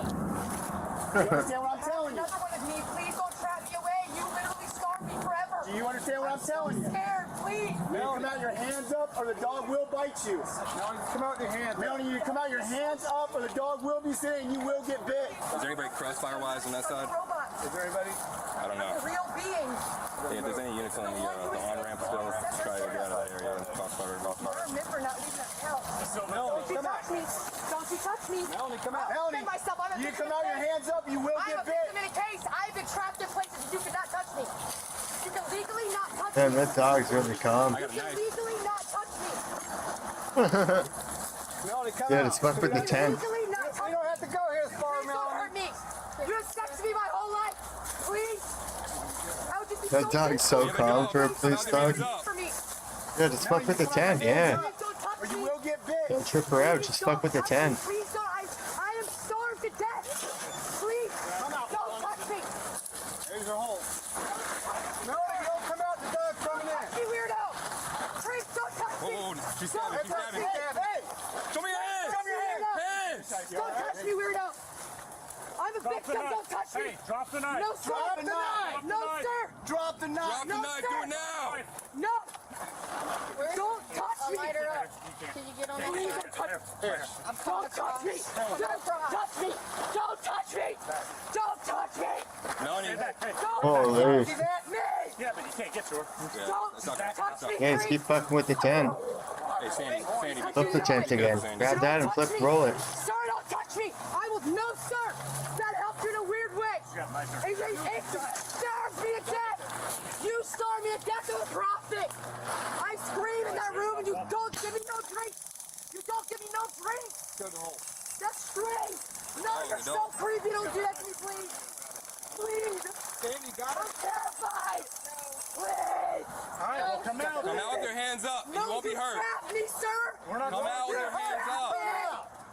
You understand what I'm telling you? Another one of me. Please don't trap me away. You literally scarred me forever. Do you understand what I'm telling you? I'm scared, please. You need to come out your hands up or the dog will bite you. Melanie, come out with your hands. Melanie, you need to come out your hands up or the dog will be sitting and you will get bit. Is there anybody crossfire-wise on that side? Is there anybody? I don't know. Real beings. Yeah, if there's any units on the on-ramp still, try to get out of that area and crossfire it off. Remember not leaving that house. Melanie, come out. Don't you touch me. Melanie, come out. I'll Melanie, defend myself. I'm a you victim come out in your case. hands up, you will I'm get a bit. victim in a case. I've been trapped in places that you cannot touch me. You can legally not touch Damn, me. that dog's really calm. You can legally not touch me. Melody, come Yeah, out. just fuck with the 10. You don't have to go here as far, Melody. Hurt me. You have sex with me my whole life. Please. I would just be That dog's so calm for a police dog. for me. Yeah, just fuck with the 10, yeah. Or you will get bit. Don't trip her out, just fuck with the 10. Please don't. I am starved to death. Please. Don't touch me. There's your hole. Melody, don't come out. The dog's coming in. You weirdo. Please don't touch me. Oh, she's stabbing. She's stabbing. Hey, Show me your hands. Show me your Hands. Don't touch me, weirdo. I'm a victim. Don't touch me. Drop the knife. No, sir. Drop the knife. No, sir. drop the knife. Drop the knife. Do it now. No. Don't touch me. Can you get on Please don't touch me. Don't touch me. Don't touch me. Don't touch me. Don't touch me. Melanie. Don't Holy. touch me. Yeah, but you can't get to her. Don't touch me. Yeah, just keep fucking with the 10. Hey, Sandy. Sandy. Flip the 10 again. Grab that and flip, roll it. Sir, don't touch me. I will. No, sir. That helped you in a weird way. It starves me to death. You starve me to death to a profit. I scream in that room and you don't give me no drink. You don't give me no drink. That's strange. No, you're so creepy. Don't do that to me, please. Please. Sandy, got I'm terrified. Please. All right, well, come out. Come out with your hands up. No, You won't be hurt. Trap me, sir. We're not Come out with your hands up.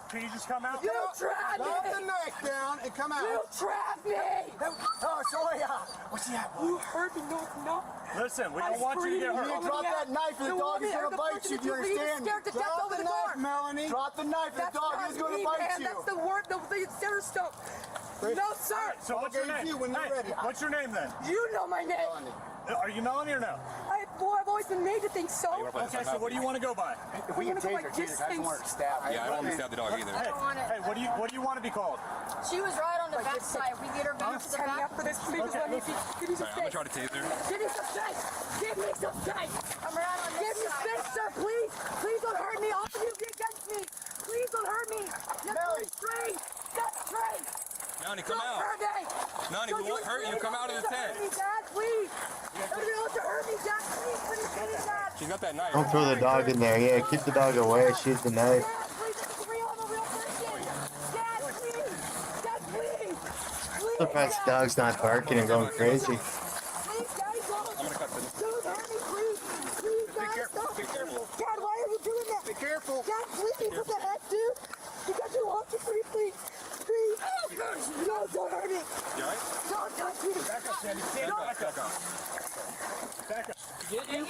Can you just come out? You trapped Drop the me. knife down and come You out. trapped me. Oh, sorry. What's that? You hurt me. No. Listen, we don't want you to get You hurt. need to drop that knife and the dog is going to bite you. Do you understand? Scared to death Drop over the the knife, door. Melanie. Drop the knife and the dog is going to bite you. That's the word. The center stone. No, sir. So what's your name? When you're Hey, ready. what's your name then? You know my name. Are you Melanie or no? I've always been made to think so. Okay, so what do you want to go by? If we can take her, Jesus, I don't want her to stab. Yeah, I don't want to stab the dog either. Hey, what do you want to be called? She was right on the back side. We get her back to the Sign me back. up for this. Please let me. Give me some I'm gonna space. try to taser. Give me some space. Give me some space. Come around on Give this me side. space, sir. Please. Please don't hurt me. All of you be against me. Please don't hurt me. That's strange. That's strange. Melanie, come Don't out. hurt me. Melanie, we won't hurt you. Come out of the tent. Don't hurt me, Dad, please. Everybody else to hurt me, Dad. Please, please, Dad. She's got that knife. Don't throw the dog in there. Yeah, keep the dog away. Shoot the knife. Dad, please, this is real. I'm a real person. Dad, please. Dad, please. Please, Surprised the dog's not barking and going crazy. Please, Daddy, don't. I'm gonna cut this. Don't hurt me, please. Please, Dad, stop. Be careful. Dad, why are you doing that? Be careful. Dad, please, what the heck, dude? Because you want to free, please. Please. No, don't hurt me. You alright? Don't touch me. Back up, Sandy. Stand back up. Back up. Get you?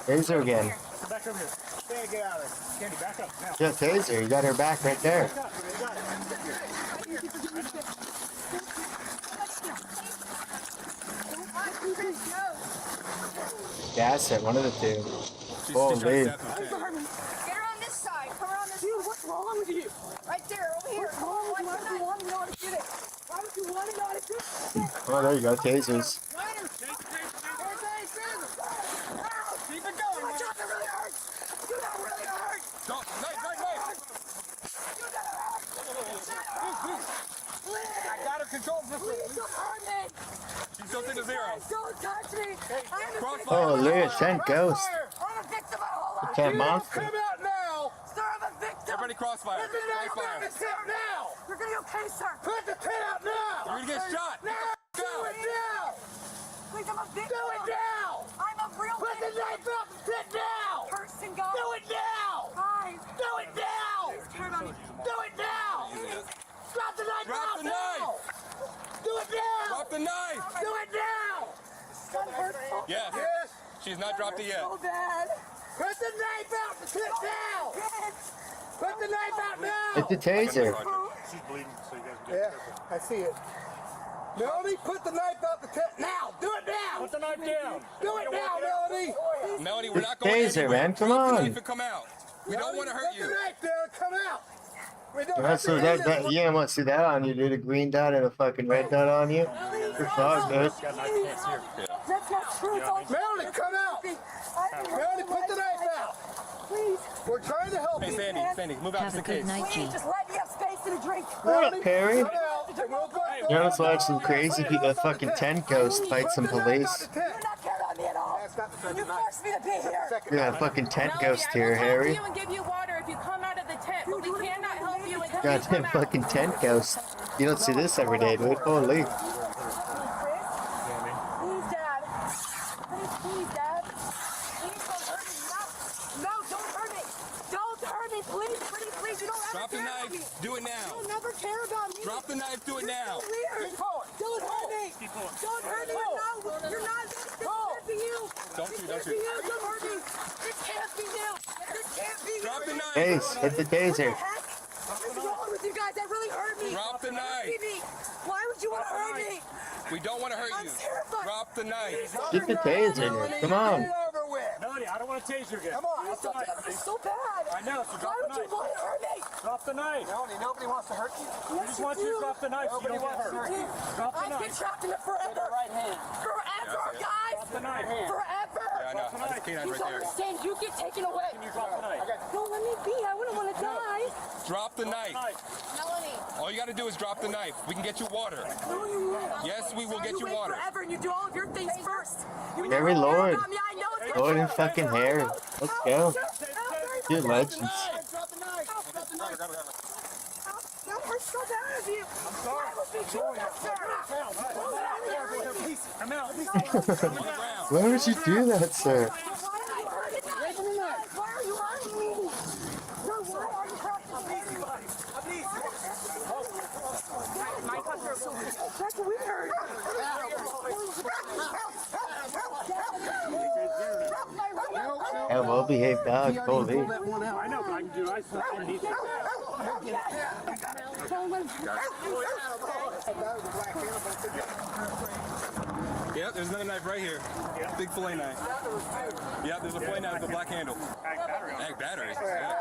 Taser again. Come back over here. Sandy, get out of there. Sandy, back up now. Yeah, taser. You got her back right there. Back up. You got it. Gas it, one of the two. She's Holy. trying to stab him. Get her on this side. Come around this Dude, what's wrong with you? Right there, over here. What's wrong with you? Why would you want to know how to get it? Why would you want to know how to do it? Oh, there you go. Tasers. Keep it going, man. That really hurts. Dude, that really hurts. Don't. Knife. Dude, that hurts. Please. I got her controlled. Please don't hurt me. She's still to zero. Don't touch me. I'm a victim. Holy, a 10 ghost. I'm a victim my whole life. 10 monster. Come out now. Sir, I'm a victim. Everybody crossfire. Put the knife Crossfire. out. Sit now. You're gonna be okay, sir. Put the tent out now. You're gonna get shot. Now. Do it now. Please, I'm a victim. Do it now. I'm a real Put the knife out the tent now. person, God. Do it now. Guys, Do it now. turn on me. Do it now. Drop the knife Drop out the now. knife. Do it now. Drop the knife. Do it now. That hurts so Yes. Yes. She's not dropped it yet. so bad. Put the knife out the tent now. Yes. Put the knife out now. Hit the taser. She's bleeding, so you guys get Yeah, I see it. Melody, put the knife out the tent now. Do it now. Put the knife down. Do it now, Melody. Melanie, we're not going Taser, anywhere. man. Come Drop the on. knife and come out. We don't want to hurt Put the you. knife down. Come out. We don't have That's to what hit that, it. you didn't want to see that on you, dude. A green dot and a fucking red dot on you. You're fucked, dude. That's not true. Don't Melody, come out. Melody, put the knife out. Please. We're trying to help Hey, you. Sandy, move out Have just a in good case. night, G. Please, just let me have space and a drink. What up, Perry? Come out. And we'll go. You know, it's like some crazy people, a fucking 10 ghost fight some police. You're not counting on me at all. That's not You forced me to be here. Yeah, fucking tent ghost here, Melody, I will Harry. talk to you and give you water if you come out of the tent, but we cannot help you until you Goddamn come out. fucking tent ghost. You don't see this every day, dude. Holy. Please, Dad. Please, Dad. Please don't hurt me. No, don't hurt me. Don't hurt me, please. Please. You don't ever Drop the care about knife. me. Do it now. You'll never care about me. Drop the knife. Do it now. You're weird. Don't hurt me. Don't hurt me. You're not. This can't be you. Don't This shoot. can't be you. Don't hurt me. This can't be you. This can't be you. Drop the knife. Ace, hit the taser. What's wrong with you guys? That really hurt me. Drop the knife. Why would you want to hurt me? We don't want to hurt you. Drop the knife. Get the taser. Come on. Melody, I don't want to tase you again. Come on. It's so bad. I know, so drop the Why would you want to hurt me? Drop the knife. Melody, nobody wants to hurt you. We just want you to drop the knife so you don't get hurt. Drop the I've been knife. trapped in it forever. Right hand. Forever, guys. Drop the knife. Forever. Yeah, I know. I just can't You right don't there. understand. You get taken away. Can you drop the knife? Don't let me be. I wouldn't want to die. Drop the knife. Melanie. All you got to do is drop the knife. We can get you water. No, you won't. Yes, we will get You you wait water. forever and you do all of your things first. You Harry never care Lord. about me. I know it's gonna Lord and hurt. fucking Harry. Let's go. Dude, legends. That hurts so bad of you. I'm sorry. Why would you do that, sir? Come out. Why would you do that, sir? Why are you hurting me? No, why are you hurting me? That's weird. Yeah, well-behaved dog. Holy. I know, but I can do ice underneath it. Yep, there's another knife right here. Big fillet knife. Yep, there's a fillet knife with a black handle. Ag battery. Yeah.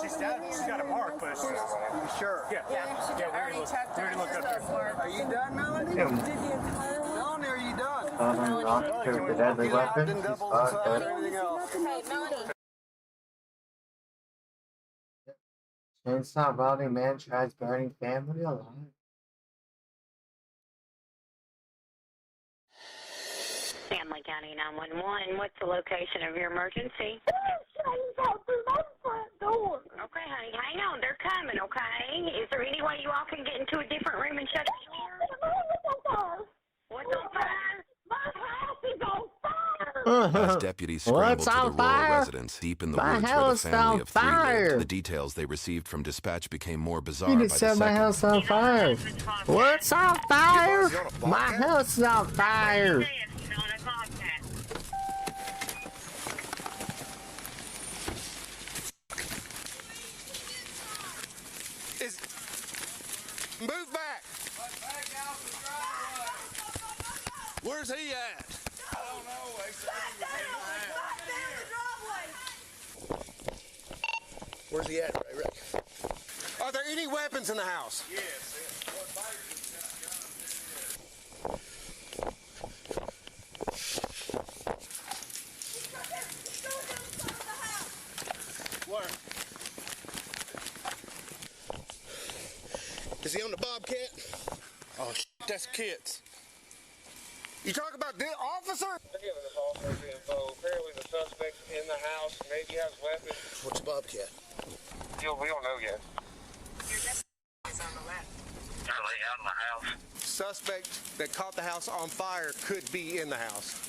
She stabbed me. She's got a mark, but she's Sure. yeah. We already looked up there. Are you done, Melody? Yeah. Melanie, are you done? Unlocked her the deadly weapon. She's fucked up. Everything else. Chainsaw robbing man tries burning family alive. Family County 911, what's the location of your emergency? Okay, honey, hang on, they're coming, okay? Is there any way you all can get into a different room and shut the door? What's on fire? My house is on fire! As deputies scrambled to the rural residence deep in the woods where the family of three lived, the details they received from dispatch became more bizarre You by just the set my second. house on fire. What's on fire? My house is on fire. Move back! Where's he at? I don't know. Where's he at, Ray? Are there any weapons in the house? Yes. Where? Is he on the Bobcat? Oh, that's Kit's. You talk about the officer? Giving us all the info. Apparently the suspect in the house maybe has weapons. What's a Bobcat? We don't know yet. Is on the left. Are they out in the house? Suspect that caught the house on fire could be in the house.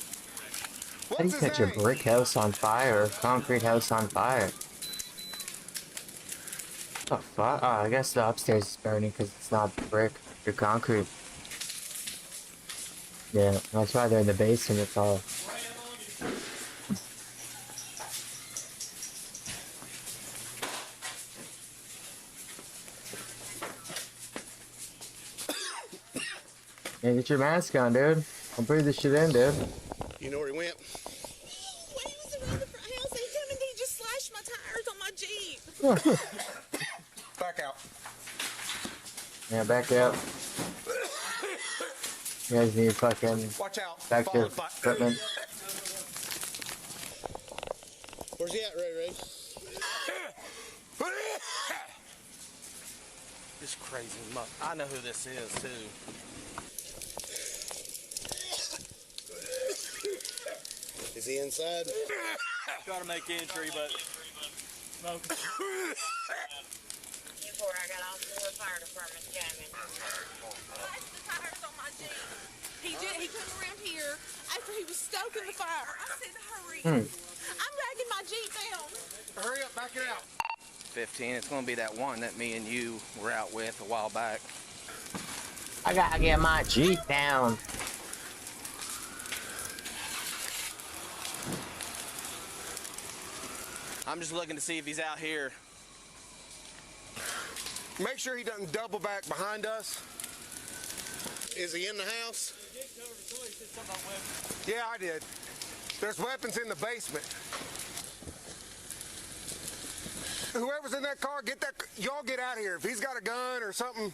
How do you catch a brick house on fire or a concrete house on fire? Oh fuck! Oh, I guess the upstairs is burning because it's not brick or concrete. Yeah, that's why they're in the basement. It's all. Yeah, get your mask on, dude. I'll breathe this shit in, dude. You know where he went? When he was around the front house, he came and he just slashed my tires on my Jeep. Back out. Yeah, back up. You guys need fucking Watch out. back to Followed by- equipment. Where's he at, Ray? This crazy muck. I know who this is, too. Is Is he inside? Try to make entry, but smoking. I got all 4 fire departments coming. The tires on my Jeep. He come around here after he was stoking the fire. I said, hurry. I'm dragging my Jeep down. Hurry up, back it out. 15. It's going to be that one that me and you were out with a while back. I gotta get my Jeep down. I'm just looking to see if he's out here. Make sure he doesn't double back behind us. Is he in the house? Yeah, I did. There's weapons in the basement. Whoever's in that car, y'all get out of here. If he's got a gun or something.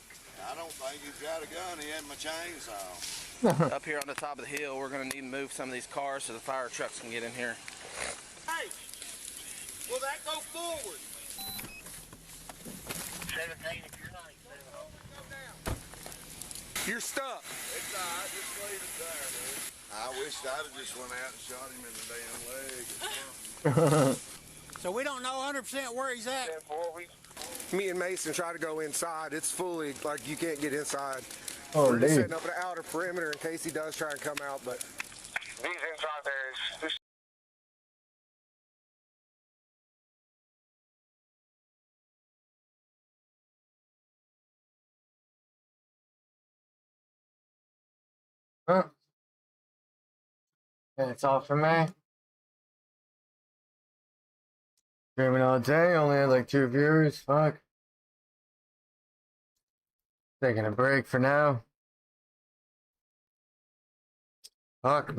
I don't think he's got a gun. He had my chainsaw. Up here on the top of the hill, we're going to need to move some of these cars so the fire trucks can get in here. Hey, will that go forward? 17, if you're not You're stuck. It's all right. Just leave it there, man. I wish I'd have just went out and shot him in the damn leg. So we don't know 100% where he's at. Me and Mason try to go inside. It's fully, like, you can't get inside. Oh, We're just dude. setting up an outer perimeter in case he does try and come out, but... He's inside there. Huh. That's all for me. Streaming all day, only had like 2 viewers. Fuck. Taking a break for now. Fuck, man.